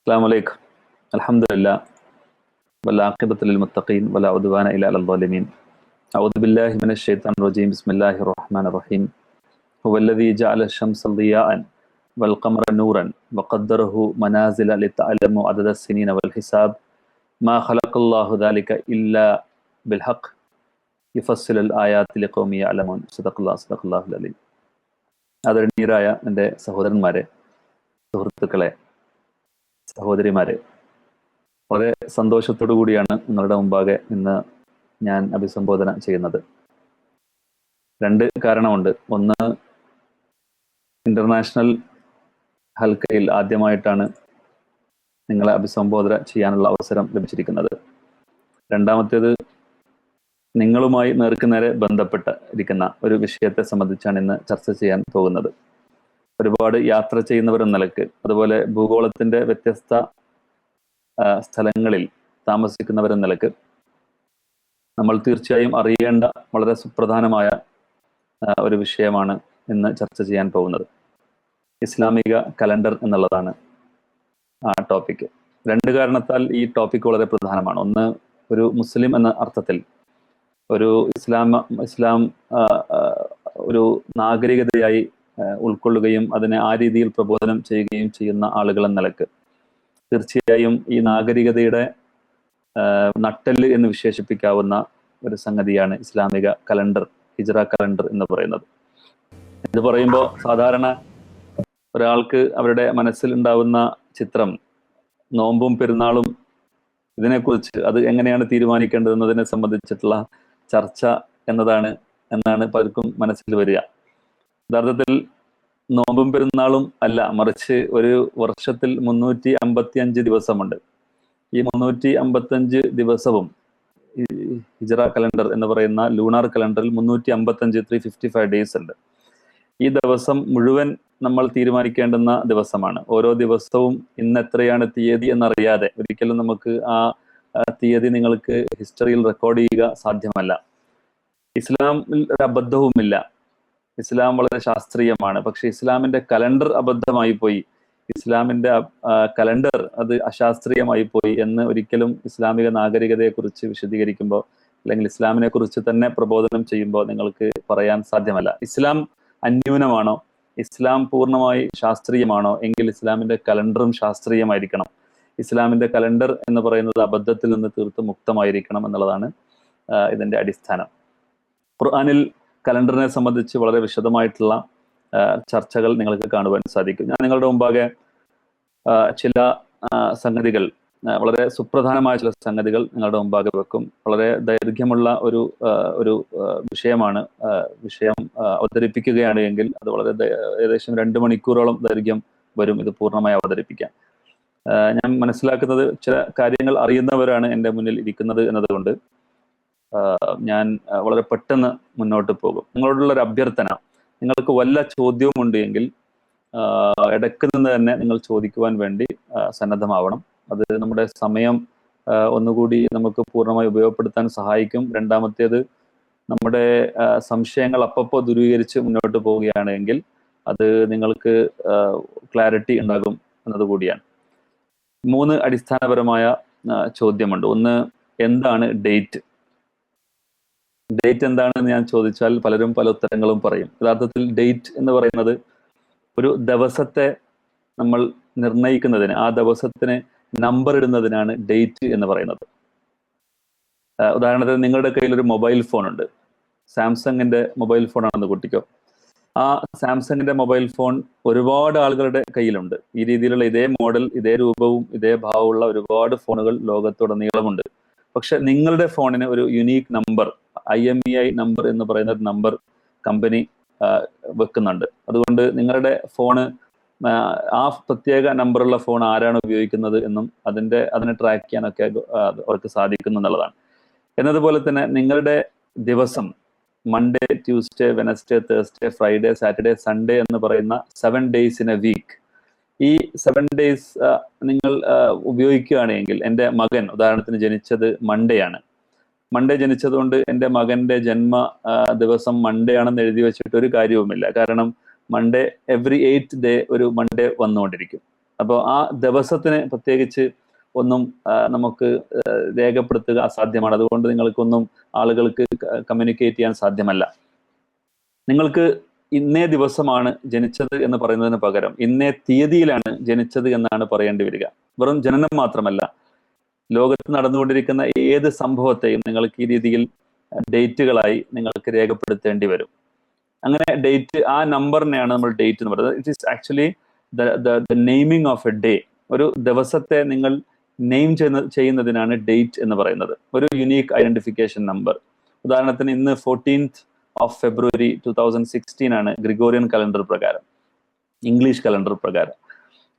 السلام عليكم. الحمد لله والعاقبة للمتقين ولا عدوان إلا على الظالمين. أعوذ بالله من الشيطان الرجيم. بسم الله الرحمن الرحيم. هو الذي جعل الشمس ضياء والقمر نورا وقدره منازل لتعلموا عدد السنين والحساب ما خلق الله ذلك إلا بالحق يفصل الآيات لقوم يعلمون. صدق الله العليم. ആദരണീയരായ എൻ്റെ സഹോദരന്മാരെ, സുഹൃത്തുക്കളെ, സഹോദരിമാരെ, വളരെ സന്തോഷത്തോടു കൂടിയാണ് നിങ്ങളുടെ മുമ്പാകെ ഇന്ന് ഞാൻ അഭിസംബോധന ചെയ്യുന്നത്. രണ്ട് കാരണമുണ്ട്. ഒന്ന്, ഇന്റർനാഷണൽ ഹൽക്കയിൽ ആദ്യമായിട്ടാണ് നിങ്ങളെ അഭിസംബോധന ചെയ്യാനുള്ള അവസരം ലഭിച്ചിരിക്കുന്നത്. രണ്ടാമത്തേത്, നിങ്ങളുമായി നേർക്കുനേരെ ബന്ധപ്പെട്ടിരിക്കുന്ന ഒരു വിഷയത്തെ സംബന്ധിച്ചാണ് ഇന്ന് ചർച്ച ചെയ്യാൻ പോകുന്നത്. ഒരുപാട് യാത്ര ചെയ്യുന്നവരെന്ന നിലക്ക്, അതുപോലെ ഭൂഗോളത്തിന്റെ വ്യത്യസ്ത സ്ഥലങ്ങളിൽ താമസിക്കുന്നവരെന്ന നിലക്ക് നമ്മൾ തീർച്ചയായും അറിയേണ്ട വളരെ സുപ്രധാനമായ ഒരു വിഷയമാണ് ഇന്ന് ചർച്ച ചെയ്യാൻ പോകുന്നത്. ഇസ്ലാമിക കലണ്ടർ എന്നുള്ളതാണ് ആ ടോപ്പിക്ക്. രണ്ട് കാരണത്താൽ ഈ ടോപ്പിക്ക് വളരെ പ്രധാനമാണ്. ഒന്ന്, ഒരു മുസ്ലിം എന്ന അർത്ഥത്തിൽ ഒരു ഇസ്ലാം ഒരു നാഗരികതയായി ഉൾക്കൊള്ളുകയും അതിനെ ആ രീതിയിൽ പ്രബോധനം ചെയ്യുകയും ചെയ്യുന്ന ആളുകൾ എന്ന നിലക്ക് തീർച്ചയായും ഈ നാഗരികതയുടെ നട്ടെല്ല് എന്ന് വിശേഷിപ്പിക്കാവുന്ന ഒരു സംഗതിയാണ് ഇസ്ലാമിക കലണ്ടർ, ഹിജ്റ കലണ്ടർ എന്ന് പറയുന്നത്. ഇത് പറയുമ്പോൾ സാധാരണ ഒരാൾക്ക് അവരുടെ മനസ്സിൽ ഉണ്ടാവുന്ന ചിത്രം നോമ്പും പെരുന്നാളും ഇതിനെക്കുറിച്ച് അത് എങ്ങനെയാണ് തീരുമാനിക്കേണ്ടതെന്നതിനെ സംബന്ധിച്ചിട്ടുള്ള ചർച്ച എന്നാണ് പലർക്കും മനസ്സിൽ വരിക. യഥാർത്ഥത്തിൽ നോമ്പും പെരുന്നാളും അല്ല, മറിച്ച് ഒരു വർഷത്തിൽ 355 ദിവസമുണ്ട്. ഈ 355 ദിവസവും ഈ ഹിജ്റ കലണ്ടർ എന്ന് പറയുന്ന ലൂണാർ കലണ്ടറിൽ 355 ഡേയ്സ് ഉണ്ട്. ഈ ദിവസം മുഴുവൻ നമ്മൾ തീരുമാനിക്കേണ്ടുന്ന ദിവസമാണ്. ഓരോ ദിവസവും ഇന്ന് എത്രയാണ് തീയതി എന്നറിയാതെ ഒരിക്കലും നമുക്ക് ആ തീയതി നിങ്ങൾക്ക് ഹിസ്റ്ററിയിൽ റെക്കോർഡ് ചെയ്യുക സാധ്യമല്ല. ഇസ്ലാമിൽ ഒരു അബദ്ധവുമില്ല. ഇസ്ലാം വളരെ ശാസ്ത്രീയമാണ്. പക്ഷെ ഇസ്ലാമിന്റെ കലണ്ടർ അബദ്ധമായി പോയി, ഇസ്ലാമിന്റെ കലണ്ടർ അത് അശാസ്ത്രീയമായി പോയി എന്ന് ഒരിക്കലും ഇസ്ലാമിക നാഗരികതയെക്കുറിച്ച് വിശദീകരിക്കുമ്പോൾ അല്ലെങ്കിൽ ഇസ്ലാമിനെ കുറിച്ച് തന്നെ പ്രബോധനം ചെയ്യുമ്പോൾ നിങ്ങൾക്ക് പറയാൻ സാധ്യമല്ല. ഇസ്ലാം അന്യൂനമാണോ, ഇസ്ലാം പൂർണ്ണമായി ശാസ്ത്രീയമാണോ എങ്കിൽ ഇസ്ലാമിന്റെ കലണ്ടറും ശാസ്ത്രീയമായിരിക്കണം. ഇസ്ലാമിന്റെ കലണ്ടർ എന്ന് പറയുന്നത് അബദ്ധത്തിൽ നിന്ന് തീർത്തും മുക്തമായിരിക്കണം എന്നുള്ളതാണ് ഇതിന്റെ അടിസ്ഥാനം. ഖുർആനിൽ കലണ്ടറിനെ സംബന്ധിച്ച് വളരെ വിശദമായിട്ടുള്ള ചർച്ചകൾ നിങ്ങൾക്ക് കാണുവാൻ സാധിക്കും. ഞാൻ നിങ്ങളുടെ മുമ്പാകെ ചില സംഗതികൾ, വളരെ സുപ്രധാനമായ ചില സംഗതികൾ നിങ്ങളുടെ മുമ്പാകെ വെക്കും. വളരെ ദൈർഘ്യമുള്ള ഒരു വിഷയമാണ്. വിഷയം അവതരിപ്പിക്കുകയാണ് എങ്കിൽ അത് വളരെ ഏകദേശം 2 മണിക്കൂറോളം ദൈർഘ്യം വരും ഇത് പൂർണ്ണമായി അവതരിപ്പിക്കാൻ. ഞാൻ മനസ്സിലാക്കുന്നത് ചില കാര്യങ്ങൾ അറിയുന്നവരാണ് എൻ്റെ മുന്നിൽ ഇരിക്കുന്നത് എന്നതുകൊണ്ട് ഞാൻ വളരെ പെട്ടെന്ന് മുന്നോട്ട് പോകും. നിങ്ങളോടുള്ള ഒരു അഭ്യർത്ഥന, നിങ്ങൾക്ക് വല്ല ചോദ്യവും ഉണ്ട് എങ്കിൽ ഇടയ്ക്ക് നിന്ന് തന്നെ നിങ്ങൾ ചോദിക്കുവാൻ വേണ്ടി സന്നദ്ധമാവണം. അത് നമ്മുടെ സമയം ഒന്നുകൂടി നമുക്ക് പൂർണ്ണമായി ഉപയോഗപ്പെടുത്താൻ സഹായിക്കും. രണ്ടാമത്തേത്, നമ്മുടെ സംശയങ്ങൾ അപ്പോൾ ദൂരീകരിച്ച് മുന്നോട്ട് പോവുകയാണെങ്കിൽ അത് നിങ്ങൾക്ക് ക്ലാരിറ്റി ഉണ്ടാകും എന്നതുകൂടിയാണ്. 3 അടിസ്ഥാനപരമായ ചോദ്യമുണ്ട്. ഒന്ന്, എന്താണ് ഡേറ്റ്? ഡേറ്റ് എന്താണെന്ന് ഞാൻ ചോദിച്ചാൽ പലരും പല ഉത്തരങ്ങളും പറയും. യഥാർത്ഥത്തിൽ ഡേറ്റ് എന്ന് പറയുന്നത് ഒരു ദിവസത്തെ നമ്മൾ നിർണയിക്കുന്നതിന്, ആ ദിവസത്തിന് നമ്പർ ഇടുന്നതിനാണ് ഡേറ്റ് എന്ന് പറയുന്നത്. ഉദാഹരണത്തിന് നിങ്ങളുടെ കയ്യിൽ ഒരു മൊബൈൽ ഫോൺ ഉണ്ട്, സാംസങ്ങിന്റെ മൊബൈൽ ഫോണാണെന്ന് കൂട്ടിക്കോ. ആ സാംസങ്ങിന്റെ മൊബൈൽ ഫോൺ ഒരുപാട് ആളുകളുടെ കയ്യിലുണ്ട്. ഈ രീതിയിലുള്ള ഇതേ മോഡൽ, ഇതേ രൂപവും ഇതേ ഭാവമുള്ള ഒരുപാട് ഫോണുകൾ ലോകത്തുടനീളമുണ്ട്. പക്ഷെ നിങ്ങളുടെ ഫോണിന് ഒരു യുണീക്ക് നമ്പർ, IMEI നമ്പർ എന്ന് പറയുന്ന ഒരു നമ്പർ കമ്പനി വെക്കുന്നുണ്ട്. അതുകൊണ്ട് നിങ്ങളുടെ ഫോണ്, ആ പ്രത്യേക നമ്പറുള്ള ഫോൺ ആരാണ് ഉപയോഗിക്കുന്നത് എന്നും അതിനെ ട്രാക്ക് ചെയ്യാനൊക്കെ അവർക്ക് സാധിക്കുന്നു എന്നുള്ളതാണ്. എന്നതുപോലെ തന്നെ നിങ്ങളുടെ ദിവസം Monday, Tuesday, Wednesday, Thursday, Friday, Saturday, Sunday എന്ന് പറയുന്ന 7 days in a week, ഈ 7 days നിങ്ങൾ ഉപയോഗിക്കുകയാണെങ്കിൽ, എൻ്റെ മകൻ ഉദാഹരണത്തിന് ജനിച്ചത് മൺഡേ ആണ്. മൺഡേ ജനിച്ചതുകൊണ്ട് എൻ്റെ മകൻ്റെ ജന്മ ദിവസം മൺഡേ ആണെന്ന് എഴുതി വെച്ചിട്ട് ഒരു കാര്യവുമില്ല. കാരണം മൺഡേ എവറി 8th day ഒരു മൺഡേ വന്നുകൊണ്ടിരിക്കും. അപ്പോൾ ആ ദിവസത്തിന് പ്രത്യേകിച്ച് ഒന്നും നമുക്ക് രേഖപ്പെടുത്തുക അസാധ്യമാണ്. അതുകൊണ്ട് നിങ്ങൾക്കൊന്നും ആളുകൾക്ക് കമ്മ്യൂണിക്കേറ്റ് ചെയ്യാൻ സാധ്യമല്ല. നിങ്ങൾക്ക് ഇന്നേ ദിവസമാണ് ജനിച്ചത് എന്ന് പറയുന്നതിന് പകരം ഇന്നേ തീയതിയിലാണ് ജനിച്ചത് എന്നാണ് പറയേണ്ടി വരിക. വെറും ജനനം മാത്രമല്ല, ലോകത്ത് നടന്നുകൊണ്ടിരിക്കുന്ന ഏത് സംഭവത്തെയും നിങ്ങൾക്ക് ഈ രീതിയിൽ ഡേറ്റുകളായി നിങ്ങൾക്ക് രേഖപ്പെടുത്തേണ്ടി വരും. അങ്ങനെ ഡേറ്റ്, ആ നമ്പറിനെയാണ് നമ്മൾ ഡേറ്റ് എന്ന് പറയുന്നത്. It is actually the naming of A day. ഒരു ദിവസത്തെ നിങ്ങൾ നെയിം ചെയ്യുന്നതിനാണ് ഡേറ്റ് എന്ന് പറയുന്നത്. ഒരു യുണീക്ക് ഐഡന്റിഫിക്കേഷൻ നമ്പർ. ഉദാഹരണത്തിന് ഇന്ന് 14th of February 2016 ആണ് ഗ്രിഗോറിയൻ കലണ്ടർ പ്രകാരം, ഇംഗ്ലീഷ് കലണ്ടർ പ്രകാരം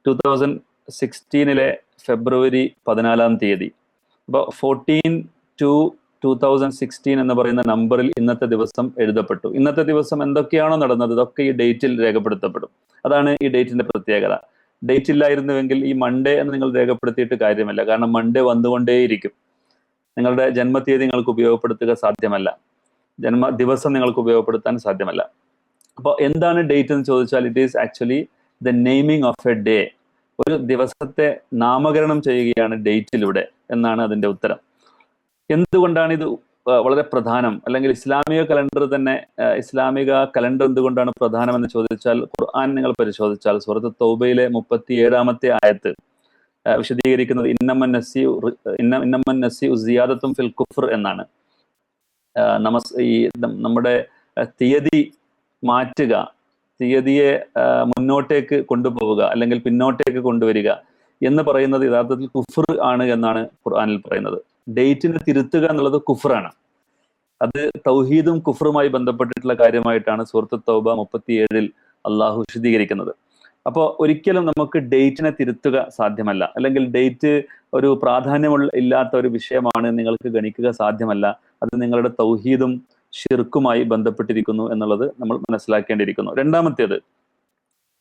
2016 ഫെബ്രുവരി 14 അപ്പോൾ 14/2/2016 എന്ന് പറയുന്ന നമ്പറിൽ ഇന്നത്തെ ദിവസം എഴുതപ്പെട്ടു. ഇന്നത്തെ ദിവസം എന്തൊക്കെയാണോ നടന്നത് ഇതൊക്കെ ഈ ഡേറ്റിൽ രേഖപ്പെടുത്തപ്പെടും. അതാണ് ഈ ഡേറ്റിന്റെ പ്രത്യേകത. ഡേറ്റ് ഇല്ലായിരുന്നുവെങ്കിൽ ഈ മൺഡേ എന്ന് നിങ്ങൾ രേഖപ്പെടുത്തിയിട്ട് കാര്യമില്ല. കാരണം മൺഡേ വന്നുകൊണ്ടേയിരിക്കും. നിങ്ങളുടെ ജന്മതീയതി നിങ്ങൾക്ക് ഉപയോഗപ്പെടുത്തുക സാധ്യമല്ല, ദിവസം നിങ്ങൾക്ക് ഉപയോഗപ്പെടുത്താൻ സാധ്യമല്ല. അപ്പോൾ എന്താണ് ഡേറ്റ് എന്ന് ചോദിച്ചാൽ it is actually the naming of A day. ഒരു ദിവസത്തെ നാമകരണം ചെയ്യുകയാണ് ഡേറ്റിലൂടെ എന്നാണ് അതിന്റെ ഉത്തരം. എന്തുകൊണ്ടാണ് ഇത് വളരെ പ്രധാനം, അല്ലെങ്കിൽ ഇസ്ലാമിക കലണ്ടർ തന്നെ, ഇസ്ലാമിക കലണ്ടർ എന്തുകൊണ്ടാണ് പ്രധാനമെന്ന് ചോദിച്ചാൽ, ഖുർആൻ നിങ്ങൾ പരിശോധിച്ചാൽ സൂറത്ത് തൗബയിലെ 37-ാമത്തെ ആയത്ത് വിശദീകരിക്കുന്നത് ഇന്നമൻ നസിഉ സിയാദത്തും ഫിൽ കുഫ്ർ എന്നാണ്. നമ്മുടെ തീയതി മാറ്റുക, തീയതിയെ മുന്നോട്ടേക്ക് കൊണ്ടുപോവുക അല്ലെങ്കിൽ പിന്നോട്ടേക്ക് കൊണ്ടുവരിക എന്ന് പറയുന്നത് യഥാർത്ഥത്തിൽ കുഫ്ർ ആണ് എന്നാണ് ഖുർആനിൽ പറയുന്നത്. ഡേറ്റിനെ തിരുത്തുക എന്നുള്ളത് കുഫ്റാണ്. അത് തൗഹീദും കുഫ്റുമായി ബന്ധപ്പെട്ടിട്ടുള്ള കാര്യമായിട്ടാണ് സൂറത്ത് തൗബ 37 അള്ളാഹു വിശദീകരിക്കുന്നത്. അപ്പോൾ ഒരിക്കലും നമുക്ക് ഡേറ്റിനെ തിരുത്തുക സാധ്യമല്ല, അല്ലെങ്കിൽ ഡേറ്റ് ഒരു പ്രാധാന്യമുള്ള ഇല്ലാത്ത ഒരു വിഷയമാണ് നിങ്ങൾക്ക് ഗണിക്കുക സാധ്യമല്ല. അത് നിങ്ങളുടെ തൗഹീദും ഷിർക്കുമായി ബന്ധപ്പെട്ടിരിക്കുന്നു എന്നുള്ളത് നമ്മൾ മനസ്സിലാക്കേണ്ടിയിരിക്കുന്നു. രണ്ടാമത്തേത്,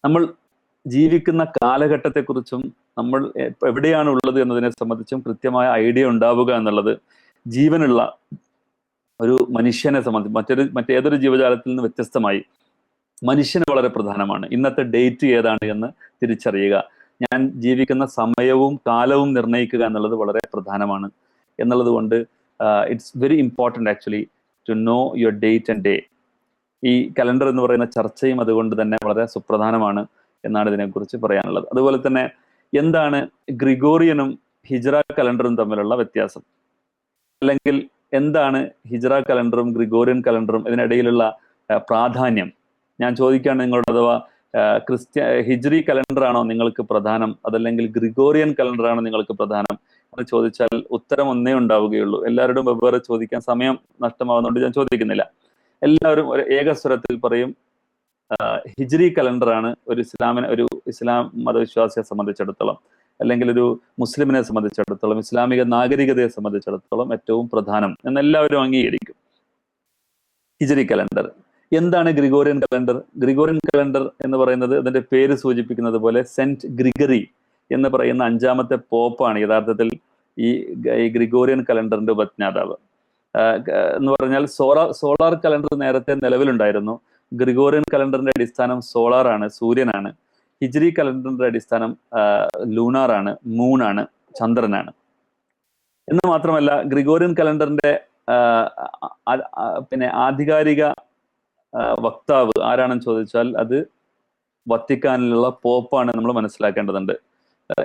നമ്മൾ ജീവിക്കുന്ന കാലഘട്ടത്തെക്കുറിച്ചും നമ്മൾ എവിടെയാണ് ഉള്ളത് എന്നതിനെ സംബന്ധിച്ചും കൃത്യമായ ഐഡിയ ഉണ്ടാവുക എന്നുള്ളത് ജീവനുള്ള ഒരു മനുഷ്യനെ സംബന്ധിച്ച് മറ്റേതൊരു ജീവജാലത്തിൽ നിന്ന് വ്യത്യസ്തമായി മനുഷ്യന് വളരെ പ്രധാനമാണ്. ഇന്നത്തെ ഡേറ്റ് ഏതാണ് എന്ന് തിരിച്ചറിയുക, ഞാൻ ജീവിക്കുന്ന സമയവും കാലവും നിർണ്ണയിക്കുക എന്നുള്ളത് വളരെ പ്രധാനമാണ്. എന്നുള്ളത് കൊണ്ട് it's very important actually to know your date and day. ഈ കലണ്ടർ എന്ന് പറയുന്ന ചർച്ചയും അതുകൊണ്ട് തന്നെ വളരെ സുപ്രധാനമാണ് എന്നാണ് ഇതിനെക്കുറിച്ച് പറയാനുള്ളത്. അതുപോലെ തന്നെ എന്താണ് ഗ്രിഗോറിയനും ഹിജ്റ കലണ്ടറും തമ്മിലുള്ള വ്യത്യാസം, അല്ലെങ്കിൽ എന്താണ് ഹിജ്റ കലണ്ടറും ഗ്രിഗോറിയൻ കലണ്ടറും ഇതിനിടയിലുള്ള പ്രാധാന്യം ഞാൻ ചോദിക്കുകയാണ് നിങ്ങളോട്. അഥവാ ഹിജ്രി കലണ്ടറാണോ നിങ്ങൾക്ക് പ്രധാനം, അതല്ലെങ്കിൽ ഗ്രിഗോറിയൻ കലണ്ടറാണോ നിങ്ങൾക്ക് പ്രധാനം എന്ന് ചോദിച്ചാൽ ഉത്തരം ഒന്നേ ഉണ്ടാവുകയുള്ളൂ. എല്ലാവരോടും വെവ്വേറെ ചോദിക്കാൻ സമയം നഷ്ടമാവുന്നതുകൊണ്ട് ഞാൻ ചോദിക്കുന്നില്ല. എല്ലാവരും ഒരു ഏകസ്വരത്തിൽ പറയും ഹിജ്രി കലണ്ടറാണ് ഒരു ഇസ്ലാം മതവിശ്വാസിയെ സംബന്ധിച്ചിടത്തോളം, അല്ലെങ്കിൽ ഒരു മുസ്ലിമിനെ സംബന്ധിച്ചിടത്തോളം, ഇസ്ലാമിക നാഗരികതയെ സംബന്ധിച്ചിടത്തോളം ഏറ്റവും പ്രധാനം എന്നെല്ലാവരും അംഗീകരിക്കും. ഹിജ്രി കലണ്ടർ. എന്താണ് ഗ്രിഗോറിയൻ കലണ്ടർ? ഗ്രിഗോറിയൻ കലണ്ടർ എന്ന് പറയുന്നത് അതിന്റെ പേര് സൂചിപ്പിക്കുന്നത് പോലെ സെന്റ് ഗ്രിഗറി എന്ന് പറയുന്ന 5ാമത്തെ പോപ്പാണ് യഥാർത്ഥത്തിൽ ഈ ഗ്രിഗോറിയൻ കലണ്ടറിന്റെ ഉപജ്ഞാതാവ്. എന്ന് പറഞ്ഞാൽ സോളാർ കലണ്ടർ നേരത്തെ നിലവിലുണ്ടായിരുന്നു. ഗ്രിഗോറിയൻ കലണ്ടറിന്റെ അടിസ്ഥാനം സോളാർ ആണ്, സൂര്യനാണ്. ഹിജ്രി കലണ്ടറിന്റെ അടിസ്ഥാനം ലൂണാറാണ്, മൂണാണ്, ചന്ദ്രനാണ്. എന്ന് മാത്രമല്ല ഗ്രിഗോറിയൻ കലണ്ടറിന്റെ ആധികാരിക വക്താവ് ആരാണെന്ന് ചോദിച്ചാൽ അത് വത്തിക്കാനിലുള്ള പോപ്പാണ് നമ്മൾ മനസ്സിലാക്കേണ്ടതുണ്ട്.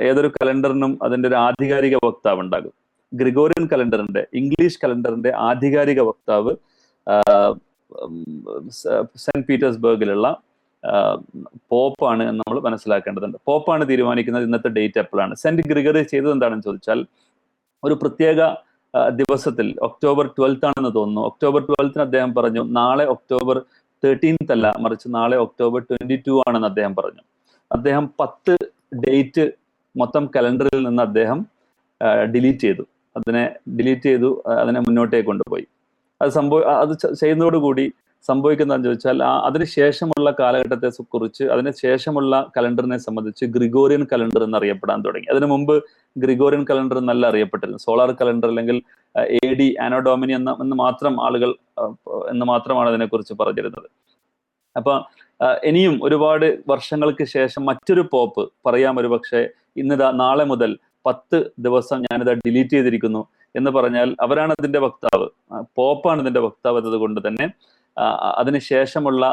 ഏതൊരു കലണ്ടറിനും അതിൻ്റെ ഒരു ആധികാരിക വക്താവ് ഉണ്ടാകും. ഗ്രിഗോറിയൻ കലണ്ടറിന്റെ, ഇംഗ്ലീഷ് കലണ്ടറിന്റെ ആധികാരിക വക്താവ് സെന്റ് പീറ്റേഴ്സ്ബർഗിലുള്ള പോപ്പാണ് എന്ന് നമ്മൾ മനസ്സിലാക്കേണ്ടതുണ്ട്. പോപ്പാണ് തീരുമാനിക്കുന്നത് ഇന്നത്തെ ഡേറ്റ് എപ്പോഴാണ്. സെന്റ് ഗ്രിഗറി ചെയ്തത് എന്താണെന്ന് ചോദിച്ചാൽ ഒരു പ്രത്യേക ദിവസത്തിൽ ഒക്ടോബർ 12th ആണെന്ന് തോന്നുന്നു. ഒക്ടോബർ 12th അദ്ദേഹം പറഞ്ഞു നാളെ ഒക്ടോബർ 13th അല്ല, മറിച്ച് നാളെ ഒക്ടോബർ 22 ആണെന്ന് അദ്ദേഹം പറഞ്ഞു. അദ്ദേഹം 10 ഡേറ്റ് മൊത്തം കലണ്ടറിൽ നിന്ന് അദ്ദേഹം ഡിലീറ്റ് ചെയ്തു. അതിനെ മുന്നോട്ടേക്ക് കൊണ്ടുപോയി. അത് ചെയ്യുന്നതോടുകൂടി സംഭവിക്കുന്നതെന്ന് ചോദിച്ചാൽ അതിനുശേഷമുള്ള കാലഘട്ടത്തെ കുറിച്ച്, അതിനുശേഷമുള്ള കലണ്ടറിനെ സംബന്ധിച്ച് ഗ്രിഗോറിയൻ കലണ്ടർ എന്നറിയപ്പെടാൻ തുടങ്ങി. അതിനു മുമ്പ് ഗ്രിഗോറിയൻ കലണ്ടർ എന്നല്ല അറിയപ്പെട്ടിരുന്നു. സോളാർ കലണ്ടർ അല്ലെങ്കിൽ AD ആനോ ഡോമിനി എന്ന് മാത്രമാണ് അതിനെക്കുറിച്ച് പറഞ്ഞിരുന്നത്. അപ്പൊ ഇനിയും ഒരുപാട് വർഷങ്ങൾക്ക് ശേഷം മറ്റൊരു പോപ്പ് പറയാം ഒരു പക്ഷേ ഇന്നിതാ നാളെ മുതൽ 10 ദിവസം ഞാനിതാ ഡിലീറ്റ് ചെയ്തിരിക്കുന്നു എന്ന് പറഞ്ഞാൽ അവരാണ് അതിന്റെ വക്താവ്, പോപ്പാണ് ഇതിന്റെ വക്താവ് എന്നതുകൊണ്ട് തന്നെ അതിനുശേഷമുള്ള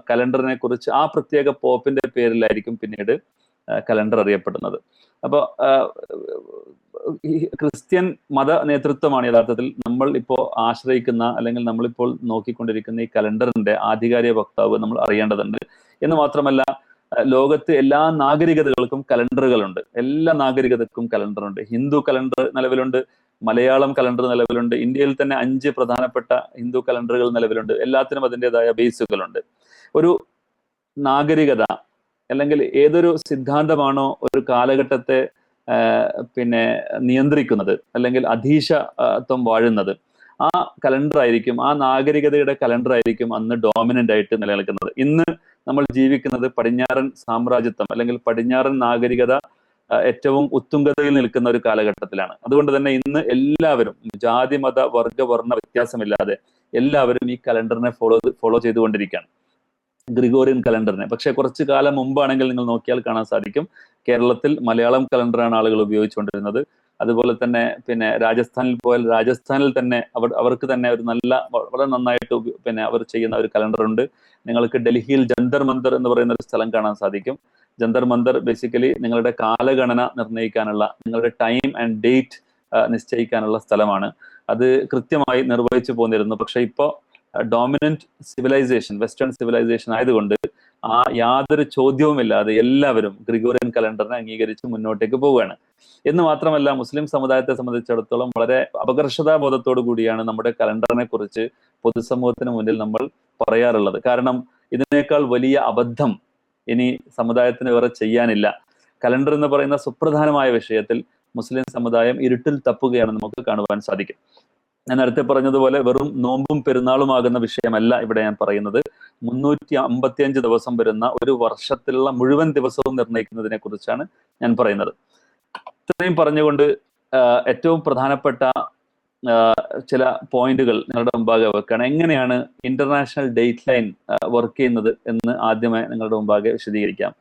കലണ്ടറിനെ കുറിച്ച് ആ പ്രത്യേക പോപ്പിന്റെ പേരിലായിരിക്കും പിന്നീട് കലണ്ടർ അറിയപ്പെടുന്നത്. അപ്പൊ ഈ ക്രിസ്ത്യൻ മത നേതൃത്വമാണ് യഥാർത്ഥത്തിൽ നമ്മൾ ഇപ്പോൾ ആശ്രയിക്കുന്ന അല്ലെങ്കിൽ നമ്മളിപ്പോൾ നോക്കിക്കൊണ്ടിരിക്കുന്ന ഈ കലണ്ടറിന്റെ ആധികാരിക വക്താവ് നമ്മൾ അറിയേണ്ടതുണ്ട്. എന്ന് മാത്രമല്ല ലോകത്ത് എല്ലാ നാഗരികതകൾക്കും കലണ്ടറുകളുണ്ട്, എല്ലാ നാഗരികതക്കും കലണ്ടറുണ്ട്. ഹിന്ദു കലണ്ടർ നിലവിലുണ്ട്, മലയാളം കലണ്ടർ നിലവിലുണ്ട്, ഇന്ത്യയിൽ തന്നെ 5 പ്രധാനപ്പെട്ട ഹിന്ദു കലണ്ടറുകൾ നിലവിലുണ്ട്. എല്ലാത്തിനും അതിൻ്റെതായ ബേസുകളുണ്ട്. ഒരു നാഗരികത അല്ലെങ്കിൽ ഏതൊരു സിദ്ധാന്തമാണോ ഒരു കാലഘട്ടത്തെ പിന്നെ നിയന്ത്രിക്കുന്നത് അല്ലെങ്കിൽ അധീശത്വം വാഴുന്നത്, ആ കലണ്ടർ ആയിരിക്കും, ആ നാഗരികതയുടെ കലണ്ടർ ആയിരിക്കും അന്ന് ഡോമിനന്റ് ആയിട്ട് നിലനിൽക്കുന്നത്. ഇന്ന് നമ്മൾ ജീവിക്കുന്നത് പടിഞ്ഞാറൻ സാമ്രാജ്യത്വം അല്ലെങ്കിൽ പടിഞ്ഞാറൻ നാഗരികത ഏറ്റവും ഉത്തുംഗതയിൽ നിൽക്കുന്ന ഒരു കാലഘട്ടത്തിലാണ്. അതുകൊണ്ട് തന്നെ ഇന്ന് എല്ലാവരും ജാതി മത വർഗ വർണ്ണ വ്യത്യാസമില്ലാതെ എല്ലാവരും ഈ കലണ്ടറിനെ ഫോളോ ചെയ്തുകൊണ്ടിരിക്കുകയാണ്, ഗ്രിഗോറിയൻ കലണ്ടറിനെ. പക്ഷെ കുറച്ചു കാലം മുമ്പാണെങ്കിൽ നിങ്ങൾ നോക്കിയാൽ കാണാൻ സാധിക്കും കേരളത്തിൽ മലയാളം കലണ്ടറാണ് ആളുകൾ ഉപയോഗിച്ചുകൊണ്ടിരുന്നത്. അതുപോലെ തന്നെ പിന്നെ രാജസ്ഥാനിൽ പോയാൽ രാജസ്ഥാനിൽ തന്നെ അവർക്ക് തന്നെ ഒരു വളരെ നന്നായിട്ട് പിന്നെ അവർ ചെയ്യുന്ന ഒരു കലണ്ടർ ഉണ്ട്. നിങ്ങൾക്ക് ഡൽഹിയിൽ ജന്തർ മന്ദർ എന്ന് പറയുന്ന ഒരു സ്ഥലം കാണാൻ സാധിക്കും. ജന്തർ മന്ദർ ബേസിക്കലി നിങ്ങളുടെ കാലഗണന നിർണ്ണയിക്കാനുള്ള, നിങ്ങളുടെ ടൈം ആൻഡ് ഡേറ്റ് നിശ്ചയിക്കാനുള്ള സ്ഥലമാണ്. അത് കൃത്യമായി നിർവഹിച്ചു പോന്നിരുന്നു. പക്ഷെ ഇപ്പോൾ ഡോമിനന്റ് സിവിലൈസേഷൻ, വെസ്റ്റേൺ സിവിലൈസേഷൻ ആയതുകൊണ്ട് യാതൊരു ചോദ്യവുമില്ലാതെ എല്ലാവരും ഗ്രിഗോറിയൻ കലണ്ടറിനെ അംഗീകരിച്ച് മുന്നോട്ടേക്ക് പോവുകയാണ്. എന്ന് മാത്രമല്ല മുസ്ലിം സമുദായത്തെ സംബന്ധിച്ചിടത്തോളം വളരെ അപകർഷതാബോധത്തോടു കൂടിയാണ് നമ്മുടെ കലണ്ടറിനെ കുറിച്ച് പൊതുസമൂഹത്തിന് മുന്നിൽ നമ്മൾ പറയാറുള്ളത്. കാരണം ഇതിനേക്കാൾ വലിയ അബദ്ധം ഇനി സമുദായത്തിന് വേറെ ചെയ്യാനില്ല. കലണ്ടർ എന്ന് പറയുന്ന സുപ്രധാനമായ വിഷയത്തിൽ മുസ്ലിം സമുദായം ഇരുട്ടിൽ തപ്പുകയാണ് നമുക്ക് കാണുവാൻ സാധിക്കും. ഞാൻ നേരത്തെ പറഞ്ഞതുപോലെ വെറും നോമ്പും പെരുന്നാളുമാകുന്ന വിഷയമല്ല ഇവിടെ ഞാൻ പറയുന്നത്. 355 ദിവസം വരുന്ന ഒരു വർഷത്തിലുള്ള മുഴുവൻ ദിവസവും നിർണ്ണയിക്കുന്നതിനെ കുറിച്ചാണ് ഞാൻ പറയുന്നത്. ഇത്രയും പറഞ്ഞുകൊണ്ട് ഏറ്റവും പ്രധാനപ്പെട്ട ചില പോയിന്റുകൾ നിങ്ങളുടെ മുമ്പാകെ വെക്കുകയാണ്. എങ്ങനെയാണ് ഇന്റർനാഷണൽ ഡേറ്റ് ലൈൻ വർക്ക് ചെയ്യുന്നത് എന്ന് ആദ്യമായി നിങ്ങളുടെ മുമ്പാകെ വിശദീകരിക്കാം.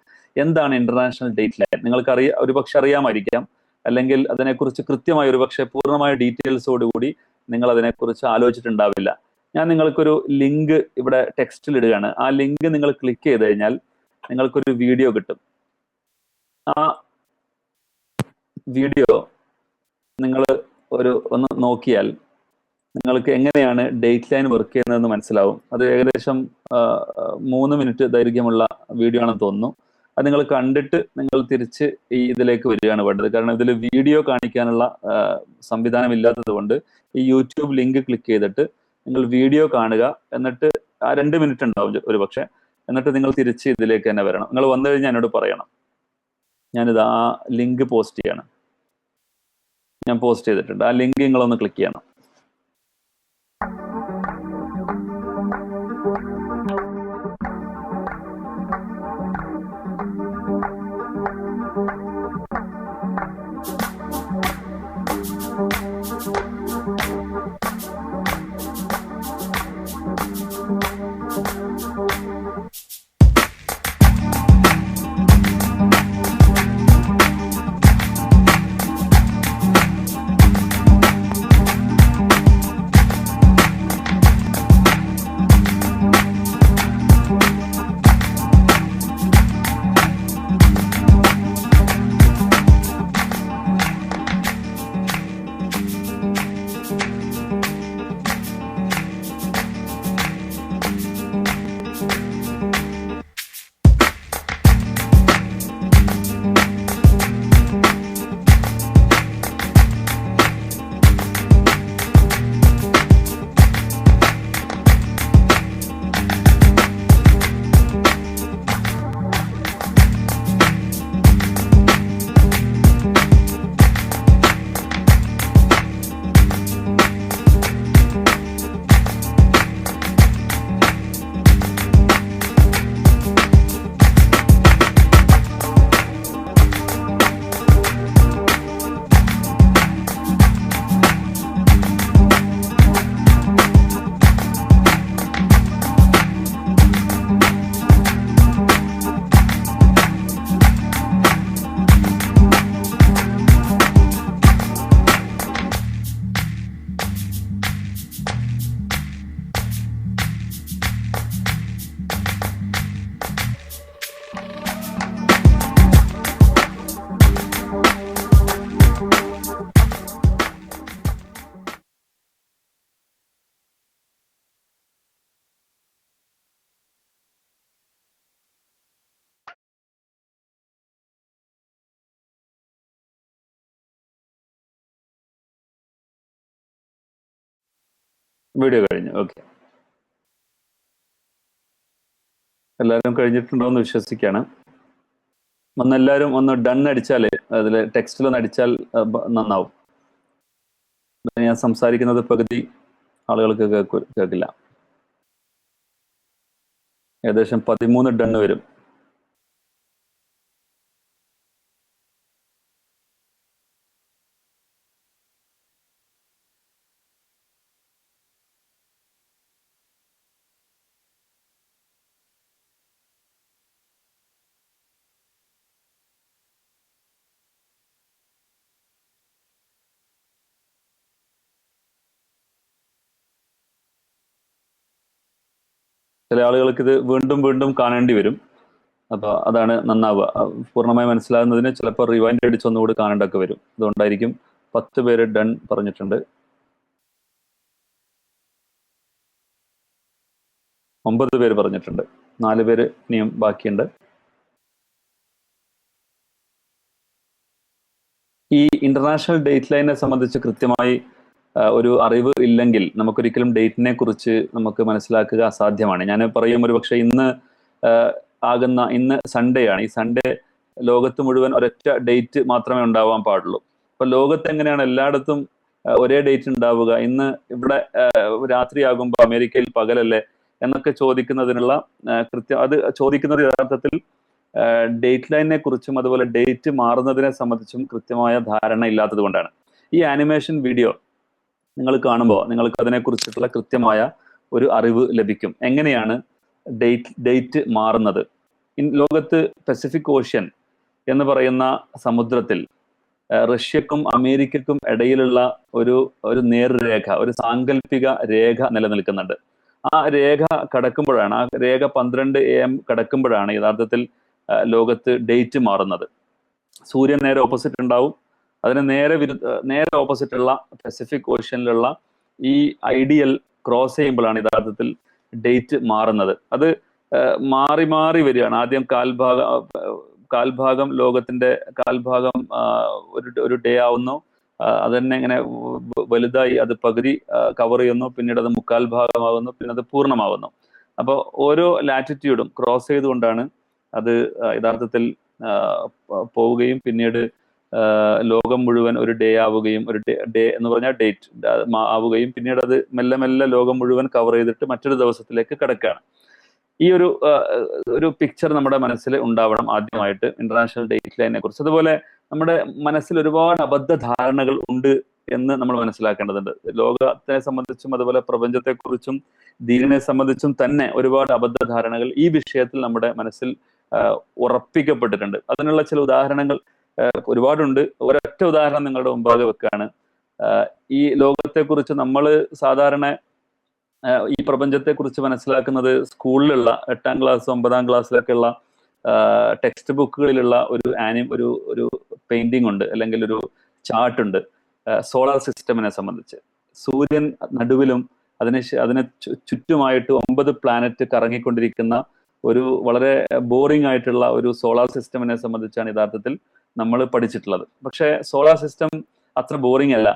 എന്താണ് ഇന്റർനാഷണൽ ഡേറ്റ് ലൈൻ? നിങ്ങൾക്ക് ഒരുപക്ഷെ അറിയാമായിരിക്കാം, അല്ലെങ്കിൽ അതിനെക്കുറിച്ച് കൃത്യമായി ഒരുപക്ഷെ പൂർണ്ണമായ ഡീറ്റെയിൽസോടുകൂടി നിങ്ങൾ അതിനെക്കുറിച്ച് ആലോചിച്ചിട്ടുണ്ടാവില്ല. ഞാൻ നിങ്ങൾക്കൊരു ലിങ്ക് ഇവിടെ ടെക്സ്റ്റിൽ ഇടുകയാണ്. ആ ലിങ്ക് നിങ്ങൾ ക്ലിക്ക് ചെയ്ത് കഴിഞ്ഞാൽ നിങ്ങൾക്കൊരു വീഡിയോ കിട്ടും. ആ വീഡിയോ നിങ്ങൾ ഒന്ന് നോക്കിയാൽ നിങ്ങൾക്ക് എങ്ങനെയാണ് ഡേറ്റ് ലൈൻ വർക്ക് ചെയ്യുന്നതെന്ന് മനസ്സിലാവും. അത് ഏകദേശം 3 മിനിറ്റ് ദൈർഘ്യമുള്ള വീഡിയോ ആണെന്ന് തോന്നുന്നു. അത് നിങ്ങൾ കണ്ടിട്ട് നിങ്ങൾ തിരിച്ച് ഇതിലേക്ക് വരികയാണ് വേണ്ടത്. കാരണം ഇതിൽ വീഡിയോ കാണിക്കാനുള്ള സംവിധാനം ഇല്ലാത്തത് കൊണ്ട് ഈ യൂട്യൂബ് ലിങ്ക് ക്ലിക്ക് ചെയ്തിട്ട് നിങ്ങൾ വീഡിയോ കാണുക. എന്നിട്ട് ആ 2 മിനിറ്റ് ഉണ്ടാവും ഒരു പക്ഷെ. എന്നിട്ട് നിങ്ങൾ തിരിച്ച് ഇതിലേക്ക് തന്നെ വരണം. നിങ്ങൾ വന്നു കഴിഞ്ഞാൽ എന്നോട് പറയണം. ഞാനിത് ആ ലിങ്ക് പോസ്റ്റ് ചെയ്യണം. ഞാൻ പോസ്റ്റ് ചെയ്തിട്ടുണ്ട്. ആ ലിങ്ക് നിങ്ങളൊന്ന് ക്ലിക്ക് ചെയ്യണം. വീഡിയോ കഴിഞ്ഞു. ഓക്കെ, എല്ലാവരും കഴിഞ്ഞിട്ടുണ്ടോ എന്ന് വിശ്വസിക്കുകയാണ്. എല്ലാവരും ഒന്ന് ഡൺ അടിച്ചാൽ, അതിൽ ടെക്സ്റ്റിലൊന്ന് അടിച്ചാൽ നന്നാവും. ഞാൻ സംസാരിക്കുന്നത് പകുതി ആളുകൾക്ക് കേൾക്കില്ല. ഏകദേശം 13 ഡൺ വരും. ചില ആളുകൾക്ക് ഇത് വീണ്ടും വീണ്ടും കാണേണ്ടി വരും. അപ്പോൾ അതാണ് നന്നാവുക. പൂർണ്ണമായി മനസ്സിലാകുന്നതിന് ചിലപ്പോൾ റിവൈൻഡ് അടിച്ച് ഒന്നുകൂടി കാണേണ്ടൊക്കെ വരും. അതുകൊണ്ടായിരിക്കും 10 പേര് ഡൺ പറഞ്ഞിട്ടുണ്ട്. 9 പേര് പറഞ്ഞിട്ടുണ്ട്. 4 പേര് ഇനിയും ബാക്കിയുണ്ട്. ഈ ഇന്റർനാഷണൽ ഡേറ്റ് ലൈനെ സംബന്ധിച്ച് കൃത്യമായി ഒരു അറിവ് ഇല്ലെങ്കിൽ നമുക്കൊരിക്കലും ഡേറ്റിനെ കുറിച്ച് നമുക്ക് മനസ്സിലാക്കുക അസാധ്യമാണ്. ഞാൻ പറയും, ഒരു പക്ഷേ ഇന്ന് സൺഡേ ആണ്. ഈ സൺഡേ ലോകത്ത് മുഴുവൻ ഒരൊറ്റ ഡേറ്റ് മാത്രമേ ഉണ്ടാവാൻ പാടുള്ളൂ. അപ്പൊ ലോകത്ത് എങ്ങനെയാണ് എല്ലായിടത്തും ഒരേ ഡേറ്റ് ഉണ്ടാവുക? ഇന്ന് ഇവിടെ രാത്രിയാകുമ്പോൾ അമേരിക്കയിൽ പകലല്ലേ എന്നൊക്കെ ചോദിക്കുന്നതിനുള്ള അത് ചോദിക്കുന്നത് യഥാർത്ഥത്തിൽ ഡേറ്റ് ലൈനിനെ കുറിച്ചും അതുപോലെ ഡേറ്റ് മാറുന്നതിനെ സംബന്ധിച്ചും കൃത്യമായ ധാരണ ഇല്ലാത്തത് കൊണ്ടാണ്. ഈ ആനിമേഷൻ വീഡിയോ നിങ്ങൾ കാണുമ്പോൾ നിങ്ങൾക്ക് അതിനെക്കുറിച്ചിട്ടുള്ള കൃത്യമായ ഒരു അറിവ് ലഭിക്കും. എങ്ങനെയാണ് ഡേറ്റ് മാറുന്നത്? ലോകത്ത് പസഫിക് ഓഷ്യൻ എന്ന് പറയുന്ന സമുദ്രത്തിൽ റഷ്യക്കും അമേരിക്കക്കും ഇടയിലുള്ള ഒരു നേർരേഖ, ഒരു സാങ്കല്പിക രേഖ നിലനിൽക്കുന്നുണ്ട്. ആ രേഖ കടക്കുമ്പോഴാണ്, ആ രേഖ 12 AM കടക്കുമ്പോഴാണ് യഥാർത്ഥത്തിൽ ലോകത്ത് ഡേറ്റ് മാറുന്നത്. സൂര്യൻ നേരെ ഓപ്പോസിറ്റ് ഉണ്ടാവും. അതിന് നേരെ ഓപ്പോസിറ്റ് ഉള്ള പസഫിക് ഓഷ്യനിലുള്ള ഈ ഐഡിയൽ ക്രോസ് ചെയ്യുമ്പോഴാണ് യഥാർത്ഥത്തിൽ ഡേറ്റ് മാറുന്നത്. അത് മാറി മാറി വരികയാണ്. ആദ്യം കാൽഭാഗം ലോകത്തിന്റെ കാൽഭാഗം ഒരു ഡേ ആവുന്നു. അത് തന്നെ ഇങ്ങനെ വലുതായി അത് പകുതി കവർ ചെയ്യുന്നു. പിന്നീട് അത് 1/4 ഭാഗമാകുന്നു. പിന്നെ അത് പൂർണ്ണമാകുന്നു. അപ്പോൾ ഓരോ ലാറ്റിറ്റ്യൂഡും ക്രോസ് ചെയ്തുകൊണ്ടാണ് അത് യഥാർത്ഥത്തിൽ പോവുകയും പിന്നീട് ലോകം മുഴുവൻ ഒരു ഡേ ആവുകയും, ഒരു ഡേ എന്ന് പറഞ്ഞാൽ ഡേറ്റ് ആവുകയും പിന്നീട് അത് മെല്ലെ മെല്ലെ ലോകം മുഴുവൻ കവർ ചെയ്തിട്ട് മറ്റൊരു ദിവസത്തിലേക്ക് കിടക്കുകയാണ്. ഈ ഒരു പിക്ചർ നമ്മുടെ മനസ്സിൽ ഉണ്ടാവണം ആദ്യമായിട്ട് ഇന്റർനാഷണൽ ഡേറ്റ് ലൈനെ കുറിച്ച്. അതുപോലെ നമ്മുടെ മനസ്സിൽ ഒരുപാട് അബദ്ധ ധാരണകൾ ഉണ്ട് എന്ന് നമ്മൾ മനസ്സിലാക്കേണ്ടതുണ്ട്. ലോകത്തെ സംബന്ധിച്ചും അതുപോലെ പ്രപഞ്ചത്തെക്കുറിച്ചും ദീനിനെ സംബന്ധിച്ചും തന്നെ ഒരുപാട് അബദ്ധ ധാരണകൾ ഈ വിഷയത്തിൽ നമ്മുടെ മനസ്സിൽ ഉറപ്പിക്കപ്പെട്ടിട്ടുണ്ട്. അതിനുള്ള ചില ഉദാഹരണങ്ങൾ ഒരുപാടുണ്ട്. ഒരൊറ്റ ഉദാഹരണം നിങ്ങളുടെ മുമ്പാകെ വെക്കുകയാണ്. ഈ ലോകത്തെക്കുറിച്ച് നമ്മൾ സാധാരണ ഈ പ്രപഞ്ചത്തെക്കുറിച്ച് മനസ്സിലാക്കുന്നത് സ്കൂളിലുള്ള 8ാം ക്ലാസ് 9ാം ക്ലാസ്സിലൊക്കെയുള്ള ടെക്സ്റ്റ് ബുക്കുകളിലുള്ള ഒരു പെയിന്റിംഗ് ഉണ്ട്, അല്ലെങ്കിൽ ഒരു ചാർട്ട് ഉണ്ട് സോളാർ സിസ്റ്റമിനെ സംബന്ധിച്ച്. സൂര്യൻ നടുവിലും അതിന് ചുറ്റുമായിട്ട് 9 പ്ലാനറ്റ് കറങ്ങിക്കൊണ്ടിരിക്കുന്ന ഒരു വളരെ ബോറിംഗ് ആയിട്ടുള്ള ഒരു സോളാർ സിസ്റ്റമിനെ സംബന്ധിച്ചാണ് യഥാർത്ഥത്തിൽ നമ്മൾ പഠിച്ചിട്ടുള്ളത്. പക്ഷേ സോളാർ സിസ്റ്റം അത്ര ബോറിംഗ് അല്ല.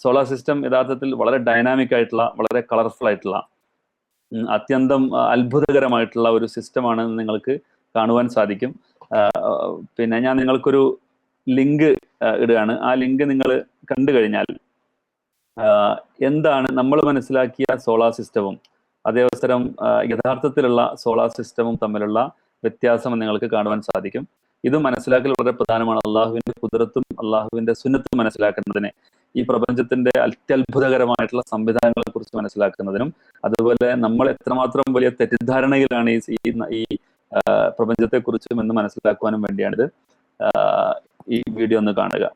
സോളാർ സിസ്റ്റം യഥാർത്ഥത്തിൽ വളരെ ഡൈനാമിക് ആയിട്ടുള്ള, വളരെ കളർഫുൾ ആയിട്ടുള്ള, അത്യന്തം അത്ഭുതകരമായിട്ടുള്ള ഒരു സിസ്റ്റമാണ് നിങ്ങൾക്ക് കാണുവാൻ സാധിക്കും. പിന്നെ ഞാൻ നിങ്ങൾക്കൊരു ലിങ്ക് ഇടുകയാണ്. ആ ലിങ്ക് നിങ്ങൾ കണ്ടു കഴിഞ്ഞാൽ എന്താണ് നമ്മൾ മനസ്സിലാക്കിയ സോളാർ സിസ്റ്റവും അതേ അവസരം യഥാർത്ഥത്തിലുള്ള സോളാർ സിസ്റ്റവും തമ്മിലുള്ള വ്യത്യാസം നിങ്ങൾക്ക് കാണുവാൻ സാധിക്കും. ഇത് മനസ്സിലാക്കൽ വളരെ പ്രധാനമാണ്. അള്ളാഹുവിന്റെ കുദറത്തും അള്ളാഹുവിന്റെ സുന്നത്തും മനസ്സിലാക്കുന്നതിന്, ഈ പ്രപഞ്ചത്തിന്റെ അത്യത്ഭുതകരമായിട്ടുള്ള സംവിധാനങ്ങളെ കുറിച്ച് മനസ്സിലാക്കുന്നതിനും, അതുപോലെ നമ്മൾ എത്രമാത്രം വലിയ തെറ്റിദ്ധാരണയിലാണ് ഈ പ്രപഞ്ചത്തെക്കുറിച്ചും എന്ന് മനസ്സിലാക്കുവാനും വേണ്ടിയാണിത്. ഈ വീഡിയോ ഒന്ന് കാണുക.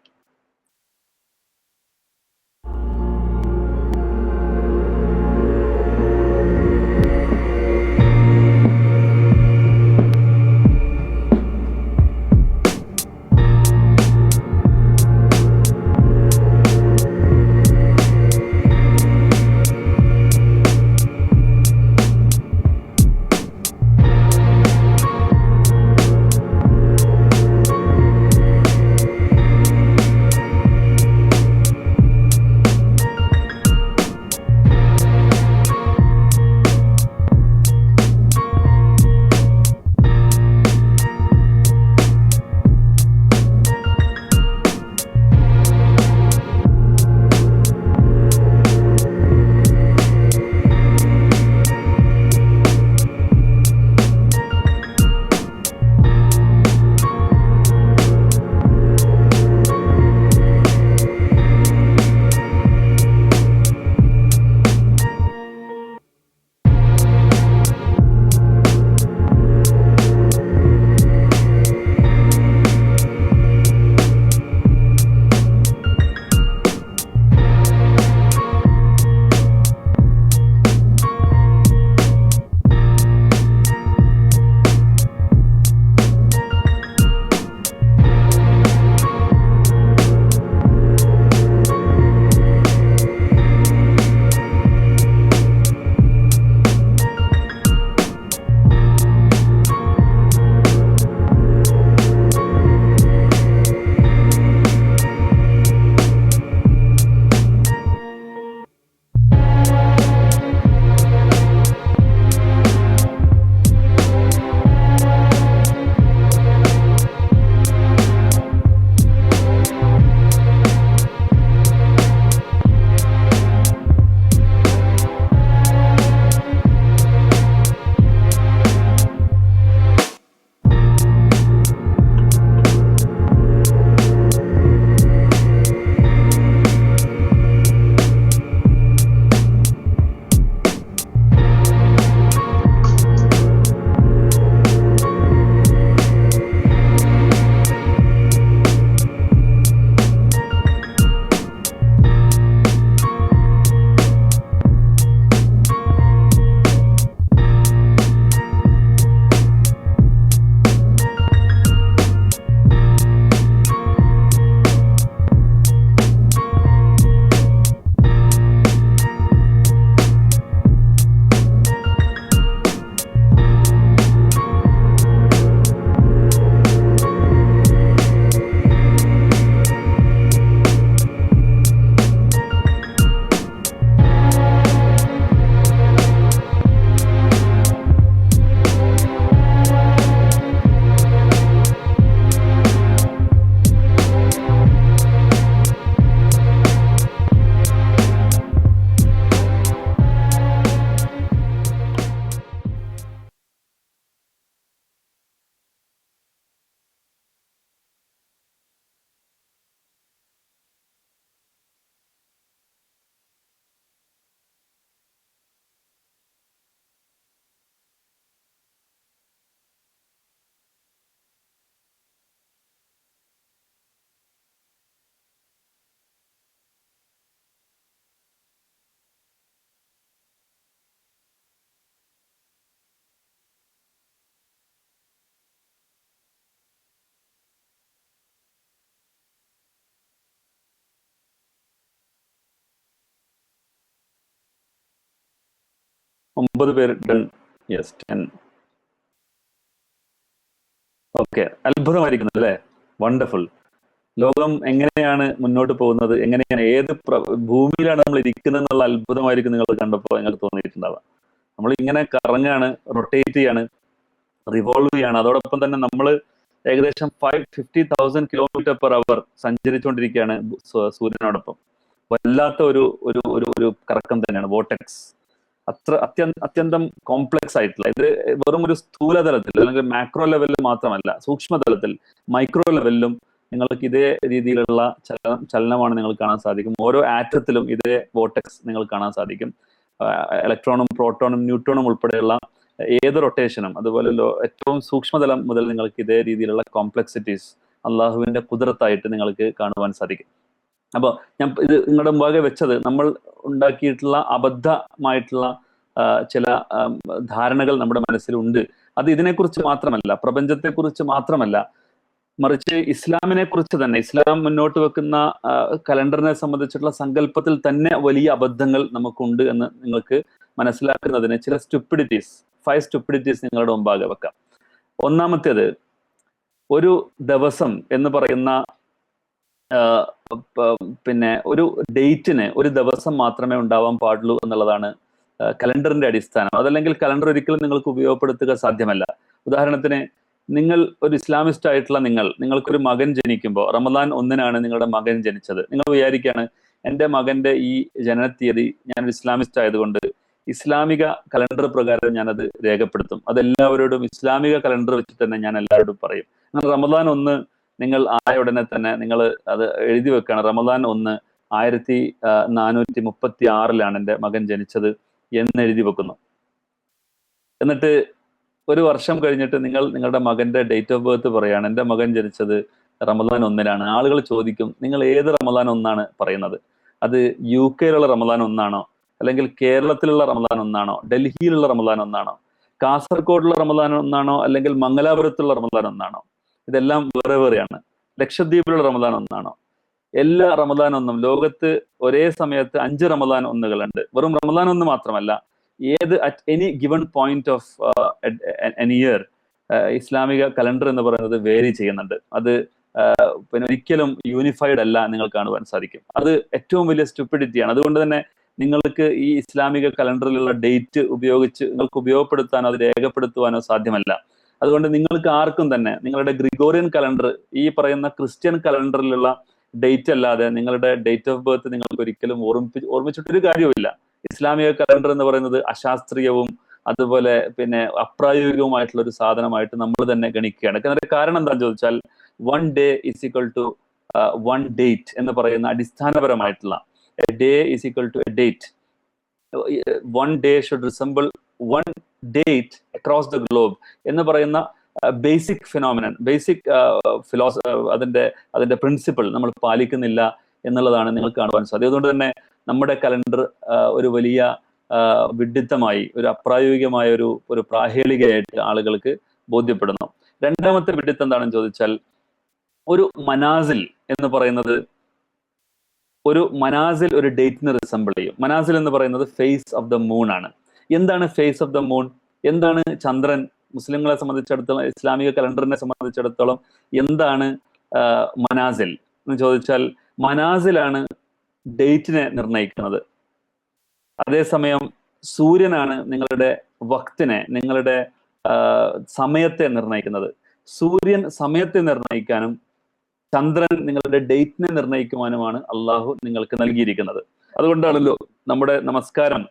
9 പേര് ഡൺ. യെസ് 10. ഓക്കെ, അത്ഭുതമായിരിക്കുന്നു അല്ലേ? വണ്ടർഫുൾ. ലോകം എങ്ങനെയാണ് മുന്നോട്ട് പോകുന്നത്, എങ്ങനെയാണ് ഭൂമിയിലാണ് നമ്മൾ ഇരിക്കുന്നത് എന്നുള്ള അത്ഭുതമായിരിക്കും നിങ്ങൾ കണ്ടപ്പോൾ നിങ്ങൾക്ക് തോന്നിയിട്ടുണ്ടാവുക. നമ്മൾ ഇങ്ങനെ കറങ്ങാണ്, റൊട്ടേറ്റ് ചെയ്യാണ്, റിവോൾവ് ചെയ്യാണ്. അതോടൊപ്പം തന്നെ നമ്മൾ ഏകദേശം 50,000 km/h സഞ്ചരിച്ചുകൊണ്ടിരിക്കുകയാണ് സൂര്യനോടൊപ്പം. വല്ലാത്ത ഒരു ഒരു ഒരു ഒരു കറക്കം തന്നെയാണ്, വോർട്ടെക്സ്. അത്യന്തം കോംപ്ലക്സ് ആയിട്ടുള്ള ഇത് വെറും ഒരു സ്ഥൂല തലത്തിൽ അല്ലെങ്കിൽ മാക്രോ ലെവലിൽ മാത്രമല്ല, സൂക്ഷ്മതലത്തിൽ മൈക്രോ ലെവലിലും നിങ്ങൾക്ക് ഇതേ രീതിയിലുള്ള ചലനമാണ് നിങ്ങൾ കാണാൻ സാധിക്കും. ഓരോ ആറ്റത്തിലും ഇതേ വോർട്ടെക്സ് നിങ്ങൾ കാണാൻ സാധിക്കും. ഇലക്ട്രോണും പ്രോട്ടോണും ന്യൂട്രോണും ഉൾപ്പെടെയുള്ള ഏത് റൊട്ടേഷനും, അതുപോലെ ഏറ്റവും സൂക്ഷ്മതലം മുതൽ നിങ്ങൾക്ക് ഇതേ രീതിയിലുള്ള കോംപ്ലക്സിറ്റീസ് അള്ളാഹുവിന്റെ കുദറത്തായിട്ട് നിങ്ങൾക്ക് കാണുവാൻ സാധിക്കും. അപ്പോൾ ഞാൻ ഇത് നിങ്ങളുടെ മുമ്പാകെ വെച്ചത് നമ്മൾ ഉണ്ടാക്കിയിട്ടുള്ള അബദ്ധമായിട്ടുള്ള ചില ധാരണകൾ നമ്മുടെ മനസ്സിലുണ്ട്. അത് ഇതിനെക്കുറിച്ച് മാത്രമല്ല, പ്രപഞ്ചത്തെക്കുറിച്ച് മാത്രമല്ല, മറിച്ച് ഇസ്ലാമിനെ കുറിച്ച് തന്നെ, ഇസ്ലാം മുന്നോട്ട് വെക്കുന്ന കലണ്ടറിനെ സംബന്ധിച്ചിട്ടുള്ള സങ്കല്പത്തിൽ തന്നെ വലിയ അബദ്ധങ്ങൾ നമുക്കുണ്ട് എന്ന് നിങ്ങൾക്ക് മനസ്സിലാക്കുന്നതിന് ചില 5 സ്റ്റുപ്പിഡിറ്റീസ് നിങ്ങളുടെ മുമ്പാകെ വെക്കാം. ഒന്നാമത്തേത്, ഒരു ദിവസം എന്ന് പറയുന്ന പിന്നെ ഒരു ഡേറ്റിന് ഒരു ദിവസം മാത്രമേ ഉണ്ടാവാൻ പാടുള്ളൂ എന്നുള്ളതാണ് കലണ്ടറിന്റെ അടിസ്ഥാനം. അതല്ലെങ്കിൽ കലണ്ടർ ഒരിക്കലും നിങ്ങൾക്ക് ഉപയോഗപ്പെടുത്തുക സാധ്യമല്ല. ഉദാഹരണത്തിന്, നിങ്ങൾ ഒരു ഇസ്ലാമിസ്റ്റ് ആയിട്ടുള്ള നിങ്ങൾക്കൊരു മകൻ ജനിക്കുമ്പോൾ റമദാൻ 1-നാണ് നിങ്ങളുടെ മകൻ ജനിച്ചത്. നിങ്ങൾ വിചാരിക്കുകയാണ്, എൻ്റെ മകന്റെ ഈ ജനനത്തീയതി ഞാനൊരു ഇസ്ലാമിസ്റ്റ് ആയതുകൊണ്ട് ഇസ്ലാമിക കലണ്ടർ പ്രകാരം ഞാനത് രേഖപ്പെടുത്തും, അതെല്ലാവരോടും ഇസ്ലാമിക കലണ്ടർ വെച്ച് തന്നെ ഞാൻ എല്ലാവരോടും പറയും. നിങ്ങൾ റമദാൻ 1 നിങ്ങൾ ആയ ഉടനെ തന്നെ നിങ്ങൾ അത് എഴുതി വെക്കുകയാണ്, റമദാൻ 1 1436 എൻ്റെ മകൻ ജനിച്ചത് എന്ന് എഴുതി വെക്കുന്നു. എന്നിട്ട് ഒരു വർഷം കഴിഞ്ഞിട്ട് നിങ്ങൾ നിങ്ങളുടെ മകന്റെ ഡേറ്റ് ഓഫ് ബർത്ത് പറയാണ്, എൻ്റെ മകൻ ജനിച്ചത് റമദാൻ 1-നാണ്. ആളുകൾ ചോദിക്കും, നിങ്ങൾ ഏത് റമദാൻ 1-നാണ് പറയുന്നത്? അത് UK-യിലുള്ള റമദാൻ 1-നാണോ, അല്ലെങ്കിൽ കേരളത്തിലുള്ള റമദാൻ 1-നാണോ, ഡൽഹിയിലുള്ള റമദാൻ 1-നാണോ, കാസർഗോഡുള്ള റമദാൻ 1-നാണോ, അല്ലെങ്കിൽ മംഗലാപുരത്തുള്ള റമദാൻ 1-നാണോ? ഇതെല്ലാം വേറെ വേറെയാണ്. ലക്ഷദ്വീപിലുള്ള റമദാൻ 1-നാണോ? എല്ലാ റമദാൻ 1-ഉം ലോകത്ത് ഒരേ സമയത്ത് 5 റമദാൻ 1-കളുണ്ട്. വെറും റമദാൻ 1 മാത്രമല്ല, at any given point of N year ഇസ്ലാമിക കലണ്ടർ എന്ന് പറയുന്നത് വേരി ചെയ്യുന്നുണ്ട്. അത് പിന്നെ ഒരിക്കലും യൂണിഫൈഡ് അല്ല, നിങ്ങൾ കാണുവാൻ സാധിക്കും. അത് ഏറ്റവും വലിയ സ്റ്റുപ്പിഡിറ്റിയാണ്. അതുകൊണ്ട് തന്നെ നിങ്ങൾക്ക് ഈ ഇസ്ലാമിക കലണ്ടറിലുള്ള ഡേറ്റ് ഉപയോഗിച്ച് നിങ്ങൾക്ക് ഉപയോഗപ്പെടുത്താനോ അത് രേഖപ്പെടുത്തുവാനോ സാധ്യമല്ല. അതുകൊണ്ട് നിങ്ങൾക്ക് ആർക്കും തന്നെ നിങ്ങളുടെ ഗ്രിഗോറിയൻ കലണ്ടർ, ഈ പറയുന്ന ക്രിസ്ത്യൻ കലണ്ടറിലുള്ള ഡേറ്റ് അല്ലാതെ നിങ്ങളുടെ ഡേറ്റ് ഓഫ് ബർത്ത് നിങ്ങൾക്ക് ഒരിക്കലും ഓർമ്മിച്ചിട്ടൊരു കാര്യവുമില്ല. ഇസ്ലാമിക കലണ്ടർ എന്ന് പറയുന്നത് അശാസ്ത്രീയവും അതുപോലെ പിന്നെ അപ്രായോഗികവുമായിട്ടുള്ള ഒരു സാധനമായിട്ട് നമ്മൾ തന്നെ ഗണിക്കുകയാണ്. കാരണം എന്താണെന്ന് ചോദിച്ചാൽ, 1 day is equal to 1 date എന്ന് പറയുന്ന അടിസ്ഥാനപരമായിട്ടുള്ള a day is equal to a date. 1 day should resemble 1 date across the globe എന്ന് പറയുന്ന ബേസിക് ഫിനോമിനൻ, ബേസിക് അതിന്റെ പ്രിൻസിപ്പിൾ നമ്മൾ പാലിക്കുന്നില്ല എന്നുള്ളതാണ് നിങ്ങൾ കാണുവാൻ സാധിക്കും. അതുകൊണ്ട് തന്നെ നമ്മുടെ കലണ്ടർ ഒരു വലിയ വിഡ്ഢിത്തമായി, ഒരു അപ്രായോഗികമായ ഒരു പ്രാഹേളികയായിട്ട് ആളുകൾക്ക് ബോധ്യപ്പെടുന്നു. രണ്ടാമത്തെ വിഡ്ഢിത്തം എന്താണെന്ന് ചോദിച്ചാൽ, ഒരു മനാസിൽ എന്ന് പറയുന്നത്, ഒരു ഡേറ്റിന് റിസംബിൾ ചെയ്യും. മനാസിൽ എന്ന് പറയുന്നത് ഫേസ് ഓഫ് ദ മൂൺ ആണ്. എന്താണ് ഫേസ് ഓഫ് ദ മൂൺ? എന്താണ് ചന്ദ്രൻ? മുസ്ലിങ്ങളെ സംബന്ധിച്ചിടത്തോളം, ഇസ്ലാമിക കലണ്ടറിനെ സംബന്ധിച്ചിടത്തോളം എന്താണ് മനാസിൽ എന്ന് ചോദിച്ചാൽ, മനാസിലാണ് ഡേറ്റിനെ നിർണ്ണയിക്കുന്നത്. അതേസമയം സൂര്യനാണ് നിങ്ങളുടെ വക്തിനെ, നിങ്ങളുടെ സമയത്തെ നിർണ്ണയിക്കുന്നത്. സൂര്യൻ സമയത്തെ നിർണ്ണയിക്കാനും ചന്ദ്രൻ നിങ്ങളുടെ ഡേറ്റിനെ നിർണ്ണയിക്കുവാനുമാണ് അള്ളാഹു നിങ്ങൾക്ക് നൽകിയിരിക്കുന്നത്. അതുകൊണ്ടാണല്ലോ നമ്മുടെ നമസ്കാരം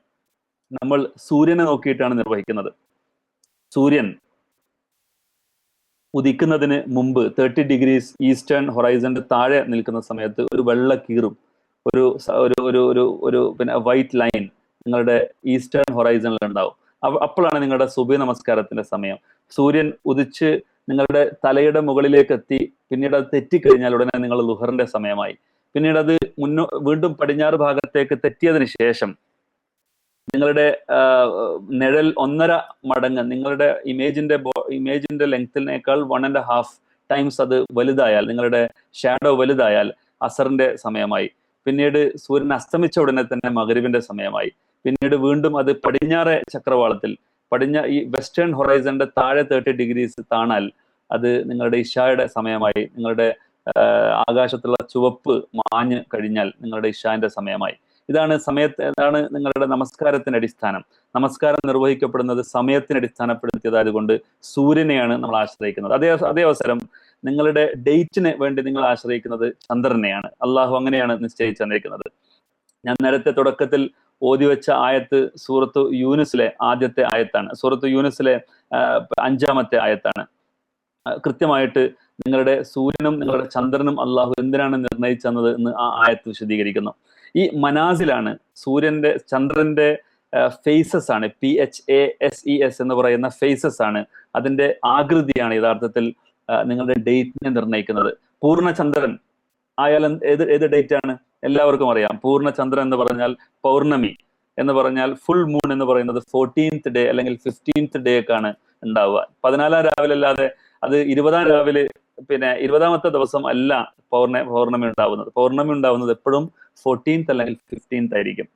നമ്മൾ സൂര്യനെ നോക്കിയിട്ടാണ് നിർവഹിക്കുന്നത്. സൂര്യൻ ഉദിക്കുന്നതിന് മുമ്പ് 30 degrees ഈസ്റ്റേൺ ഹൊറൈസന്റെ താഴെ നിൽക്കുന്ന സമയത്ത് ഒരു വെള്ള കീറും, ഒരു പിന്നെ വൈറ്റ് ലൈൻ നിങ്ങളുടെ ഈസ്റ്റേൺ ഹൊറൈസണിൽ ഉണ്ടാവും. അപ്പോഴാണ് നിങ്ങളുടെ സുബഹി നമസ്കാരത്തിന്റെ സമയം. സൂര്യൻ ഉദിച്ച് നിങ്ങളുടെ തലയുടെ മുകളിലേക്ക് എത്തി, പിന്നീട് അത് തെറ്റിക്കഴിഞ്ഞാൽ ഉടനെ നിങ്ങൾ ളുഹറിന്റെ സമയമായി. പിന്നീട് അത് വീണ്ടും പടിഞ്ഞാറ് ഭാഗത്തേക്ക് തെറ്റിയതിന് ശേഷം നിങ്ങളുടെ നിഴൽ 1.5 മടങ്ങ്, നിങ്ങളുടെ ഇമേജിന്റെ ലെങ്ത്തിനേക്കാൾ 1.5 times അത് വലുതായാൽ, നിങ്ങളുടെ ഷാഡോ വലുതായാൽ അസറിന്റെ സമയമായി. പിന്നീട് സൂര്യൻ അസ്തമിച്ച ഉടനെ തന്നെ മഗ്രിബിന്റെ സമയമായി. പിന്നീട് വീണ്ടും അത് പടിഞ്ഞാറെ ചക്രവാളത്തിൽ ഈ വെസ്റ്റേൺ ഹൊറൈസന്റെ താഴെ 30 ഡിഗ്രീസ് താണാൽ അത് നിങ്ങളുടെ ഇഷായുടെ സമയമായി. നിങ്ങളുടെ ആകാശത്തുള്ള ചുവപ്പ് മാഞ്ഞ് കഴിഞ്ഞാൽ നിങ്ങളുടെ ഇഷാന്റെ സമയമായി. ഇതാണ് നിങ്ങളുടെ നമസ്കാരത്തിന്റെ അടിസ്ഥാനം. നമസ്കാരം നിർവഹിക്കപ്പെടുന്നത് സമയത്തിന് അടിസ്ഥാനപ്പെടുത്തിയതായതുകൊണ്ട് സൂര്യനെയാണ് നമ്മൾ ആശ്രയിക്കുന്നത്. അതേ അവസരം നിങ്ങളുടെ ഡേറ്റിന് വേണ്ടി നിങ്ങൾ ആശ്രയിക്കുന്നത് ചന്ദ്രനെയാണ്. അള്ളാഹു അങ്ങനെയാണ് നിശ്ചയിച്ചു തന്നിരിക്കുന്നത്. ഞാൻ നേരത്തെ തുടക്കത്തിൽ ഓതിവെച്ച ആയത്ത് സൂറത്ത് യൂനുസിലെ ആദ്യത്തെ ആയത്താണ്. സൂറത്ത് യൂനുസിലെ 5-ാമത്തെ ആയത്താണ്. കൃത്യമായിട്ട് നിങ്ങളുടെ സൂര്യനും നിങ്ങളുടെ ചന്ദ്രനും അള്ളാഹു എന്തിനാണ് നിർണയിച്ചത് എന്ന് ആ ആയത്ത് വിശദീകരിക്കുന്നു. ഈ മനാസിലാണ് ചന്ദ്രന്റെ ഫേസസ് ആണ്. PHASES എന്ന് പറയുന്ന ഫേസസ് ആണ്, അതിന്റെ ആകൃതിയാണ് യഥാർത്ഥത്തിൽ നിങ്ങളുടെ ഡേറ്റിനെ നിർണ്ണയിക്കുന്നത്. പൂർണ്ണചന്ദ്രൻ ആയാൽ ഏത് ഡേറ്റ് ആണ് എല്ലാവർക്കും അറിയാം. പൂർണ്ണചന്ദ്രൻ എന്ന് പറഞ്ഞാൽ പൗർണമി എന്ന് പറഞ്ഞാൽ ഫുൾ മൂൺ എന്ന് പറയുന്നത് 14th ഡേ അല്ലെങ്കിൽ 15th ഡേ ഒക്കെയാണ് ഉണ്ടാവുക. 14-ാം രാവിലെ അല്ലാതെ അത് 20-ാം രാവിലെ, പിന്നെ 20-ാമത്തെ ദിവസം അല്ല പൗർണമി ഉണ്ടാവുന്നത്. പൗർണമി ഉണ്ടാവുന്നത് എപ്പോഴും 14th അല്ലെങ്കിൽ 15th ആയിരിക്കും.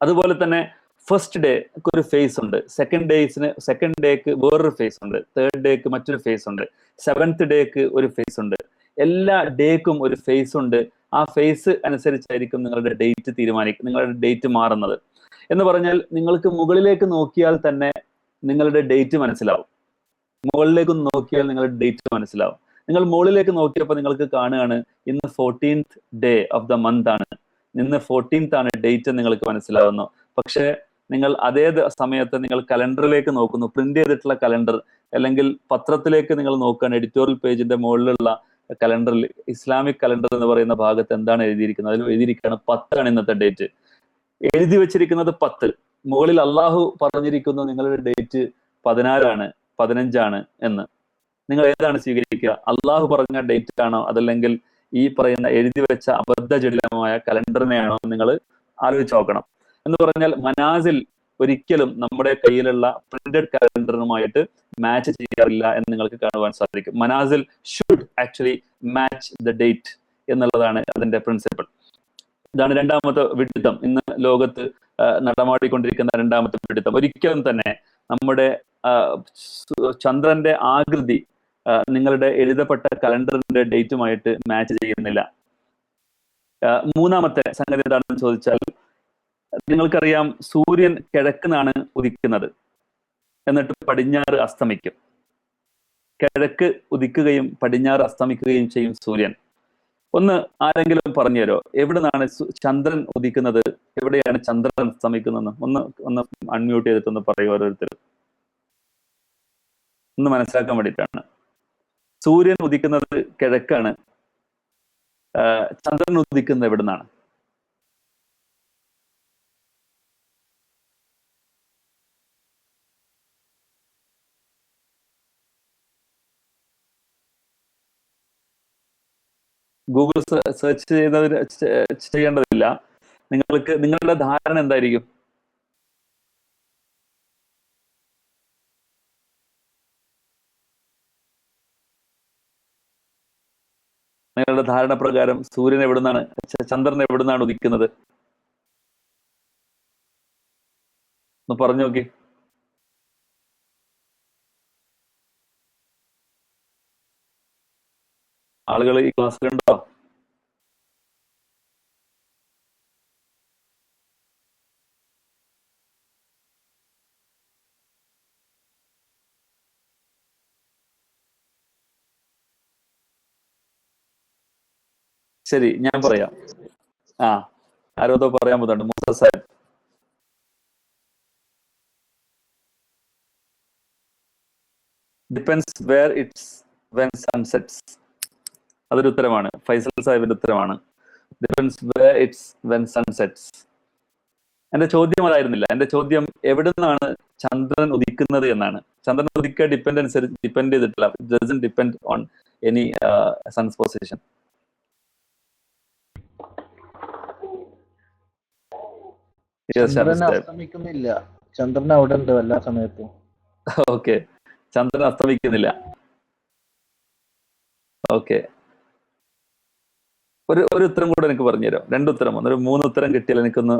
അതുപോലെ തന്നെ ഫസ്റ്റ് ഡേ ഒരു ഫേസ് ഉണ്ട്, സെക്കൻഡ് ഡേക്ക് വേറൊരു ഫേസ് ഉണ്ട്, തേർഡ് ഡേക്ക് മറ്റൊരു ഫേസ് ഉണ്ട്, 7th ഡേക്ക് ഒരു ഫേസ് ഉണ്ട്. എല്ലാ ഡേക്കും ഒരു ഫേസ് ഉണ്ട്. ആ ഫേസ് അനുസരിച്ചായിരിക്കും നിങ്ങളുടെ ഡേറ്റ് മാറുന്നത്. എന്ന് പറഞ്ഞാൽ നിങ്ങൾക്ക് മുകളിലേക്ക് നോക്കിയാൽ തന്നെ നിങ്ങളുടെ ഡേറ്റ് മനസ്സിലാവും. മുകളിലേക്ക് നോക്കിയാൽ നിങ്ങളുടെ ഡേറ്റ് മനസ്സിലാവും. നിങ്ങൾ മുകളിലേക്ക് നോക്കിയപ്പോൾ നിങ്ങൾക്ക് കാണുകയാണ് ഇന്ന് 14th day of the month ആണ്, ഇന്ന് 14th ആണ് ഡേറ്റ് നിങ്ങൾക്ക് മനസ്സിലാവുന്നു. പക്ഷേ നിങ്ങൾ അതേ സമയത്ത് നിങ്ങൾ കലണ്ടറിലേക്ക് നോക്കുന്നു, പ്രിന്റ് ചെയ്തിട്ടുള്ള കലണ്ടർ അല്ലെങ്കിൽ പത്രത്തിലേക്ക് നിങ്ങൾ നോക്കുകയാണ്. എഡിറ്റോറിയൽ പേജിന്റെ മുകളിലുള്ള കലണ്ടറിൽ ഇസ്ലാമിക് കലണ്ടർ എന്ന് പറയുന്ന ഭാഗത്ത് എന്താണ് എഴുതിയിരിക്കുന്നത്? അതിൽ എഴുതിയിരിക്കുകയാണ് 10 ആണ് ഇന്നത്തെ ഡേറ്റ്. എഴുതി വെച്ചിരിക്കുന്നത് 10, മുകളിൽ അള്ളാഹു പറഞ്ഞിരിക്കുന്നു നിങ്ങളുടെ ഡേറ്റ് 16 ആണ്, 15 ആണ് എന്ന്. നിങ്ങൾ ഏതാണ് സ്വീകരിക്കുക? അള്ളാഹു പറഞ്ഞ ഡേറ്റ് ആണോ, അതല്ലെങ്കിൽ ഈ പറയുന്ന എഴുതി വെച്ച അബദ്ധജടിലമായ കലണ്ടറിനെയാണോ? നിങ്ങൾ ആലോചിച്ച് നോക്കണം. എന്ന് പറഞ്ഞാൽ മനാസിൽ ഒരിക്കലും നമ്മുടെ കയ്യിലുള്ള പ്രിന്റഡ് കലണ്ടറുമായിട്ട് മാച്ച് ചെയ്യാറില്ല എന്ന് നിങ്ങൾക്ക് കാണുവാൻ സാധിക്കും. Manazil should actually match the date എന്നുള്ളതാണ് അതിന്റെ പ്രിൻസിപ്പിൾ. ഇതാണ് 2-ാമത്തെ വിഡിത്തം. ഇന്ന് ലോകത്ത് നടമാടിക്കൊണ്ടിരിക്കുന്ന 2-ാമത്തെ വിഡിത്തം. ഒരിക്കലും തന്നെ നമ്മുടെ ചന്ദ്രന്റെ ആകൃതി നിങ്ങളുടെ എഴുതപ്പെട്ട കലണ്ടറിന്റെ ഡേറ്റുമായിട്ട് മാച്ച് ചെയ്യുന്നില്ല. 3-ാമത്തെ സംഗതി എന്താണെന്ന് ചോദിച്ചാൽ, നിങ്ങൾക്കറിയാം സൂര്യൻ കിഴക്കുന്നാണ് ഉദിക്കുന്നത്, എന്നിട്ട് പടിഞ്ഞാറ് അസ്തമിക്കും. കിഴക്ക് ഉദിക്കുകയും പടിഞ്ഞാറ് അസ്തമിക്കുകയും ചെയ്യും സൂര്യൻ. ഒന്ന് ആരെങ്കിലും പറഞ്ഞുതരോ, എവിടുന്നാണ് ചന്ദ്രൻ ഉദിക്കുന്നത്, എവിടെയാണ് ചന്ദ്രൻ അസ്തമിക്കുന്നത്? ഒന്ന് അൺമ്യൂട്ട് ചെയ്തിട്ടൊന്ന് പറയൂ ഓരോരുത്തരും, ഒന്ന് മനസ്സിലാക്കാൻ വേണ്ടിയിട്ടാണ്. സൂര്യൻ ഉദിക്കുന്നത് കിഴക്കാണ്, ചന്ദ്രൻ ഉദിക്കുന്നത് എവിടുന്നാണ്? ഗൂഗിൾ സെർച്ച് ചെയ്യേണ്ടതില്ല. നിങ്ങളുടെ ധാരണ എന്തായിരിക്കും? നിങ്ങളുടെ ധാരണ പ്രകാരം സൂര്യൻ എവിടുന്നാണ്, ചന്ദ്രൻ എവിടുന്നാണ് ഉദിക്കുന്നത്? ഒന്ന് പറഞ്ഞു നോക്കി. ആളുകൾ ഈ ക്ലാസ്സിലുണ്ടോ? ശരി, ഞാൻ പറയാം. ആരോതോ പറയാൻ പോകുന്നുണ്ട്, Moosa Sahib. Depends where it's when sunsets. അതൊരു ഉത്തരമാണ്, ഫൈസൽ സാഹിബിന്റെ ഉത്തരമാണ്. Depends where it's when sunsets. എന്റെ ചോദ്യം അതായിരുന്നില്ല. എന്റെ ചോദ്യം എവിടെ നിന്നാണ് ചന്ദ്രൻ ഉദിക്കുന്നത് എന്നാണ്. ചന്ദ്രൻ ഉദിക്കുക ഡിപ്പെൻഡ് ചെയ്തിട്ടില്ല. It doesn't depend on any sun's position. അസ്തമിക്കുന്നില്ല, ചന്ദ്രൻ അവിടെ ഉണ്ട് എല്ലാ സമയത്തും. ഓക്കെ, ചന്ദ്രൻ അസ്തമിക്കുന്നില്ല. ഓക്കെ, ഒരു ഉത്തരം കൂടെ എനിക്ക് പറഞ്ഞുതരാം. 2 ഉത്തരം, ഒരു 3 ഉത്തരം കിട്ടിയാൽ എനിക്കൊന്ന്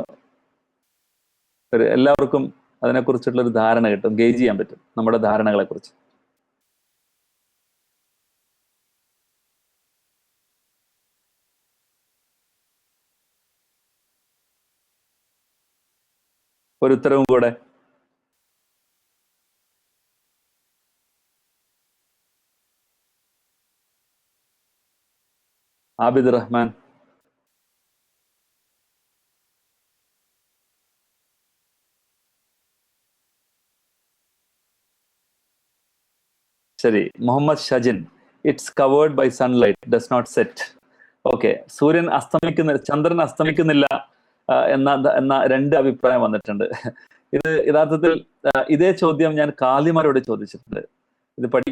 എല്ലാവർക്കും അതിനെക്കുറിച്ചുള്ള ഒരു ധാരണ കിട്ടും, ഗേജ് ചെയ്യാൻ പറ്റും നമ്മുടെ ധാരണകളെ കുറിച്ച്. ഒരു ഉത്തരവും കൂടെ. ആബിദ് റഹ്മാൻ. ശരി. Muhammad Shajin, it's covered by sunlight does not set. Okay, സൂര്യൻ ചന്ദ്രൻ അസ്തമിക്കുന്നില്ല എന്ന രണ്ട് അഭിപ്രായം വന്നിട്ടുണ്ട്. ഇത് യഥാർത്ഥത്തിൽ ഇതേ ചോദ്യം ഞാൻ കാലിമാരോട് ചോദിച്ചിട്ടുണ്ട്.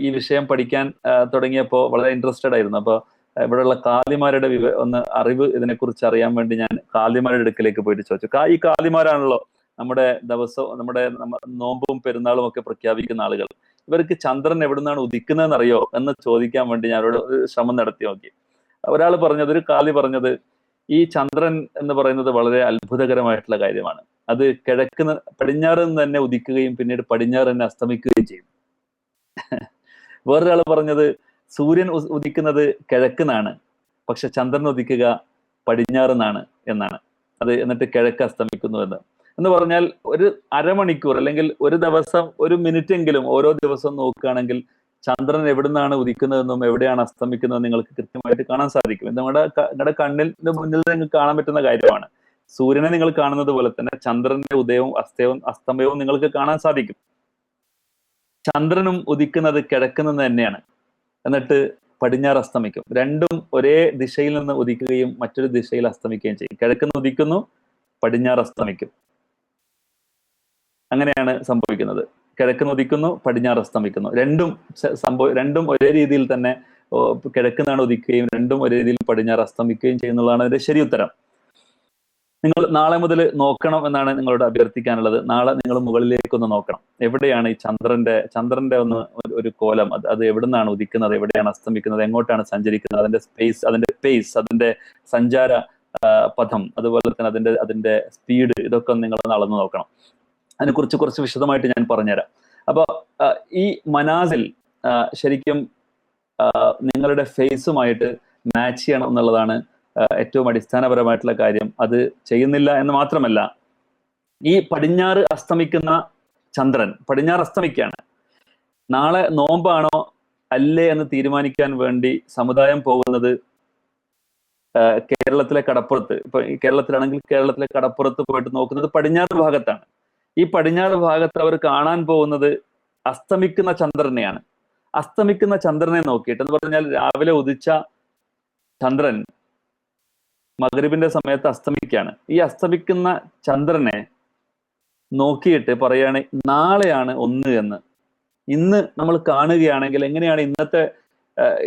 ഈ വിഷയം പഠിക്കാൻ തുടങ്ങിയപ്പോൾ വളരെ ഇൻട്രസ്റ്റഡ് ആയിരുന്നു. അപ്പോൾ ഇവിടെയുള്ള കാലിമാരുടെ ഒന്ന് അറിവ് ഇതിനെക്കുറിച്ച് അറിയാൻ വേണ്ടി ഞാൻ കാലിമാരുടെ അടുക്കലേക്ക് പോയിട്ട് ചോദിച്ചു. ഈ കാലിമാരാണല്ലോ നമ്മുടെ നമ്മുടെ നോമ്പും പെരുന്നാളും ഒക്കെ പ്രഖ്യാപിക്കുന്ന ആളുകൾ. ഇവർക്ക് ചന്ദ്രൻ എവിടുന്നാണ് ഉദിക്കുന്നതെന്ന് അറിയോ എന്ന് ചോദിക്കാൻ വേണ്ടി ഞാൻ അവരോട് ഒരു ശ്രമം നടത്തി നോക്കി. ഒരാൾ പറഞ്ഞത്, ഒരു കാലി പറഞ്ഞത്, ഈ ചന്ദ്രൻ എന്ന് പറയുന്നത് വളരെ അത്ഭുതകരമായിട്ടുള്ള കാര്യമാണ്. അത് പടിഞ്ഞാറ് നിന്ന് തന്നെ ഉദിക്കുകയും പിന്നീട് പടിഞ്ഞാറ് തന്നെ അസ്തമിക്കുകയും ചെയ്യും. വേറൊരാൾ പറഞ്ഞത്, സൂര്യൻ ഉദിക്കുന്നത് കിഴക്കുന്നാണ്, പക്ഷെ ചന്ദ്രൻ ഉദിക്കുക പടിഞ്ഞാറുന്നാണ് എന്നാണ്. എന്നിട്ട് കിഴക്ക് അസ്തമിക്കുന്നു എന്ന് പറഞ്ഞാൽ ഒരു അരമണിക്കൂർ അല്ലെങ്കിൽ ഒരു ദിവസം, ഒരു മിനിറ്റ് എങ്കിലും ഓരോ ദിവസവും നോക്കുകയാണെങ്കിൽ ചന്ദ്രൻ എവിടുന്നാണ് ഉദിക്കുന്നതെന്നും എവിടെയാണ് അസ്തമിക്കുന്നതെന്നും നിങ്ങൾക്ക് കൃത്യമായിട്ട് കാണാൻ സാധിക്കും. നിങ്ങളുടെ കണ്ണിന്റെ മുന്നിൽ നിങ്ങൾക്ക് കാണാൻ പറ്റുന്ന കാര്യമാണ്. സൂര്യനെ നിങ്ങൾ കാണുന്നത് പോലെ തന്നെ ചന്ദ്രന്റെ ഉദയവും അസ്തമയവും നിങ്ങൾക്ക് കാണാൻ സാധിക്കും. ചന്ദ്രനും ഉദിക്കുന്നത് കിഴക്ക് നിന്ന് തന്നെയാണ്, എന്നിട്ട് പടിഞ്ഞാറ് അസ്തമിക്കും. രണ്ടും ഒരേ ദിശയിൽ നിന്ന് ഉദിക്കുകയും മറ്റൊരു ദിശയിൽ അസ്തമിക്കുകയും ചെയ്യും. കിഴക്കുന്ന് ഉദിക്കുന്നു, പടിഞ്ഞാറ് അസ്തമിക്കും. അങ്ങനെയാണ് സംഭവിക്കുന്നത്. കിഴക്കുന്ന് ഉദിക്കുന്നു, പടിഞ്ഞാറ് അസ്തമിക്കുന്നു. രണ്ടും ഒരേ രീതിയിൽ തന്നെ കിഴക്കുന്നാണ് ഉദിക്കുകയും രണ്ടും ഒരേ രീതിയിൽ പടിഞ്ഞാറ് അസ്തമിക്കുകയും ചെയ്യുന്നതാണ് അതിന്റെ ശരി ഉത്തരം. നിങ്ങൾ നാളെ മുതൽ നോക്കണം എന്നാണ് നിങ്ങളോട് അഭ്യർത്ഥിക്കാനുള്ളത്. നാളെ നിങ്ങൾ മുകളിലേക്കൊന്ന് നോക്കണം. എവിടെയാണ് ഈ ചന്ദ്രന്റെ ഒരു കോലം, അത് എവിടുന്നാണ് ഉദിക്കുന്നത്, എവിടെയാണ് അസ്തമിക്കുന്നത്, എങ്ങോട്ടാണ് സഞ്ചരിക്കുന്നത്, അതിന്റെ സ്പേസ്, അതിന്റെ പേസ്, അതിന്റെ സഞ്ചാര പഥം, അതുപോലെ തന്നെ അതിന്റെ സ്പീഡ്, ഇതൊക്കെ നിങ്ങൾ അളന്നു നോക്കണം. അതിനെക്കുറിച്ച് കുറച്ച് വിശദമായിട്ട് ഞാൻ പറഞ്ഞുതരാം. അപ്പൊ ഈ മനാസിൽ ശരിക്കും നിങ്ങളുടെ ഫേസുമായിട്ട് മാച്ച് ചെയ്യണം എന്നുള്ളതാണ് ഏറ്റവും അടിസ്ഥാനപരമായിട്ടുള്ള കാര്യം. അത് ചെയ്യുന്നില്ല എന്ന് മാത്രമല്ല, ഈ പടിഞ്ഞാറ് അസ്തമിക്കുന്ന ചന്ദ്രൻ പടിഞ്ഞാറ് അസ്തമിക്കുകയാണ്. നാളെ നോമ്പാണോ അല്ലേ എന്ന് തീരുമാനിക്കാൻ വേണ്ടി സമുദായം പോകുന്നത് കേരളത്തിലെ കടപ്പുറത്ത്, ഇപ്പൊ ഈ കേരളത്തിലാണെങ്കിൽ കേരളത്തിലെ കടപ്പുറത്ത് പോയിട്ട് നോക്കുന്നത് പടിഞ്ഞാറ് ഭാഗത്താണ്. ഈ പടിഞ്ഞാറ് ഭാഗത്ത് അവർ കാണാൻ പോകുന്നത് അസ്തമിക്കുന്ന ചന്ദ്രനെയാണ്. അസ്തമിക്കുന്ന ചന്ദ്രനെ നോക്കിയിട്ട്, എന്ന് പറഞ്ഞാൽ രാവിലെ ഉദിച്ച ചന്ദ്രൻ മഗ്രിബിന്റെ സമയത്ത് അസ്തമിക്കുകയാണ്. ഈ അസ്തമിക്കുന്ന ചന്ദ്രനെ നോക്കിയിട്ട് പറയാണ് നാളെയാണ് 1 എന്ന്. ഇന്ന് നമ്മൾ കാണുകയാണെങ്കിൽ എങ്ങനെയാണ്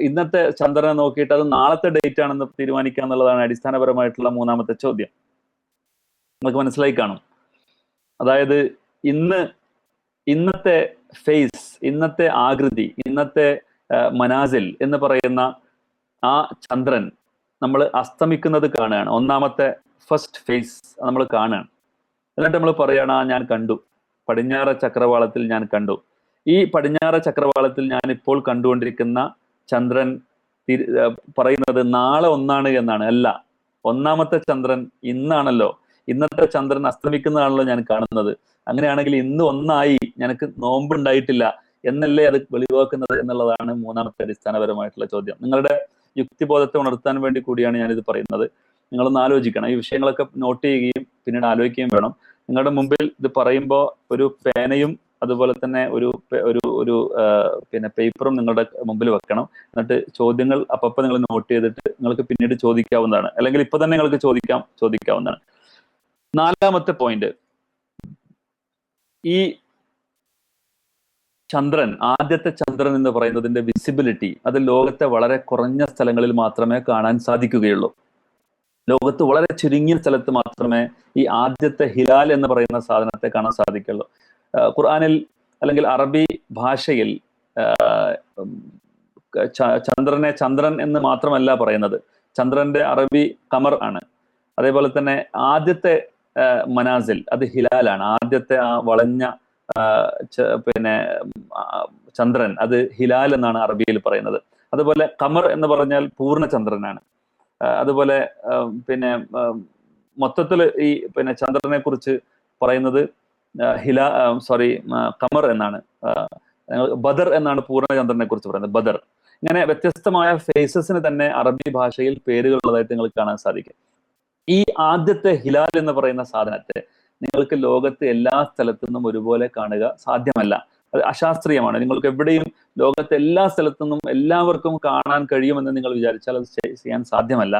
ഇന്നത്തെ ചന്ദ്രനെ നോക്കിയിട്ട് അത് നാളത്തെ ഡേറ്റ് ആണെന്ന് തീരുമാനിക്കുക എന്നുള്ളതാണ് അടിസ്ഥാനപരമായിട്ടുള്ള മൂന്നാമത്തെ ചോദ്യം. നമുക്ക് മനസ്സിലായി കാണും. അതായത് ഇന്നത്തെ ഫേസ്, ഇന്നത്തെ ആകൃതി, ഇന്നത്തെ മനാസിൽ എന്ന് പറയുന്ന ആ ചന്ദ്രൻ നമ്മൾ അസ്തമിക്കുന്നത് കാണുകയാണ്. ഒന്നാമത്തെ ഫസ്റ്റ് ഫേസ് നമ്മൾ കാണുകയാണ്. എന്നിട്ട് നമ്മൾ പറയണം, ഞാൻ കണ്ടു, പടിഞ്ഞാറ ചക്രവാളത്തിൽ ഞാൻ കണ്ടു. ഈ പടിഞ്ഞാറ ചക്രവാളത്തിൽ ഞാൻ ഇപ്പോൾ കണ്ടുകൊണ്ടിരിക്കുന്ന ചന്ദ്രൻ പറയുന്നത് നാളെ 1 എന്നാണ്. അല്ല, ഒന്നാമത്തെ ചന്ദ്രൻ ഇന്നാണല്ലോ, ഇന്നത്തെ ചന്ദ്രൻ അസ്തമിക്കുന്നതാണല്ലോ ഞാൻ കാണുന്നത്. അങ്ങനെയാണെങ്കിൽ ഇന്ന് 1 ഞങ്ങൾക്ക് നോമ്പുണ്ടായിട്ടില്ല എന്നല്ലേ അത് വെളിവാക്കുന്നത് എന്നുള്ളതാണ് മൂന്നാമത്തെ അടിസ്ഥാനപരമായിട്ടുള്ള ചോദ്യം. നിങ്ങളുടെ യുക്തിബോധത്തെ ഉണർത്താൻ വേണ്ടി കൂടിയാണ് ഞാനിത് പറയുന്നത്. നിങ്ങളൊന്ന് ആലോചിക്കണം. ഈ വിഷയങ്ങളൊക്കെ നോട്ട് ചെയ്യുകയും പിന്നീട് ആലോചിക്കുകയും വേണം. നിങ്ങളുടെ മുമ്പിൽ ഇത് പറയുമ്പോൾ ഒരു പേനയും അതുപോലെ തന്നെ ഒരു പേപ്പറും നിങ്ങളുടെ മുമ്പിൽ വെക്കണം. എന്നിട്ട് ചോദ്യങ്ങൾ അപ്പപ്പോൾ നിങ്ങൾ നോട്ട് ചെയ്തിട്ട് നിങ്ങൾക്ക് പിന്നീട് ചോദിക്കാവുന്നതാണ്, അല്ലെങ്കിൽ ഇപ്പൊ തന്നെ നിങ്ങൾക്ക് ചോദിക്കാവുന്നതാണ്. നാലാമത്തെ പോയിന്റ്, ഈ ചന്ദ്രൻ, ആദ്യത്തെ ചന്ദ്രൻ എന്ന് പറയുന്നതിന്റെ വിസിബിലിറ്റി, അത് ലോകത്തെ വളരെ കുറഞ്ഞ സ്ഥലങ്ങളിൽ മാത്രമേ കാണാൻ സാധിക്കുകയുള്ളൂ. ലോകത്ത് വളരെ ചുരുങ്ങിയ സ്ഥലത്ത് മാത്രമേ ഈ ആദ്യത്തെ ഹിലാൽ എന്ന് പറയുന്ന സാധനത്തെ കാണാൻ സാധിക്കുള്ളൂ. ഖുർആനിൽ അല്ലെങ്കിൽ അറബി ഭാഷയിൽ ചന്ദ്രനെ ചന്ദ്രൻ എന്ന് മാത്രമല്ല പറയുന്നത്. ചന്ദ്രന്റെ അറബി ഖമർ ആണ്. അതേപോലെ തന്നെ ആദ്യത്തെ മനാസിൽ അത് ഹിലാലാണ്. ആദ്യത്തെ ആ വളഞ്ഞ പിന്നെ ചന്ദ്രൻ അത് ഹിലാൽ എന്നാണ് അറബിയിൽ പറയുന്നത്. അതുപോലെ ഖമർ എന്ന് പറഞ്ഞാൽ പൂർണ്ണ ചന്ദ്രനാണ്. അതുപോലെ പിന്നെ മൊത്തത്തിൽ ഈ പിന്നെ ചന്ദ്രനെ കുറിച്ച് പറയുന്നത് ഖമർ എന്നാണ്. ബദർ എന്നാണ് പൂർണ്ണചന്ദ്രനെ കുറിച്ച് പറയുന്നത്, ബദർ. ഇങ്ങനെ വ്യത്യസ്തമായ ഫേസസിന് തന്നെ അറബി ഭാഷയിൽ പേരുകളുള്ളതായിട്ട് നിങ്ങൾക്ക് കാണാൻ സാധിക്കും. ഈ ആദ്യത്തെ ഹിലാൽ എന്ന് പറയുന്ന സാധനത്തെ നിങ്ങൾക്ക് ലോകത്ത് എല്ലാ സ്ഥലത്തു നിന്നും ഒരുപോലെ കാണുക സാധ്യമല്ല. അത് അശാസ്ത്രീയമാണ്. നിങ്ങൾക്ക് എവിടെയും ലോകത്തെ എല്ലാ സ്ഥലത്തു നിന്നും എല്ലാവർക്കും കാണാൻ കഴിയുമെന്ന് നിങ്ങൾ വിചാരിച്ചാൽ അത് ചെയ്യാൻ സാധ്യമല്ല.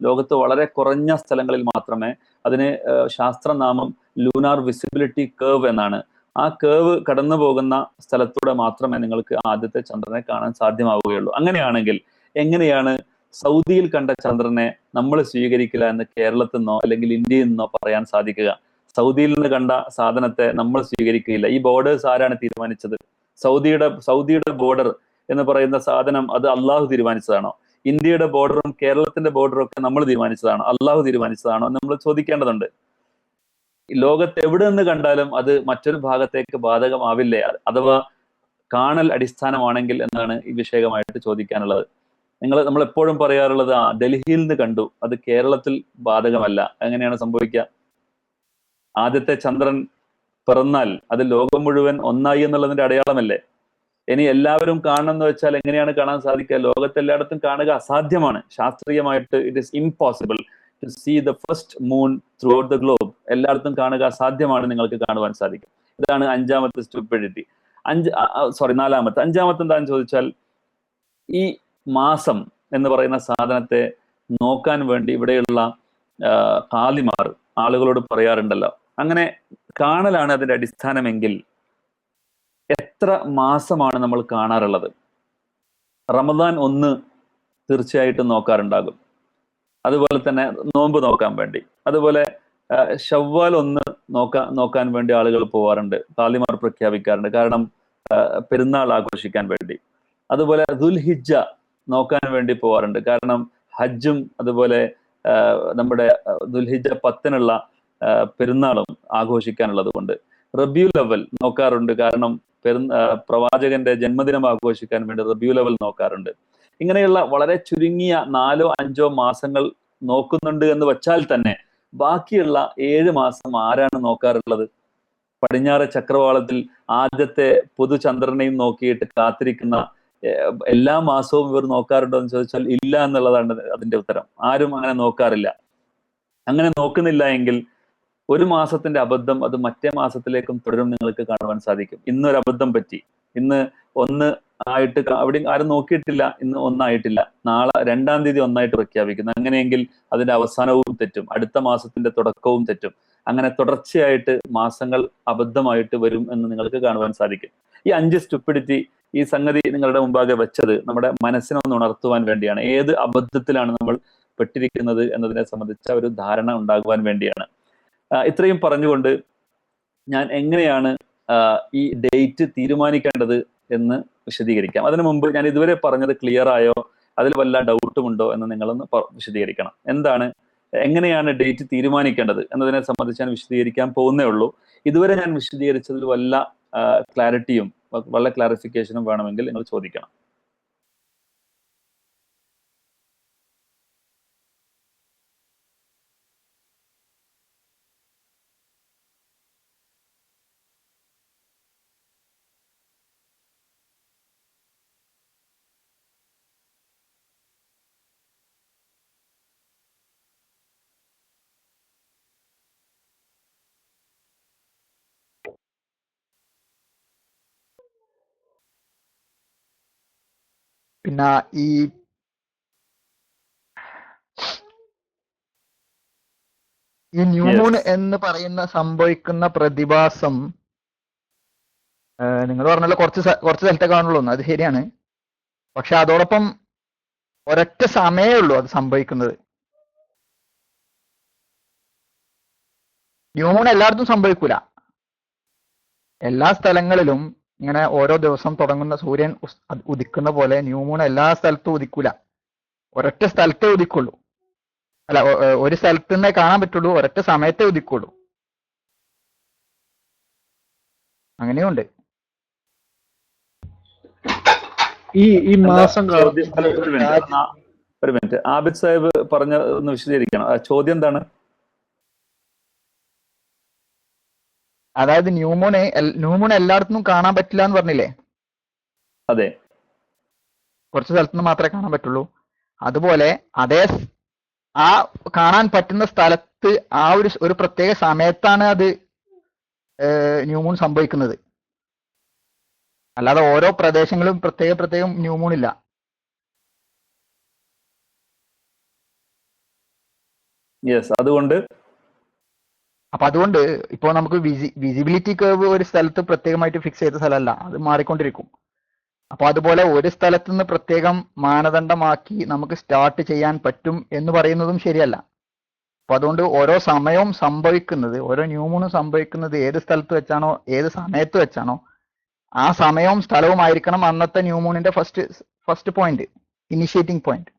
ലോകത്ത് വളരെ കുറഞ്ഞ സ്ഥലങ്ങളിൽ മാത്രമേ അതിന് ശാസ്ത്രനാമം ലൂണാർ വിസിബിലിറ്റി കേവ് എന്നാണ്. ആ കേവ് കടന്നു പോകുന്ന സ്ഥലത്തൂടെ മാത്രമേ നിങ്ങൾക്ക് ആദ്യത്തെ ചന്ദ്രനെ കാണാൻ സാധ്യമാവുകയുള്ളൂ. അങ്ങനെയാണെങ്കിൽ എങ്ങനെയാണ് സൗദിയിൽ കണ്ട ചന്ദ്രനെ നമ്മൾ സ്വീകരിക്കില്ല എന്ന് കേരളത്തിൽ നിന്നോ അല്ലെങ്കിൽ ഇന്ത്യയിൽ നിന്നോ പറയാൻ സാധിക്കുക? സൗദിയിൽ നിന്ന് കണ്ട സാധനത്തെ നമ്മൾ സ്വീകരിക്കുകയില്ല. ഈ ബോർഡേഴ്സ് ആരാണ് തീരുമാനിച്ചത്? സൗദിയുടെ ബോർഡർ എന്ന് പറയുന്ന സാധനം അത് അള്ളാഹു തീരുമാനിച്ചതാണോ? ഇന്ത്യയുടെ ബോർഡറും കേരളത്തിന്റെ ബോർഡറും ഒക്കെ നമ്മൾ തീരുമാനിച്ചതാണോ? അള്ളാഹു തീരുമാനിച്ചതാണോ? നമ്മൾ ചോദിക്കേണ്ടതുണ്ട്. ലോകത്ത് എവിടെ നിന്ന് കണ്ടാലും അത് മറ്റൊരു ഭാഗത്തേക്ക് ബാധകമാവില്ലേ? അഥവാ കാണൽ അടിസ്ഥാനമാണെങ്കിൽ എന്നാണ് ഈ വിഷയമായിട്ട് ചോദിക്കാനുള്ളത്. നമ്മൾ എപ്പോഴും പറയാറുള്ളത് ഡൽഹിയിൽ നിന്ന് കണ്ടു, അത് കേരളത്തിൽ ബാധകമല്ല. എങ്ങനെയാണ് സംഭവിക്കുക? ആദ്യത്തെ ചന്ദ്രൻ പിറന്നാൽ അത് ലോകം മുഴുവൻ ഒന്നായി എന്നുള്ളതിന്റെ അടയാളമല്ലേ? ഇനി എല്ലാവരും കാണണമെന്ന് വെച്ചാൽ എങ്ങനെയാണ് കാണാൻ സാധിക്കുക? ലോകത്തെല്ലായിടത്തും കാണുക അസാധ്യമാണ്. ശാസ്ത്രീയമായിട്ട് it is impossible to see the first moon throughout the globe. എല്ലായിടത്തും കാണുക അസാധ്യമാണ്, നിങ്ങൾക്ക് കാണുവാൻ സാധിക്കും. ഇതാണ് അഞ്ചാമത്തെ സ്റ്റുപ്പിഡിറ്റി. നാലാമത്തെ. അഞ്ചാമത്തെ എന്താണെന്ന് ചോദിച്ചാൽ, ഈ മാസം എന്ന് പറയുന്ന സാധനത്തെ നോക്കാൻ വേണ്ടി ഇവിടെയുള്ള ഖാദിമാർ ആളുകളോട് പറയാറുണ്ടല്ലോ, അങ്ങനെ കാണലാണ് അതിന്റെ അടിസ്ഥാനമെങ്കിൽ എത്ര മാസമാണ് നമ്മൾ കാണാറുള്ളത്? റമദാൻ 1 തീർച്ചയായിട്ടും നോക്കാറുണ്ടാകും. അതുപോലെ തന്നെ നോമ്പ് നോക്കാൻ വേണ്ടി. അതുപോലെ ഷവ്വാൽ 1 നോക്കാൻ വേണ്ടി ആളുകൾ പോവാറുണ്ട്, ഖാദിമാർ പ്രഖ്യാപിക്കാറുണ്ട്. കാരണം പെരുന്നാൾ ആഘോഷിക്കാൻ വേണ്ടി. അതുപോലെ ദുൽഹിജ്ജ നോക്കാൻ വേണ്ടി പോവാറുണ്ട്, കാരണം ഹജ്ജും അതുപോലെ നമ്മുടെ ദുൽഹിജ്ജ 10-നുള്ള പെരുന്നാളും ആഘോഷിക്കാനുള്ളത് കൊണ്ട്. റബിയുൽ അവൽ നോക്കാറുണ്ട്, കാരണം പ്രവാചകന്റെ ജന്മദിനം ആഘോഷിക്കാൻ വേണ്ടി റബിയുൽ അവൽ നോക്കാറുണ്ട്. ഇങ്ങനെയുള്ള വളരെ ചുരുങ്ങിയ 4-5 മാസങ്ങൾ നോക്കുന്നുണ്ട് എന്ന് വച്ചാൽ തന്നെ ബാക്കിയുള്ള 7 മാസം ആരാണ് നോക്കാറുള്ളത്? പടിഞ്ഞാറ് ചക്രവാളത്തിൽ ആദ്യത്തെ പുതുചന്ദ്രനെയും നോക്കിയിട്ട് കാത്തിരിക്കുന്ന എല്ലാ മാസവും ഇവർ നോക്കാറുണ്ടോ എന്ന് ചോദിച്ചാൽ ഇല്ല എന്നുള്ളതാണ് അതിന്റെ ഉത്തരം. ആരും അങ്ങനെ നോക്കാറില്ല. അങ്ങനെ നോക്കുന്നില്ല എങ്കിൽ ഒരു മാസത്തിന്റെ അബദ്ധം അത് മറ്റേ മാസത്തിലേക്കും തുടരും നിങ്ങൾക്ക് കാണുവാൻ സാധിക്കും. ഇന്നൊരു അബദ്ധം പറ്റി, ഇന്ന് 1 ആയിട്ട് അവിടെ ആരും നോക്കിയിട്ടില്ല, ഇന്ന് 1 ആയിട്ടില്ല, നാളെ 2-ാം തീയതി 1 പ്രഖ്യാപിക്കുന്നു. അങ്ങനെയെങ്കിൽ അതിന്റെ അവസാനവും തെറ്റും, അടുത്ത മാസത്തിന്റെ തുടക്കവും തെറ്റും. അങ്ങനെ തുടർച്ചയായിട്ട് മാസങ്ങൾ അബദ്ധമായിട്ട് വരും എന്ന് നിങ്ങൾക്ക് കാണുവാൻ സാധിക്കും. ഈ 5 സ്റ്റുപ്പിഡിറ്റി, ഈ സംഗതി നിങ്ങളുടെ മുമ്പാകെ വെച്ചത് നമ്മുടെ മനസ്സിനൊന്ന് ഉണർത്തുവാൻ വേണ്ടിയാണ്. ഏത് അബദ്ധത്തിലാണ് നമ്മൾ പെട്ടിരിക്കുന്നത് എന്നതിനെ സംബന്ധിച്ച ഒരു ധാരണ ഉണ്ടാകുവാൻ വേണ്ടിയാണ്. ഇത്രയും പറഞ്ഞുകൊണ്ട് ഞാൻ എങ്ങനെയാണ് ഈ ഡേറ്റ് തീരുമാനിക്കേണ്ടത് എന്ന് വിശദീകരിക്കാം. അതിനു മുമ്പ് ഞാൻ ഇതുവരെ പറഞ്ഞത് ക്ലിയർ ആയോ, അതിൽ വല്ല ഡൗട്ടും ഉണ്ടോ എന്ന് നിങ്ങളൊന്ന് വിശദീകരിക്കണം. എങ്ങനെയാണ് ഡേറ്റ് തീരുമാനിക്കേണ്ടത് എന്നതിനെ സംബന്ധിച്ച് ഞാൻ വിശദീകരിക്കാൻ പോകുന്നേ ഉള്ളൂ. ഇതുവരെ ഞാൻ വിശദീകരിച്ചതിൽ വല്ല ക്ലാരിറ്റിയും വല്ല ക്ലാരിഫിക്കേഷനും വേണമെങ്കിൽ നിങ്ങൾ ചോദിക്കണം. പിന്നെ ഈ ന്യൂമൂൺ എന്ന് പറയുന്ന സംഭവിക്കുന്ന പ്രതിഭാസം നിങ്ങൾ പറഞ്ഞല്ലോ കുറച്ച് സ്ഥലത്തെ കാണുള്ളൂ, അത് ശരിയാണ്. പക്ഷെ അതോടൊപ്പം ഒരൊറ്റ സമയമേ ഉള്ളൂ അത് സംഭവിക്കുന്നത്. ന്യൂമൂൺ എല്ലായിടത്തും സംഭവിക്കൂല. എല്ലാ സ്ഥലങ്ങളിലും ഇങ്ങനെ ഓരോ ദിവസം തുടങ്ങുന്ന സൂര്യൻ ഉദിക്കുന്ന പോലെ ന്യൂമൂൺ എല്ലാ സ്ഥലത്തും ഉദിക്കൂല. ഒരൊറ്റ സ്ഥലത്തേ ഉദിക്കുള്ളൂ. അല്ല, ഒരു സ്ഥലത്ത് നിന്നേ കാണാൻ പറ്റുള്ളൂ, ഒരൊറ്റ സമയത്തേ ഉദിക്കുള്ളൂ. അങ്ങനെയുണ്ട്. ഈ മാസം ഒരു മിനിറ്റ്, ആബിദ് സാഹിബ് പറഞ്ഞ ഒന്ന് വിശദീകരിക്കണം. ചോദ്യം എന്താണ്? അതായത് ന്യൂമൂൺ എല്ലായിടത്തും കാണാൻ പറ്റില്ല എന്ന് പറഞ്ഞില്ലേ? അതെ, കുറച്ച് സ്ഥലത്തുനിന്ന് മാത്രമേ കാണാൻ പറ്റുള്ളൂ. അതുപോലെ ആ കാണാൻ പറ്റുന്ന സ്ഥലത്ത് ആ ഒരു പ്രത്യേക സമയത്താണ് അത് ന്യൂമൂൺ സംഭവിക്കുന്നത്. അല്ലാതെ ഓരോ പ്രദേശങ്ങളും പ്രത്യേകം ന്യൂമൂൺ ഇല്ല. യെസ്. അതുകൊണ്ട് ഇപ്പോ നമുക്ക് വിസിബിലിറ്റി കേർവ് ഒരു സ്ഥലത്ത് പ്രത്യേകമായിട്ട് ഫിക്സ് ചെയ്ത സ്ഥലമല്ല, അത് മാറിക്കൊണ്ടിരിക്കും. അപ്പൊ അതുപോലെ ഒരു സ്ഥലത്ത് നിന്ന് പ്രത്യേകം മാനദണ്ഡമാക്കി നമുക്ക് സ്റ്റാർട്ട് ചെയ്യാൻ പറ്റും എന്ന് പറയുന്നതും ശരിയല്ല. അപ്പൊ അതുകൊണ്ട് ഓരോ സമയവും സംഭവിക്കുന്നത്, ഓരോ ന്യൂമൂണും സംഭവിക്കുന്നത് ഏത് സ്ഥലത്ത് വെച്ചാണോ ഏത് സമയത്ത് വെച്ചാണോ ആ സമയവും സ്ഥലവും ആയിരിക്കണം അന്നത്തെ ന്യൂമൂണിന്റെ first point, initiating point.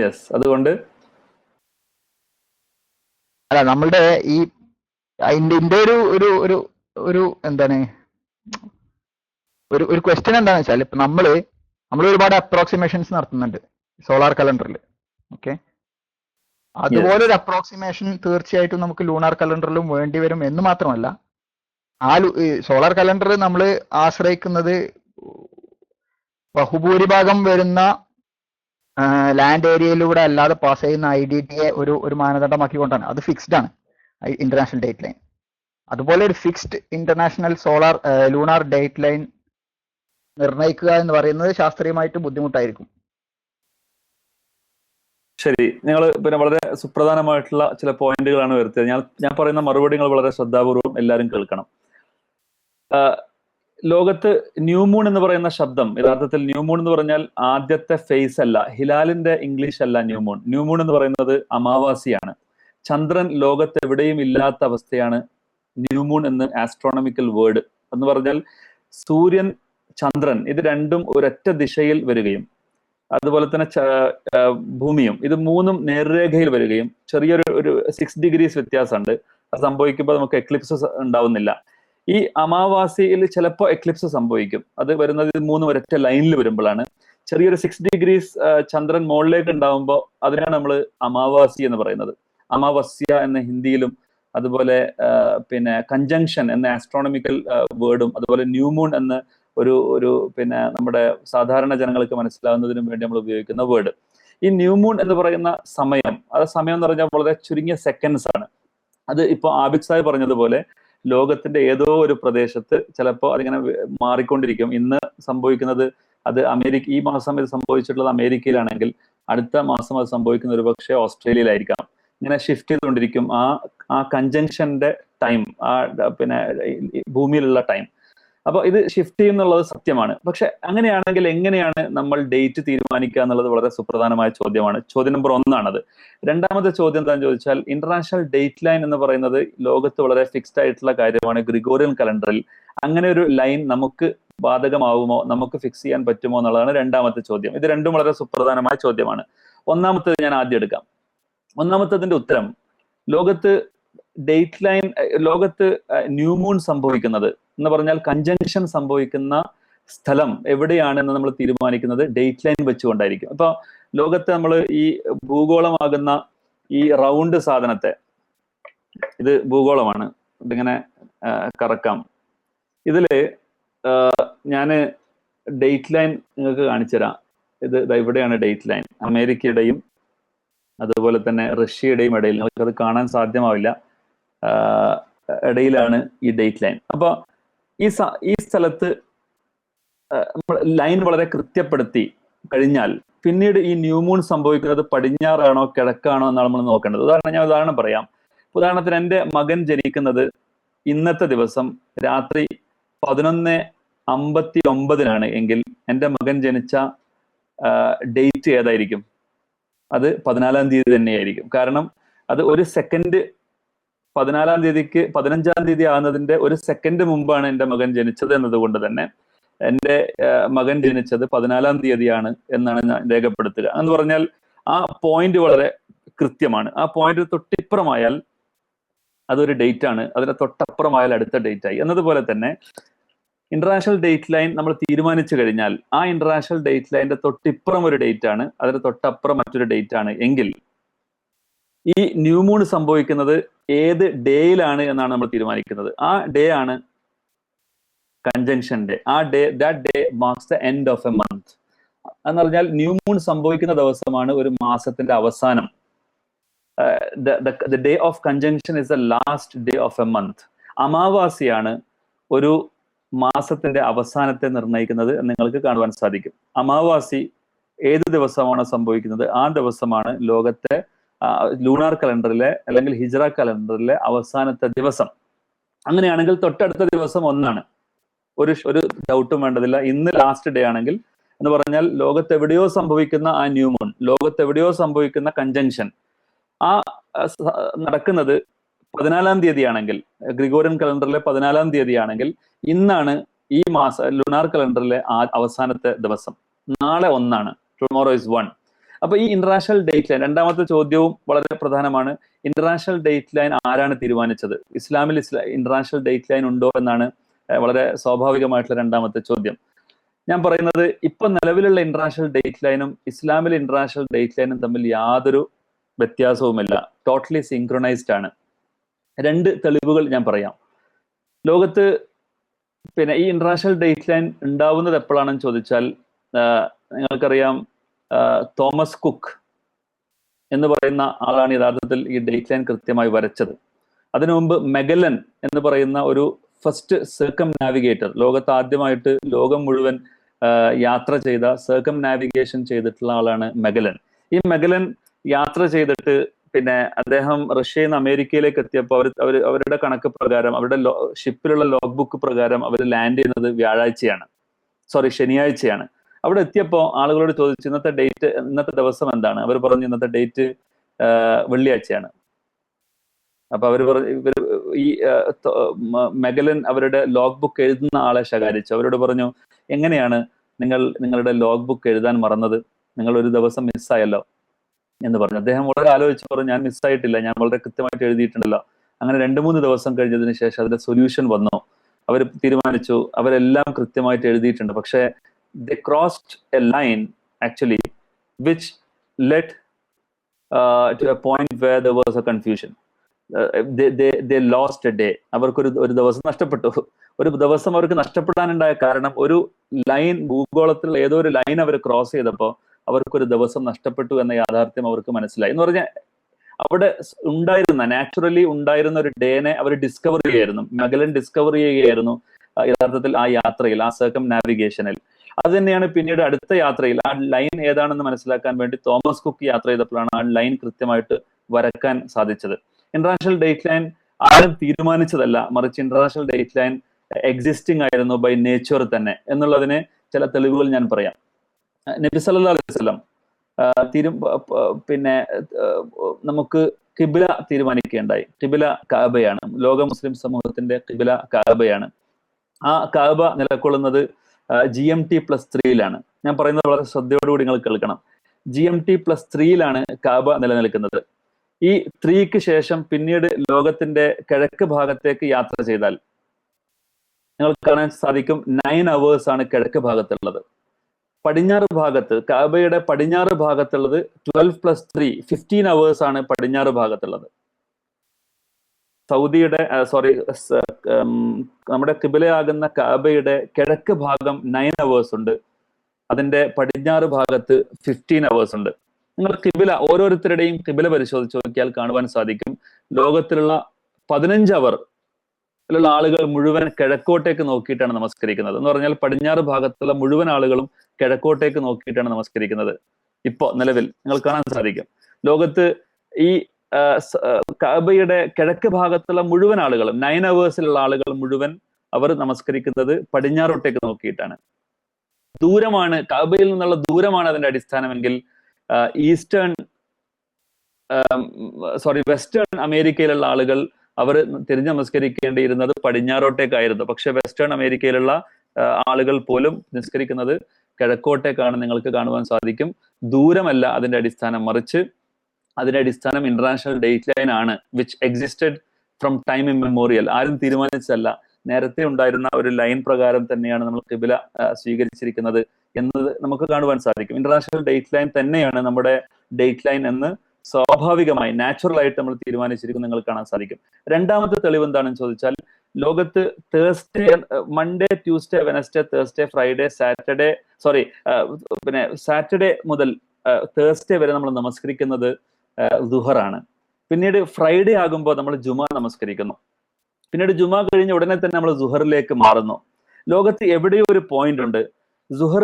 Yes. അതുകൊണ്ട് അല്ല, നമ്മളുടെ ഇതിന്റെ ഒരു എന്താണ് ഒരു ക്വസ്റ്റ്യൻ എന്താണെന്ന് വെച്ചാൽ, ഇപ്പൊ നമ്മൾ ഒരുപാട് അപ്രോക്സിമേഷൻസ് നടത്തുന്നുണ്ട് സോളാർ കലണ്ടറിൽ. ഓക്കെ, അതുപോലെ ഒരു അപ്രോക്സിമേഷൻ തീർച്ചയായിട്ടും നമുക്ക് ലൂണാർ കലണ്ടറിലും വേണ്ടി വരും എന്ന് മാത്രമല്ല, സോളാർ കലണ്ടർ നമ്മൾ ആശ്രയിക്കുന്നത് ബഹുഭൂരിഭാഗം വരുന്ന ലാൻഡ് ഏരിയയിലൂടെ അല്ലാതെ പാസ് ചെയ്യുന്ന IDTA ഒരു മാനദണ്ഡമാക്കിക്കൊണ്ടാണ്. അത് ഫിക്സ്ഡ് ആണ് ഇന്റർനാഷണൽ ഡേറ്റ് ലൈൻ. അതുപോലെ ഒരു fixed international lunar date line നിർണ്ണയിക്കുക എന്ന് പറയുന്നത് ശാസ്ത്രീയമായിട്ട് ബുദ്ധിമുട്ടായിരിക്കും. ശരി, നിങ്ങൾ പിന്നെ വളരെ സുപ്രധാനമായിട്ടുള്ള ചില പോയിന്റുകളാണ് വരുത്തിയത്. ഞാൻ പറയുന്ന മറുപടികൾ വളരെ ശ്രദ്ധാപൂർവം എല്ലാവരും കേൾക്കണം. ലോകത്ത് ന്യൂമൂൺ എന്ന് പറയുന്ന ശബ്ദം, യഥാർത്ഥത്തിൽ ന്യൂമൂൺ എന്ന് പറഞ്ഞാൽ ആദ്യത്തെ ഫേസ് അല്ല, ഹിലാലിന്റെ ഇംഗ്ലീഷ് അല്ല ന്യൂമൂൺ. ന്യൂമൂൺ എന്ന് പറയുന്നത് അമാവാസിയാണ്. ചന്ദ്രൻ ലോകത്ത് എവിടെയും ഇല്ലാത്ത അവസ്ഥയാണ് ന്യൂമൂൺ എന്ന് ആസ്ട്രോണമിക്കൽ വേർഡ് എന്ന് പറഞ്ഞാൽ. സൂര്യൻ, ചന്ദ്രൻ ഇത് രണ്ടും ഒരൊറ്റ ദിശയിൽ വരികയും അതുപോലെ തന്നെ ഭൂമിയും ഇത് മൂന്നും നേർരേഖയിൽ വരികയും ചെറിയൊരു 6 degrees വ്യത്യാസമുണ്ട്. അത് സംഭവിക്കുമ്പോൾ നമുക്ക് എക്ലിപ്സ് ഉണ്ടാവുന്നില്ല. ഈ അമാവാസിയിൽ ചിലപ്പോൾ എക്ലിപ്സ് സംഭവിക്കും. അത് വരുന്നത് ഇത് മൂന്നും ഒരൊറ്റ ലൈനിൽ വരുമ്പോഴാണ്. ചെറിയൊരു 6 degrees ചന്ദ്രൻ മുകളിലേക്ക് ഉണ്ടാവുമ്പോൾ അതിനാണ് നമ്മൾ അമാവാസി എന്ന് പറയുന്നത്. അമാവസ്യ എന്ന ഹിന്ദിയിലും അതുപോലെ പിന്നെ കൺജങ്ഷൻ എന്ന ആസ്ട്രോണമിക്കൽ വേർഡും അതുപോലെ ന്യൂമൂൺ എന്ന ഒരു പിന്നെ നമ്മുടെ സാധാരണ ജനങ്ങൾക്ക് മനസ്സിലാവുന്നതിനും വേണ്ടി നമ്മൾ ഉപയോഗിക്കുന്ന വേർഡ്. ഈ ന്യൂമൂൺ എന്ന് പറയുന്ന സമയം എന്ന് പറഞ്ഞാൽ വളരെ ചുരുങ്ങിയ സെക്കൻഡ്സ് ആണ്. അത് ഇപ്പോൾ ആബിദ് സാഹിബ് പറഞ്ഞതുപോലെ ലോകത്തിന്റെ ഏതോ ഒരു പ്രദേശത്ത് ചിലപ്പോൾ അതിങ്ങനെ മാറിക്കൊണ്ടിരിക്കും. ഇന്ന് സംഭവിക്കുന്നത് അത് ഈ മാസം ഇത് സംഭവിച്ചിട്ടുള്ളത് അമേരിക്കയിലാണെങ്കിൽ അടുത്ത മാസം അത് സംഭവിക്കുന്ന ഒരു പക്ഷേ ഓസ്ട്രേലിയയിലായിരിക്കാം. ഇങ്ങനെ ഷിഫ്റ്റ് ചെയ്തുകൊണ്ടിരിക്കും ആ കൺജങ്ഷന്റെ ടൈം, പിന്നെ ഭൂമിയിലുള്ള ടൈം. അപ്പൊ ഇത് ഷിഫ്റ്റ് ചെയ്യുന്നുള്ളത് സത്യമാണ്. പക്ഷെ അങ്ങനെയാണെങ്കിൽ എങ്ങനെയാണ് നമ്മൾ ഡേറ്റ് തീരുമാനിക്കുക എന്നുള്ളത് വളരെ സുപ്രധാനമായ ചോദ്യമാണ്. ചോദ്യം നമ്പർ 1 ആണത്. രണ്ടാമത്തെ ചോദ്യം എന്താണെന്ന് ചോദിച്ചാൽ, ഇന്റർനാഷണൽ ഡേറ്റ് ലൈൻ എന്ന് പറയുന്നത് ലോകത്ത് വളരെ ഫിക്സ്ഡ് ആയിട്ടുള്ള കാര്യമാണ് ഗ്രിഗോറിയൻ കലണ്ടറിൽ. അങ്ങനെ ഒരു ലൈൻ നമുക്ക് ബാധകമാവുമോ, നമുക്ക് ഫിക്സ് ചെയ്യാൻ പറ്റുമോ എന്നുള്ളതാണ് രണ്ടാമത്തെ ചോദ്യം. ഇത് രണ്ടും വളരെ സുപ്രധാനമായ ചോദ്യമാണ്. ഒന്നാമത്തേത് ഞാൻ ആദ്യം എടുക്കാം. ഒന്നാമത്തതിന്റെ ഉത്തരം, ലോകത്ത് ന്യൂമൂൺ സംഭവിക്കുന്നത് എന്ന് പറഞ്ഞാൽ കൺജങ്ഷൻ സംഭവിക്കുന്ന സ്ഥലം എവിടെയാണെന്ന് നമ്മൾ തീരുമാനിക്കുന്നത് ഡേറ്റ് ലൈൻ വെച്ചുകൊണ്ടായിരിക്കും. അപ്പൊ ലോകത്ത് നമ്മൾ ഈ ഭൂഗോളമാകുന്ന ഈ റൗണ്ട് സാധനത്തെ, ഇത് ഭൂഗോളമാണ്, ഇതിങ്ങനെ കറക്കാം. ഇതില് ഞാന് ഡേറ്റ് ലൈൻ നിങ്ങൾക്ക് കാണിച്ചു തരാം. ഇത് ഇവിടെയാണ് ഡേറ്റ് ലൈൻ. അമേരിക്കയുടെയും അതുപോലെ തന്നെ റഷ്യയുടെയും ഇടയിൽ, നമുക്കത് കാണാൻ സാധ്യമാവില്ല, ഇടയിലാണ് ഈ ഡേറ്റ് ലൈൻ. അപ്പൊ ഈ സ്ഥലത്ത് ലൈൻ വളരെ കൃത്യപ്പെടുത്തി കഴിഞ്ഞാൽ പിന്നീട് ഈ ന്യൂമൂൺ സംഭവിക്കുന്നത് പടിഞ്ഞാറാണോ കിഴക്കാണോ എന്നാണ് നമ്മൾ നോക്കേണ്ടത്. ഉദാഹരണം പറയാം. ഉദാഹരണത്തിന് എൻ്റെ മകൻ ജനിക്കുന്നത് ഇന്നത്തെ ദിവസം രാത്രി 11:59 എങ്കിൽ എൻ്റെ മകൻ ജനിച്ച ഡേറ്റ് ഏതായിരിക്കും? അത് 14-ാം തീയതി തന്നെയായിരിക്കും. കാരണം അത് ഒരു സെക്കൻഡ്, 14-ാം തീയതിക്ക് 15-ാം തീയതി ആകുന്നതിന്റെ ഒരു സെക്കൻഡ് മുമ്പാണ് എൻ്റെ മകൻ ജനിച്ചത് എന്നതുകൊണ്ട് തന്നെ എൻ്റെ മകൻ ജനിച്ചത് 14-ാം തീയതിയാണ് എന്നാണ് ഞാൻ രേഖപ്പെടുത്തുക. എന്ന് പറഞ്ഞാൽ ആ പോയിന്റ് വളരെ കൃത്യമാണ്. ആ പോയിന്റ് തൊട്ടിപ്പുറമായാൽ അതൊരു ഡേറ്റ് ആണ്. അതിന്റെ തൊട്ടപ്പുറമായാൽ അടുത്ത ഡേറ്റ് ആയി എന്നതുപോലെ തന്നെ ഇന്റർനാഷണൽ ഡേറ്റ് ലൈൻ നമ്മൾ തീരുമാനിച്ചു കഴിഞ്ഞാൽ ആ ഇന്റർനാഷണൽ ഡേറ്റ് ലൈനിന്റെ തൊട്ടിപ്പുറം ഒരു ഡേറ്റ് ആണ്, അതിന്റെ തൊട്ടപ്പുറം മറ്റൊരു ഡേറ്റ് ആണ് എങ്കിൽ ഈ ന്യൂ മൂൺ സംഭവിക്കുന്നത് ഏത് ഡേയിലാണ് എന്നാണ് നമ്മൾ തീരുമാനിക്കുന്നത്. ആ ഡേ ആണ് കൺജങ്ഷൻ ഡേ. ആ day, that day marks the end of A month എന്ന് പറഞ്ഞാൽ ന്യൂ മൂൺ സംഭവിക്കുന്ന ദിവസമാണ് ഒരു മാസത്തിന്റെ അവസാനം. the day of conjunction is the last day of a month. അമാവാസിയാണ് ഒരു മാസത്തിന്റെ അവസാനത്തെ നിർണ്ണയിക്കുന്നത് എന്ന് നിങ്ങൾക്ക് കാണുവാൻ സാധിക്കും. അമാവാസി ഏത് ദിവസമാണ് സംഭവിക്കുന്നത് ആ ദിവസമാണ് ലോകത്തെ ലൂണാർ കലണ്ടറിലെ അല്ലെങ്കിൽ ഹിജ്റ കലണ്ടറിലെ അവസാനത്തെ ദിവസം. അങ്ങനെയാണെങ്കിൽ തൊട്ടടുത്ത ദിവസം ഒന്നാണ്, ഒരു ഡൗട്ടും വേണ്ടതില്ല. ഇന്ന് ലാസ്റ്റ് ഡേ ആണെങ്കിൽ എന്ന് പറഞ്ഞാൽ ലോകത്തെവിടെയോ സംഭവിക്കുന്ന ആ ന്യൂ മൂൺ, ലോകത്തെവിടെയോ സംഭവിക്കുന്ന കൺജങ്ഷൻ ആ നടക്കുന്നത് 14-ാം തീയതി ആണെങ്കിൽ, ഗ്രിഗോറിയൻ കലണ്ടറിലെ 14-ാം തീയതി ആണെങ്കിൽ ഇന്നാണ് ഈ ലുണാർ കലണ്ടറിലെ അവസാനത്തെ ദിവസം. നാളെ ഒന്നാണ്, ടുമോറോ ഇസ് 1. അപ്പൊ ഈ ഇന്റർനാഷണൽ ഡേറ്റ് ലൈൻ, രണ്ടാമത്തെ ചോദ്യവും വളരെ പ്രധാനമാണ്. ഇന്റർനാഷണൽ ഡേറ്റ് ലൈൻ ആരാണ് തീരുമാനിച്ചത്? ഇസ്ലാമിൽ ഇന്റർനാഷണൽ ഡേറ്റ് ലൈൻ ഉണ്ടോ എന്നാണ് വളരെ സ്വാഭാവികമായിട്ടുള്ള രണ്ടാമത്തെ ചോദ്യം. ഞാൻ പറയുന്നത് ഇപ്പൊ നിലവിലുള്ള ഇന്റർനാഷണൽ ഡേറ്റ് ലൈനും ഇസ്ലാമിലെ ഇന്റർനാഷണൽ ഡേറ്റ് ലൈനും തമ്മിൽ യാതൊരു വ്യത്യാസവുമില്ല. ടോട്ടലി സിങ്ക്രണൈസ്ഡ് ആണ്. രണ്ട് തെളിവുകൾ ഞാൻ പറയാം. ലോകത്ത് പിന്നെ ഈ ഇന്റർനാഷണൽ ഡേറ്റ് ലൈൻ ഉണ്ടാവുന്നത് എപ്പോഴാണെന്ന് ചോദിച്ചാൽ നിങ്ങൾക്കറിയാം, തോമസ് കുക്ക് എന്ന് പറയുന്ന ആളാണ് യഥാർത്ഥത്തിൽ ഈ ഡേറ്റ് ലൈൻ കൃത്യമായി വരച്ചത്. അതിനു മുമ്പ് മെഗലൻ എന്ന് പറയുന്ന ഒരു ഫസ്റ്റ് സർക്കം നാവിഗേറ്റർ, ലോകത്ത് ആദ്യമായിട്ട് ലോകം മുഴുവൻ യാത്ര ചെയ്ത സർക്കം നാവിഗേഷൻ ചെയ്തിട്ടുള്ള ആളാണ് മെഗലൻ. ഈ മെഗലൻ യാത്ര ചെയ്തിട്ട് പിന്നെ അദ്ദേഹം റഷ്യയിൽ നിന്ന് അമേരിക്കയിലേക്ക് എത്തിയപ്പോൾ അവരുടെ കണക്ക് പ്രകാരം, അവരുടെ ഷിപ്പിലുള്ള ലോഗ് ബുക്ക് പ്രകാരം അവർ ലാൻഡ് ചെയ്യുന്നത് ശനിയാഴ്ചയാണ്. അവിടെ എത്തിയപ്പോൾ ആളുകളോട് ചോദിച്ചു ഇന്നത്തെ ദിവസം എന്താണ്? അവർ പറഞ്ഞു ഇന്നത്തെ ഡേറ്റ് വെള്ളിയാഴ്ചയാണ്. അപ്പൊ ഈ മെഗലൻ അവരുടെ ലോഗ് ബുക്ക് എഴുതുന്ന ആളെ ശകാരിച്ചു. അവരോട് പറഞ്ഞു, എങ്ങനെയാണ് നിങ്ങളുടെ ലോഗ് ബുക്ക് എഴുതാൻ മറന്നത്? നിങ്ങൾ ഒരു ദിവസം മിസ്സായല്ലോ എന്ന് പറഞ്ഞു. അദ്ദേഹം വളരെ ആലോചിച്ച് പറഞ്ഞു, ഞാൻ മിസ്സായിട്ടില്ല, ഞാൻ വളരെ കൃത്യമായിട്ട് എഴുതിയിട്ടുണ്ടല്ലോ. അങ്ങനെ 2-3 ദിവസം കഴിഞ്ഞതിന് ശേഷം അതിന്റെ സൊല്യൂഷൻ വന്നു. അവർ തീരുമാനിച്ചു അവരെല്ലാം കൃത്യമായിട്ട് എഴുതിയിട്ടുണ്ട്, പക്ഷേ they crossed a line actually which led to a point where there was a confusion. They lost a day. ഒരു ദിവസം നഷ്ടപ്പെട്ടു. ഒരു ദിവസം അവർക്ക് നഷ്ടപ്പെടാനുണ്ടായ കാരണം ഒരു ലൈൻ, ഭൂഗോളത്തിൽ ഏതോ ഒരു ലൈൻ അവർ ക്രോസ് ചെയ്തപ്പോൾ അവർക്കൊരു ദിവസം നഷ്ടപ്പെട്ടു എന്ന യാഥാർത്ഥ്യം അവർക്ക് മനസ്സിലായി. എന്ന് പറഞ്ഞാൽ അവിടെ നാച്ചുറലി ഉണ്ടായിരുന്ന ഒരു ഡേനെ അവർ ഡിസ്കവർ ചെയ്യായിരുന്നു. മെഗലൻ ഡിസ്കവർ ചെയ്യുകയായിരുന്നു യഥാർത്ഥത്തിൽ ആ യാത്രയിൽ, ആ സർക്കം നാവിഗേഷനിൽ. അത് തന്നെയാണ് പിന്നീട് അടുത്ത യാത്രയിൽ ആ ലൈൻ ഏതാണെന്ന് മനസ്സിലാക്കാൻ വേണ്ടി തോമസ് കുക്ക് യാത്ര ചെയ്തപ്പോഴാണ് ആ ലൈൻ കൃത്യമായിട്ട് വരക്കാൻ സാധിച്ചത്. ഇന്റർനാഷണൽ ഡേറ്റ് ലൈൻ ആരും തീരുമാനിച്ചതല്ല, മറിച്ച് ഇന്റർനാഷണൽ ഡേറ്റ് ലൈൻ എക്സിസ്റ്റിംഗ് ആയിരുന്നു ബൈ നേച്ചർ തന്നെ എന്നുള്ളതിന് ചില തെളിവുകൾ ഞാൻ പറയാം. നബി സല്ലല്ലാഹു അലൈഹി വസല്ലം പിന്നെ നമുക്ക് ഖിബ്ല തീരുമാനിക്കുകയുണ്ടായി. ഖിബ്ല കഅബയാണ്, ലോക മുസ്ലിം സമൂഹത്തിന്റെ ഖിബ്ല കഅബയാണ്. ആ കഅബ നിലകൊള്ളുന്നത് GMT+3 ഞാൻ പറയുന്നത് വളരെ ശ്രദ്ധയോടുകൂടി നിങ്ങൾ കേൾക്കണം. GMT+3 കഅബ നിലനിൽക്കുന്നത്. ഈ 3ക്ക് ശേഷം പിന്നീട് ലോകത്തിന്റെ കിഴക്ക് ഭാഗത്തേക്ക് യാത്ര ചെയ്താൽ നിങ്ങൾക്ക് കാണാൻ സാധിക്കും 9 hours ആണ് കിഴക്ക് ഭാഗത്തുള്ളത്. പടിഞ്ഞാറ് ഭാഗത്ത്, കഅബയുടെ പടിഞ്ഞാറ് ഭാഗത്തുള്ളത് 12+3 15 hours ആണ് പടിഞ്ഞാറ് ഭാഗത്തുള്ളത്. സൗദിയുടെ നമ്മുടെ ഖിബലയാകുന്ന കഅബയുടെ കിഴക്ക് ഭാഗം 9 hours ഉണ്ട്, അതിന്റെ പടിഞ്ഞാറ് ഭാഗത്ത് 15 hours ഉണ്ട്. നിങ്ങൾ ഖിബല, ഓരോരുത്തരുടെയും ഖിബല പരിശോധിച്ച് നോക്കിയാൽ കാണുവാൻ സാധിക്കും ലോകത്തിലുള്ള 15 hour ആളുകൾ മുഴുവൻ കിഴക്കോട്ടേക്ക് നോക്കിയിട്ടാണ് നമസ്കരിക്കുന്നത്. എന്ന് പറഞ്ഞാൽ പടിഞ്ഞാറ് ഭാഗത്തുള്ള മുഴുവൻ ആളുകളും കിഴക്കോട്ടേക്ക് നോക്കിയിട്ടാണ് നമസ്കരിക്കുന്നത്. ഇപ്പോ നിലവിൽ നിങ്ങൾ കാണാൻ സാധിക്കും ലോകത്ത് ഈ കഅബയുടെ കിഴക്ക് ഭാഗത്തുള്ള മുഴുവൻ ആളുകളും 9 hours ആളുകൾ മുഴുവൻ അവർ നമസ്കരിക്കുന്നത് പടിഞ്ഞാറോട്ടേക്ക് നോക്കിയിട്ടാണ്. ദൂരമാണ്, കഅബയിൽ നിന്നുള്ള ദൂരമാണ് അതിന്റെ അടിസ്ഥാനമെങ്കിൽ വെസ്റ്റേൺ അമേരിക്കയിലുള്ള ആളുകൾ അവർ തിരിഞ്ഞ് നമസ്കരിക്കേണ്ടിയിരുന്നത് പടിഞ്ഞാറോട്ടേക്കായിരുന്നു. പക്ഷെ വെസ്റ്റേൺ അമേരിക്കയിലുള്ള ആളുകൾ പോലും നിസ്കരിക്കുന്നത് കിഴക്കോട്ടേക്കാണ് നിങ്ങൾക്ക് കാണുവാൻ സാധിക്കും. ദൂരമല്ല അതിന്റെ അടിസ്ഥാനം, മറിച്ച് അതിന്റെ അടിസ്ഥാനം ഇന്റർനാഷണൽ ഡേറ്റ് ലൈൻ ആണ്, വിച്ച് എക്സിസ്റ്റഡ് ഫ്രം ടൈം ഇമ്മെമ്മോറിയൽ, ആരും തീരുമാനിച്ചല്ല, നേരത്തെ ഉണ്ടായിരുന്ന ഒരു ലൈൻ പ്രകാരം തന്നെയാണ് നമ്മൾ ഖിബില സ്വീകരിച്ചിരിക്കുന്നത് എന്നത് നമുക്ക് കാണുവാൻ സാധിക്കും. ഇന്റർനാഷണൽ ഡേറ്റ് ലൈൻ തന്നെയാണ് നമ്മുടെ ഡേറ്റ് ലൈൻ എന്ന് സ്വാഭാവികമായി നാച്ചുറൽ ആയിട്ട് നമ്മൾ തീരുമാനിച്ചിരിക്കുന്നത് നിങ്ങൾ കാണാൻ സാധിക്കും. രണ്ടാമത്തെ തെളിവ് എന്താണെന്ന് ചോദിച്ചാൽ, ലോകത്ത് Thursday, Monday, Tuesday, Wednesday, Thursday, Friday, Saturday, പിന്നെ സാറ്റർഡേ മുതൽ തേഴ്സ്ഡേ വരെ നമ്മൾ നമസ്കരിക്കുന്നത് ദുഹറാണ്. പിന്നീട് ഫ്രൈഡേ ആകുമ്പോൾ നമ്മൾ ജുമാ നമസ്കരിക്കുന്നു. പിന്നീട് ജുമാ കഴിഞ്ഞ ഉടനെ തന്നെ നമ്മൾ ദുഹറിലേക്ക് മാറുന്നു. ലോകത്ത് എവിടെയോ ഒരു പോയിന്റ് ഉണ്ട്, ദുഹർ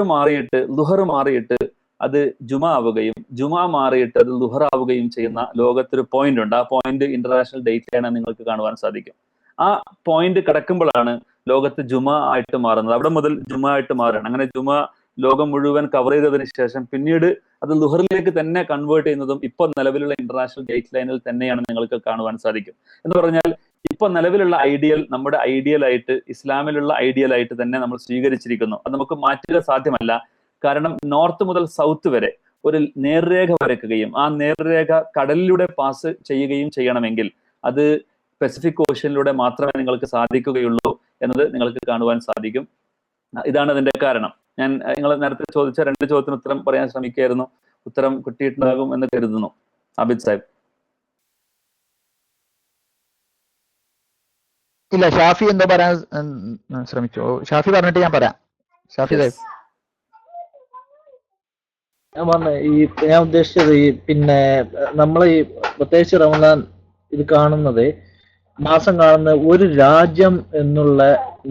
മാറിയിട്ട് അത് ജുമാ ആവുകയും ജുമാ മാറിയിട്ട് അത് ദുഹർ ആവുകയും ചെയ്യുന്ന ലോകത്തൊരു പോയിന്റ് ഉണ്ട്. ആ പോയിന്റ് ഇന്റർനാഷണൽ ഡേറ്റ് ലൈനാണ് നിങ്ങൾക്ക് കാണുവാൻ സാധിക്കും. ആ പോയിന്റ് കിടക്കുമ്പോഴാണ് ലോകത്ത് ജുമാ ആയിട്ട് മാറുന്നത്. അവിടെ മുതൽ ജുമാ ആയിട്ട് മാറുകയാണ്. അങ്ങനെ ജുമാ ലോകം മുഴുവൻ കവർ ചെയ്തതിന് ശേഷം പിന്നീട് അത് ദുഹറിലേക്ക് തന്നെ കൺവേർട്ട് ചെയ്യുന്നതും ഇപ്പോൾ നിലവിലുള്ള ഇന്റർനാഷണൽ ഡേറ്റ് ലൈനിൽ തന്നെയാണ് നിങ്ങൾക്ക് കാണുവാൻ സാധിക്കും. എന്ന് പറഞ്ഞാൽ ഇപ്പൊ നിലവിലുള്ള ഐഡിയൽ നമ്മുടെ ഐഡിയൽ ആയിട്ട്, ഇസ്ലാമിലുള്ള ഐഡിയൽ ആയിട്ട് തന്നെ നമ്മൾ സ്വീകരിച്ചിരിക്കുന്നു. അത് നമുക്ക് മാറ്റുക സാധ്യമല്ല. കാരണം നോർത്ത് മുതൽ സൗത്ത് വരെ ഒരു നേർരേഖ വരയ്ക്കുകയും ആ നേർരേഖ കടലിലൂടെ പാസ് ചെയ്യുകയും ചെയ്യണമെങ്കിൽ അത് പസഫിക് ഓഷ്യനിലൂടെ മാത്രമേ നിങ്ങൾക്ക് സാധിക്കുകയുള്ളൂ എന്നത് നിങ്ങൾക്ക് കാണുവാൻ സാധിക്കും. ഇതാണ് അതിന്റെ കാരണം. ഞാൻ നിങ്ങൾ നേരത്തെ ചോദിച്ച 2 ചോദ്യത്തിന് ഉത്തരം പറയാൻ ശ്രമിക്കുകയായിരുന്നു. ഉത്തരം കിട്ടിയിട്ടുണ്ടാകും എന്ന് കരുതുന്നു. ആബിദ് സാഹിബ്. ഇല്ല, ഷാഫി എന്തോ പറയാൻ ശ്രമിച്ചു. ഷാഫി പറഞ്ഞിട്ട് ഞാൻ പറയാം. ഷാഫി സാഹിബ്. ഞാൻ ഉദ്ദേശിച്ചത് പിന്നെ നമ്മൾ ഈ പ്രത്യേകിച്ച് റമദാൻ ഇത് കാണുന്നത്, മാസം കാണുന്ന ഒരു രാജ്യം എന്നുള്ള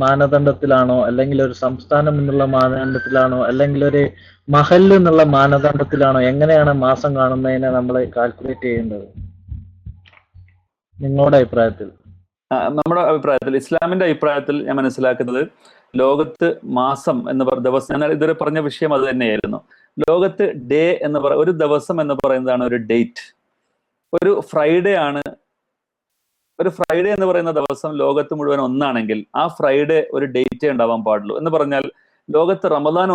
മാനദണ്ഡത്തിലാണോ, അല്ലെങ്കിൽ ഒരു സംസ്ഥാനം എന്നുള്ള മാനദണ്ഡത്തിലാണോ, അല്ലെങ്കിൽ ഒരു മഹല്ല് എന്നുള്ള മാനദണ്ഡത്തിലാണോ? എങ്ങനെയാണ് മാസം കാണുന്നതിനെ നമ്മൾ കാൽക്കുലേറ്റ് ചെയ്യേണ്ടത് നിങ്ങളുടെ അഭിപ്രായത്തിൽ? നമ്മുടെ അഭിപ്രായത്തിൽ, ഇസ്ലാമിന്റെ അഭിപ്രായത്തിൽ ഞാൻ മനസ്സിലാക്കുന്നത്, ലോകത്ത് മാസം എന്ന് ദിവസം, ഞാൻ ഇതുവരെ പറഞ്ഞ വിഷയം അത് തന്നെയായിരുന്നു. ലോകത്ത് ഡേ എന്ന് ഒരു ദിവസം എന്ന് പറയുന്നതാണ് ഒരു ഡേറ്റ്. ഒരു ഫ്രൈഡേ എന്ന് പറയുന്ന ദിവസം ലോകത്ത് മുഴുവൻ ഒന്നാണെങ്കിൽ ആ ഫ്രൈഡേ ഒരു ഡേറ്റേ ഉണ്ടാവാൻ പാടുള്ളൂ. എന്ന് പറഞ്ഞാൽ ലോകത്ത് റമദാൻ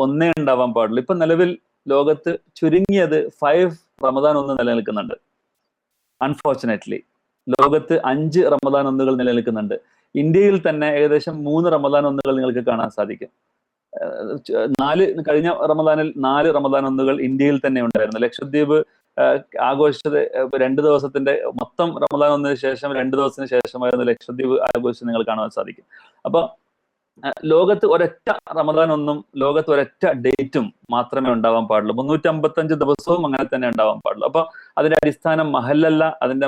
ഒന്നേ ഉണ്ടാവാൻ പാടുള്ളൂ. ഇപ്പൊ നിലവിൽ ലോകത്ത് ചുരുങ്ങിയത് 5 റമദാൻ നിലനിൽക്കുന്നുണ്ട്. അൺഫോർച്ചുനേറ്റ്ലി ലോകത്ത് 5 റമദാൻ നിലനിൽക്കുന്നുണ്ട്. ഇന്ത്യയിൽ തന്നെ ഏകദേശം 3 റമദാൻ നിങ്ങൾക്ക് കാണാൻ സാധിക്കും. കഴിഞ്ഞ റമദാനിൽ 4 റമദാൻ ഇന്ത്യയിൽ തന്നെ ഉണ്ടായിരുന്നു. ലക്ഷദ്വീപ് ആഘോഷിച്ചത് 2 ദിവസത്തിന്റെ മൊത്തം റമദാൻ ശേഷം 2 ദിവസത്തിന് ശേഷമായിരുന്നു ലക്ഷദ്വീപ് ആഘോഷിച്ച് നിങ്ങൾ കാണാൻ സാധിക്കും. അപ്പൊ ലോകത്ത് ഒരൊറ്റ റമദാൻ ലോകത്ത് ഒരൊറ്റ ഡേറ്റും മാത്രമേ ഉണ്ടാവാൻ പാടുള്ളൂ. 355 ദിവസവും അങ്ങനെ തന്നെ ഉണ്ടാവാൻ പാടുള്ളൂ. അപ്പൊ അതിന്റെ അടിസ്ഥാനം മഹല്ലല്ല, അതിന്റെ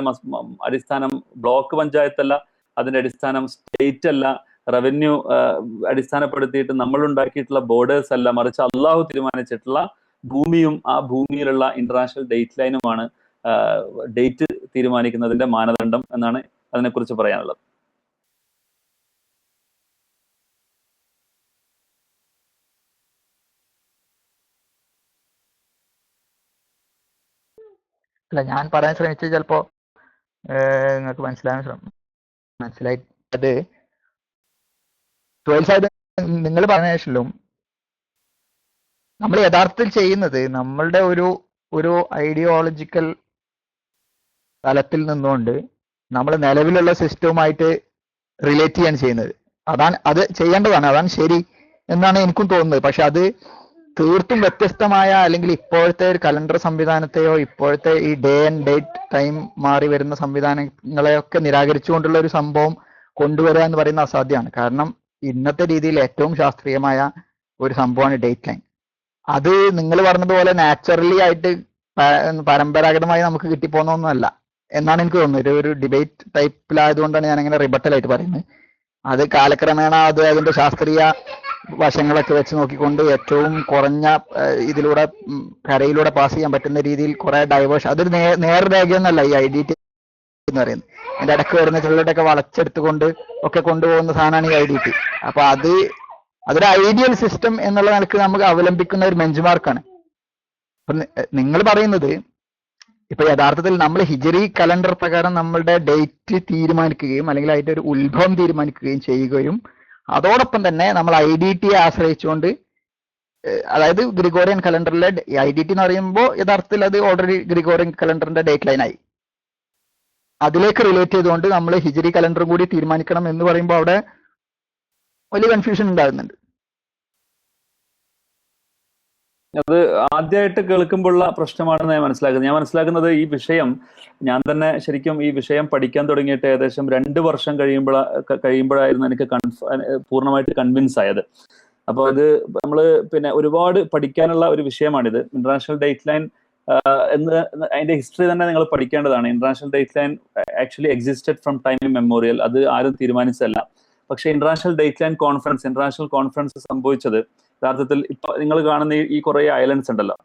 അടിസ്ഥാനം ബ്ലോക്ക് പഞ്ചായത്തല്ല, അതിന്റെ അടിസ്ഥാനം സ്റ്റേറ്റ് അല്ല, റവന്യൂ അടിസ്ഥാനപ്പെടുത്തിയിട്ട് നമ്മൾ ഉണ്ടാക്കിയിട്ടുള്ള ബോർഡേഴ്സ് അല്ല, മറിച്ച് അള്ളാഹു തീരുമാനിച്ചിട്ടുള്ള ഭൂമിയും ആ ഭൂമിയിലുള്ള ഇന്റർനാഷണൽ ഡേറ്റ് ലൈനുമാണ് ഡേറ്റ് തീരുമാനിക്കുന്നതിന്റെ മാനദണ്ഡം എന്നാണ് അതിനെക്കുറിച്ച് പറയാനുള്ളത്. അല്ല, ഞാൻ പറയാൻ ശ്രമിച്ചത് ചിലപ്പോ നിങ്ങൾക്ക് മനസ്സിലായത് നിങ്ങൾ പറഞ്ഞ ശേഷം നമ്മൾ യഥാർത്ഥത്തിൽ ചെയ്യുന്നത് നമ്മളുടെ ഒരു ഐഡിയോളജിക്കൽ തലത്തിൽ നിന്നുകൊണ്ട് നമ്മൾ നിലവിലുള്ള സിസ്റ്റവുമായിട്ട് റിലേറ്റ് ചെയ്യാൻ ചെയ്യുന്നത്. അത് ചെയ്യേണ്ടതാണ്, അതാണ് ശരി എന്നാണ് എനിക്കും തോന്നുന്നത്. പക്ഷെ അത് തീർത്തും വ്യത്യസ്തമായ, അല്ലെങ്കിൽ ഇപ്പോഴത്തെ ഒരു കലണ്ടർ സംവിധാനത്തെയോ ഇപ്പോഴത്തെ ഈ ഡേ ആൻഡ് ഡേറ്റ് ടൈം മാറി വരുന്ന സംവിധാനങ്ങളെയൊക്കെ നിരാകരിച്ചുകൊണ്ടുള്ള ഒരു സംഭവം കൊണ്ടുവരിക എന്ന് പറയുന്നത് അസാധ്യമാണ്. കാരണം ഇന്നത്തെ രീതിയിൽ ഏറ്റവും ശാസ്ത്രീയമായ ഒരു സംഭവമാണ് ഡേറ്റ് ലൈൻ. അത് നിങ്ങൾ പറഞ്ഞതുപോലെ നാച്ചുറലി ആയിട്ട് പരമ്പരാഗതമായി നമുക്ക് കിട്ടിപ്പോന്നൊന്നുമല്ല എന്നാണ് എനിക്ക് തോന്നുന്നത്. ഒരു ഡിബേറ്റ് ടൈപ്പിലായതുകൊണ്ടാണ് ഞാൻ അങ്ങനെ റിബട്ടലായിട്ട് പറയുന്നത്. അത് കാലക്രമേണ അതിന്റെ ശാസ്ത്രീയ വശങ്ങളൊക്കെ വെച്ച് നോക്കിക്കൊണ്ട് ഏറ്റവും കുറഞ്ഞ ഇതിലൂടെ കരയിലൂടെ പാസ് ചെയ്യാൻ പറ്റുന്ന രീതിയിൽ കുറെ ഡൈവേഴ്സ്, അതൊരു നേർരേഖയൊന്നല്ല ഈ IDT എന്ന് പറയുന്നത്. അതിന്റെ ഇടയ്ക്ക് വരുന്ന ചിലരുടെയൊക്കെ വളച്ചെടുത്തുകൊണ്ട് ഒക്കെ കൊണ്ടുപോകുന്ന സാധനമാണ് ഈ IDT. അപ്പൊ അതൊരു ഐഡിയൽ സിസ്റ്റം എന്നുള്ള നിലക്ക് നമുക്ക് അവലംബിക്കുന്ന ഒരു ബെഞ്ച് മാർക്കാണ്. അപ്പൊ നിങ്ങൾ പറയുന്നത് ഇപ്പൊ യഥാർത്ഥത്തിൽ നമ്മൾ ഹിജറി കലണ്ടർ പ്രകാരം നമ്മളുടെ ഡേറ്റ് തീരുമാനിക്കുകയും അല്ലെങ്കിൽ അതിന്റെ ഒരു ഉത്ഭവം തീരുമാനിക്കുകയും ചെയ്യുകയും അതോടൊപ്പം തന്നെ നമ്മൾ IDTയെ ആശ്രയിച്ചുകൊണ്ട്, അതായത് ഗ്രിഗോറിയൻ കലണ്ടറിലെ IDT എന്ന് പറയുമ്പോൾ യഥാർത്ഥത്തിൽ അത് ഓൾറെഡി ഗ്രിഗോറിയൻ കലണ്ടറിന്റെ ഡേറ്റ് ലൈനായി. അതിലേക്ക് റിലേറ്റ് ചെയ്തുകൊണ്ട് നമ്മൾ ഹിജറി കലണ്ടറും കൂടി തീരുമാനിക്കണം എന്ന് പറയുമ്പോൾ അവിടെ വലിയ കൺഫ്യൂഷൻ ഉണ്ടാകുന്നുണ്ട്. അത് ആദ്യമായിട്ട് കേൾക്കുമ്പോഴുള്ള പ്രശ്നമാണെന്ന് ഞാൻ മനസ്സിലാക്കുന്നത്. ഞാൻ മനസ്സിലാക്കുന്നത് ഈ വിഷയം ഞാൻ തന്നെ ശരിക്കും ഈ വിഷയം പഠിക്കാൻ തുടങ്ങിയിട്ട് ഏകദേശം 2 വർഷം കഴിയുമ്പോഴായിരുന്നു എനിക്ക് പൂർണ്ണമായിട്ട് കൺവിൻസ് ആയത്. അപ്പോൾ ഇത് നമ്മൾ പിന്നെ ഒരുപാട് പഠിക്കാനുള്ള ഒരു വിഷയമാണിത്. ഇന്റർനാഷണൽ ഡേറ്റ് ലൈൻ എന്ന് അതിന്റെ ഹിസ്റ്ററി തന്നെ നിങ്ങൾ പഠിക്കേണ്ടതാണ്. International date line actually existed from time memorial. അത് ആരും തീരുമാനിച്ചതല്ല. പക്ഷേ international date line conference, international conference സംഭവിച്ചത് യഥാർത്ഥത്തിൽ ഇപ്പൊ നിങ്ങൾ കാണുന്ന ഈ കുറെ ഐലൻഡ്സ് ഉണ്ടല്ലോ,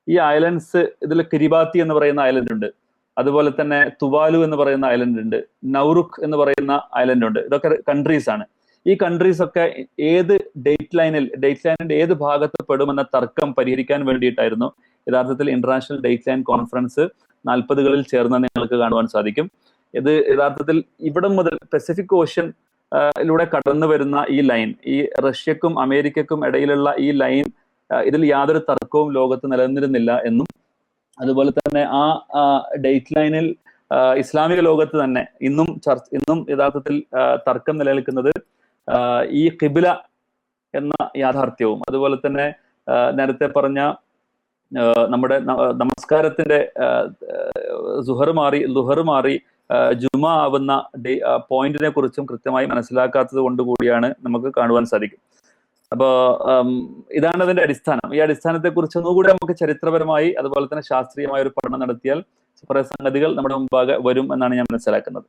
ഈ ഐലൻഡ്സ് ഇതിൽ കിരിബാത്തി എന്ന് പറയുന്ന ഐലൻഡ് ഉണ്ട്, അതുപോലെ തന്നെ തുവാലു എന്ന് പറയുന്ന ഐലൻഡ് ഉണ്ട്, നൗറുഖ് എന്ന് പറയുന്ന ഐലൻഡ് ഉണ്ട്. ഇതൊക്കെ കൺട്രീസ് ആണ്. ഈ കൺട്രീസ് ഒക്കെ ഏത് ഡേറ്റ് ലൈനിന്റെ ഏത് ഭാഗത്ത് പെടുമെന്ന തർക്കം പരിഹരിക്കാൻ വേണ്ടിയിട്ടായിരുന്നു യഥാർത്ഥത്തിൽ ഇന്റർനാഷണൽ ഡേറ്റ് ലൈൻ കോൺഫറൻസ് 40കളിൽ ചേർന്ന് നിങ്ങൾക്ക് കാണുവാൻ സാധിക്കും. ഇത് യഥാർത്ഥത്തിൽ ഇവിടം മുതൽ പസഫിക് ഓഷ്യൻ ിലൂടെ കടന്നു വരുന്ന ഈ ലൈൻ, ഈ റഷ്യക്കും അമേരിക്കക്കും ഇടയിലുള്ള ഈ ലൈൻ, ഇതിൽ യാതൊരു തർക്കവും ലോകത്ത് നിലനിന്നിരുന്നില്ല എന്നും അതുപോലെ തന്നെ ആ ഡേറ്റ് ലൈനിൽ ഇസ്ലാമിക ലോകത്ത് തന്നെ ഇന്നും യഥാർത്ഥത്തിൽ തർക്കം നിലനിൽക്കുന്നത് ഈ ഖിബ്ല എന്ന യാഥാർത്ഥ്യവും അതുപോലെ തന്നെ നേരത്തെ പറഞ്ഞ നമ്മുടെ നമസ്കാരത്തിന്റെ ലുഹർ മാറി ജുമ ആവുന്ന പോയിന്റിനെ കുറിച്ചും കൃത്യമായി മനസ്സിലാക്കാത്തത് കൊണ്ട് കൂടിയാണ് നമുക്ക് കാണുവാൻ സാധിക്കും. അപ്പോൾ ഇതാണ് അതിന്റെ അടിസ്ഥാനം. ഈ അടിസ്ഥാനത്തെ കുറിച്ച് ഒന്നുകൂടി നമുക്ക് ചരിത്രപരമായി അതുപോലെ തന്നെ ശാസ്ത്രീയമായ ഒരു പഠനം നടത്തിയാൽ കുറെ സംഗതികൾ നമ്മുടെ മുമ്പാകെ വരും എന്നാണ് ഞാൻ മനസ്സിലാക്കുന്നത്.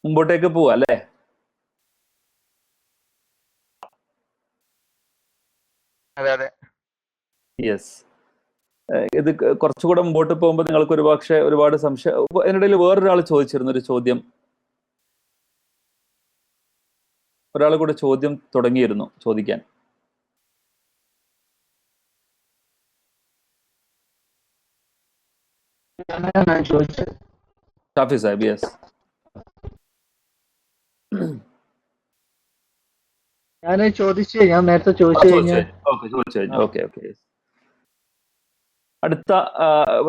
മുമ്പോട്ടേക്ക് പോവാ അല്ലേ? യെസ്. ഇത് കുറച്ചുകൂടെ മുമ്പോട്ട് പോകുമ്പോൾ നിങ്ങൾക്ക് ഒരുപാട് സംശയം. അതിനിടയിൽ വേറൊരാൾ ചോദിച്ചിരുന്ന ഒരു ചോദ്യം, ഒരാൾ കൂടെ ചോദ്യം തുടങ്ങിയിരുന്നു ചോദിക്കാൻ. ഷാഫി സാഹിബ്. യെസ്, ഞാൻ നേരത്തെ ചോദിച്ചു കഴിഞ്ഞാൽ ഓക്കെ. അടുത്ത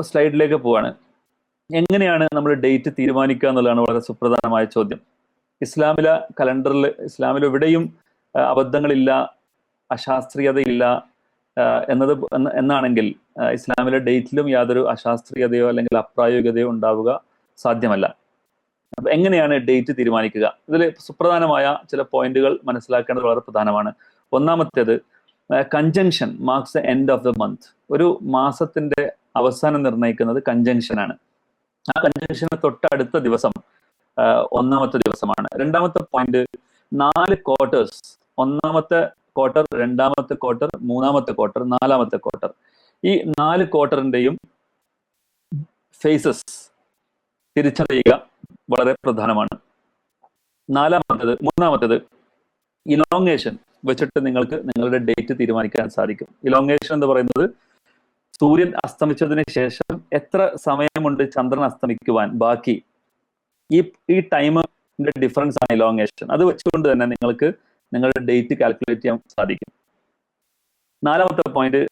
സ്ലൈഡിലേക്ക് പോവാണ്. എങ്ങനെയാണ് നമ്മൾ ഡേറ്റ് തീരുമാനിക്കുക എന്നുള്ളതാണ് വളരെ സുപ്രധാനമായ ചോദ്യം. ഇസ്ലാമിൽ എവിടെയും അബദ്ധങ്ങളില്ല, അശാസ്ത്രീയതയില്ല എന്നാണെങ്കിൽ ഇസ്ലാമിലെ ഡേറ്റിലും യാതൊരു അശാസ്ത്രീയതയോ അല്ലെങ്കിൽ അപ്രായോഗികതയോ ഉണ്ടാവുക സാധ്യമല്ല. അപ്പൊ എങ്ങനെയാണ് ഡേറ്റ് തീരുമാനിക്കുക? ഇതിൽ സുപ്രധാനമായ ചില പോയിന്റുകൾ മനസ്സിലാക്കേണ്ടത് വളരെ പ്രധാനമാണ്. ഒന്നാമത്തേത്, conjunction marks the end of the month. ഒരു മാസത്തിന്റെ അവസാനം നിർണ്ണയിക്കുന്നത് കൺജങ്ഷൻ ആണ്. ആ കൺജങ്ഷന് തൊട്ടടുത്ത ദിവസം ഒന്നാമത്തെ ദിവസമാണ്. രണ്ടാമത്തെ പോയിന്റ്, 4 ക്വാർട്ടേഴ്സ്, ഒന്നാമത്തെ ക്വാർട്ടർ, രണ്ടാമത്തെ ക്വാർട്ടർ, മൂന്നാമത്തെ ക്വാർട്ടർ, നാലാമത്തെ ക്വാർട്ടർ. ഈ 4 ക്വാർട്ടറിന്റെയും ഫേസസ് തിരിച്ചറിയുക വളരെ പ്രധാനമാണ്. മൂന്നാമത്തേത് ഇലോങ്ങേഷൻ വെച്ചിട്ട് നിങ്ങൾക്ക് നിങ്ങളുടെ ഡേറ്റ് തീരുമാനിക്കാൻ സാധിക്കും. ഇലോങ്ങേഷൻ എന്ന് പറയുന്നത് സൂര്യൻ അസ്തമിച്ചതിന് ശേഷം എത്ര സമയമുണ്ട് ചന്ദ്രൻ അസ്തമിക്കുവാൻ ബാക്കി, ഈ ടൈമിന്റെ ഡിഫറൻസ് ആണ് ഇലോങ്ങേഷൻ. അത് വെച്ചുകൊണ്ട് തന്നെ നിങ്ങൾക്ക് നിങ്ങളുടെ ഡേറ്റ് കാൽക്കുലേറ്റ് ചെയ്യാൻ സാധിക്കും. നാലാമത്തെ പോയിന്റ്,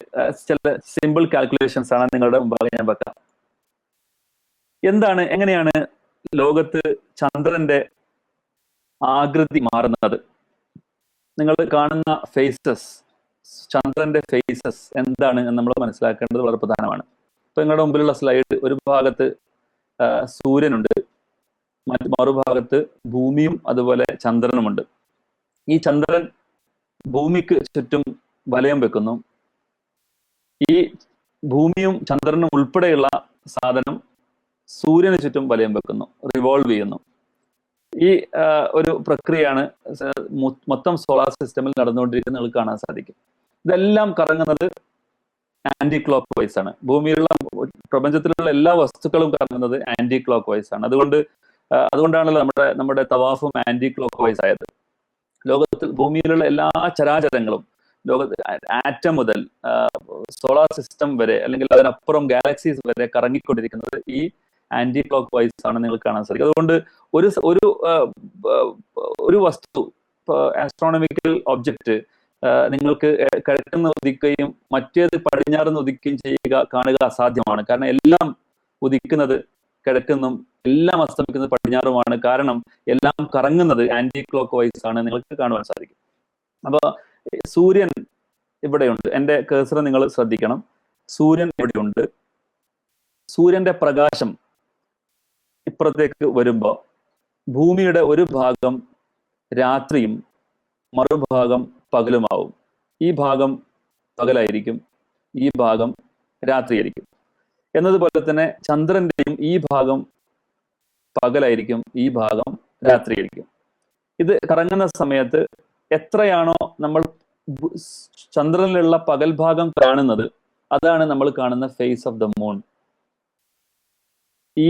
ചില സിമ്പിൾ കാൽക്കുലേഷൻസ് ആണ് നിങ്ങളുടെ മുമ്പാകെ ഞാൻ വെക്കാം. എങ്ങനെയാണ് ലോകത്ത് ചന്ദ്രന്റെ ആകൃതി മാറുന്നത്? നിങ്ങൾ കാണുന്ന ഫേസസ്, ചന്ദ്രന്റെ ഫേസസ് എന്താണ് എന്ന് നമ്മൾ മനസ്സിലാക്കേണ്ടത് വളരെ പ്രധാനമാണ്. ഇപ്പൊ നിങ്ങളുടെ മുമ്പിലുള്ള സ്ലൈഡ്, ഒരു ഭാഗത്ത് സൂര്യനുണ്ട്, മറുഭാഗത്ത് ഭൂമിയും അതുപോലെ ചന്ദ്രനുമുണ്ട്. ഈ ചന്ദ്രൻ ഭൂമിക്ക് ചുറ്റും വലയം വെക്കുന്നു. ഈ ഭൂമിയും ചന്ദ്രനും ഉൾപ്പെടെയുള്ള സാധനം സൂര്യന് ചുറ്റും വലയം വെക്കുന്നു, റിവോൾവ് ചെയ്യുന്നു. ഈ ഒരു പ്രക്രിയയാണ് മൊത്തം സോളാർ സിസ്റ്റമിൽ നടന്നുകൊണ്ടിരിക്കുന്നത് നിങ്ങൾക്ക് കാണാൻ സാധിക്കും. ഇതെല്ലാം കറങ്ങുന്നത് ആന്റി ക്ലോക്ക് വൈസ് ആണ്. ഭൂമിയിലുള്ള പ്രപഞ്ചത്തിലുള്ള എല്ലാ വസ്തുക്കളും കറങ്ങുന്നത് ആന്റി ക്ലോക്ക് വൈസ് ആണ്. അതുകൊണ്ടാണല്ലോ നമ്മുടെ തവാഫും ആന്റി ക്ലോക്ക് വൈസ് ആയത്. ലോകത്തിൽ ഭൂമിയിലുള്ള എല്ലാ ചരാചരങ്ങളും ലോകത്ത് ആറ്റം മുതൽ സോളാർ സിസ്റ്റം വരെ അല്ലെങ്കിൽ അതിനപ്പുറം ഗാലക്സീസ് വരെ കറങ്ങിക്കൊണ്ടിരിക്കുന്നത് ഈ ആന്റി ക്ലോക്ക് വൈസ് ആണ് നിങ്ങൾക്ക് കാണാൻ സാധിക്കും. അതുകൊണ്ട് ഒരു ഒരു ഒരു വസ്തു, ആസ്ട്രോണമിക്കൽ ഒബ്ജക്റ്റ് നിങ്ങൾക്ക് കിഴക്കുന്ന് ഉദിക്കുകയും മറ്റേത് പടിഞ്ഞാറുന്ന് ഉദിക്കുകയും ചെയ്യുക കാണുക അസാധ്യമാണ്. കാരണം എല്ലാം ഉദിക്കുന്നത് കിഴക്കുന്നും എല്ലാം അസ്തമിക്കുന്നത് പടിഞ്ഞാറുമാണ്. കാരണം എല്ലാം കറങ്ങുന്നത് ആന്റി ക്ലോക്ക് വൈസ് ആണ് നിങ്ങൾക്ക് കാണുവാൻ സാധിക്കും. അപ്പൊ സൂര്യൻ ഇവിടെയുണ്ട്. എൻ്റെ കേഴ്സർ നിങ്ങൾ ശ്രദ്ധിക്കണം. സൂര്യൻ ഇവിടെയുണ്ട്. സൂര്യന്റെ പ്രകാശം ഇപ്പുറത്തേക്ക് വരുമ്പോൾ ഭൂമിയുടെ ഒരു ഭാഗം രാത്രിയും മറുഭാഗം പകലുമാവും. ഈ ഭാഗം പകലായിരിക്കും, ഈ ഭാഗം രാത്രിയായിരിക്കും. എന്നതുപോലെ തന്നെ ചന്ദ്രന്റെയും ഈ ഭാഗം പകലായിരിക്കും, ഈ ഭാഗം രാത്രിയായിരിക്കും. ഇത് കറങ്ങുന്ന സമയത്ത് എത്രയാണോ നമ്മൾ ചന്ദ്രനിലുള്ള പകൽ ഭാഗം കാണുന്നത്, അതാണ് നമ്മൾ കാണുന്ന ഫേസ് ഓഫ് ദ മൂൺ. ഈ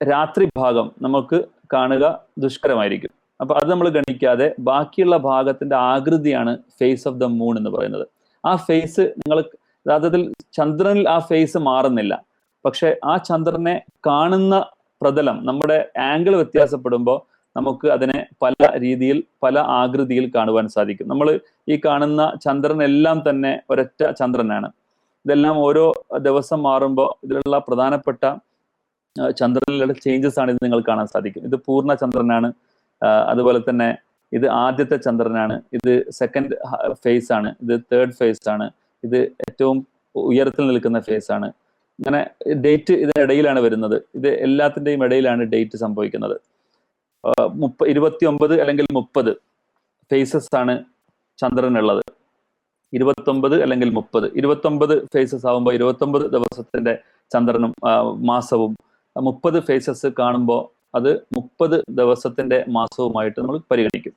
രാത്രി ഭാഗം നമുക്ക് കാണുക ദുഷ്കരമായിരിക്കും. അപ്പൊ അത് നമ്മൾ ഗണിക്കാതെ ബാക്കിയുള്ള ഭാഗത്തിന്റെ ആകൃതിയാണ് ഫേസ് ഓഫ് ദ മൂൺ എന്ന് പറയുന്നത്. ആ ഫേസ് നിങ്ങൾ യഥാർത്ഥത്തിൽ ചന്ദ്രനിൽ ആ ഫേസ് മാറുന്നില്ല, പക്ഷെ ആ ചന്ദ്രനെ കാണുന്ന പ്രതലം, നമ്മുടെ ആംഗിൾ വ്യത്യാസപ്പെടുമ്പോൾ നമുക്ക് അതിനെ പല രീതിയിൽ പല ആകൃതിയിൽ കാണുവാൻ സാധിക്കും. നമ്മൾ ഈ കാണുന്ന ചന്ദ്രനെല്ലാം തന്നെ ഒരൊറ്റ ചന്ദ്രനാണ്. ഇതെല്ലാം ഓരോ ദിവസം മാറുമ്പോൾ ഇതിലുള്ള പ്രധാനപ്പെട്ട ചന്ദ്രനിലുള്ള ചേഞ്ചസ് ആണ് ഇത് നിങ്ങൾ കാണാൻ സാധിക്കും. ഇത് പൂർണ്ണ ചന്ദ്രനാണ്. അതുപോലെ തന്നെ ഇത് ആദ്യത്തെ ചന്ദ്രനാണ്. ഇത് സെക്കൻഡ് ഫേസ് ആണ്. ഇത് തേർഡ് ഫേസ് ആണ്. ഇത് ഏറ്റവും ഉയരത്തിൽ നിൽക്കുന്ന ഫേസ് ആണ്. അങ്ങനെ ഡേറ്റ് ഇതിനിടയിലാണ് വരുന്നത്. ഇത് എല്ലാത്തിൻ്റെയും ഇടയിലാണ് ഡേറ്റ് സംഭവിക്കുന്നത്. 29 അല്ലെങ്കിൽ 30 ഫേസസ് ആണ് ചന്ദ്രനുള്ളത്. 29 അല്ലെങ്കിൽ 30. 29 ഫേസസ് ആകുമ്പോൾ 29 ദിവസത്തിന്റെ ചന്ദ്രനും മാസവും, 30 ഫേസസ് കാണുമ്പോൾ അത് 30 ദിവസത്തിന്റെ മാസവുമായിട്ട് നമ്മൾ പരിഗണിക്കും.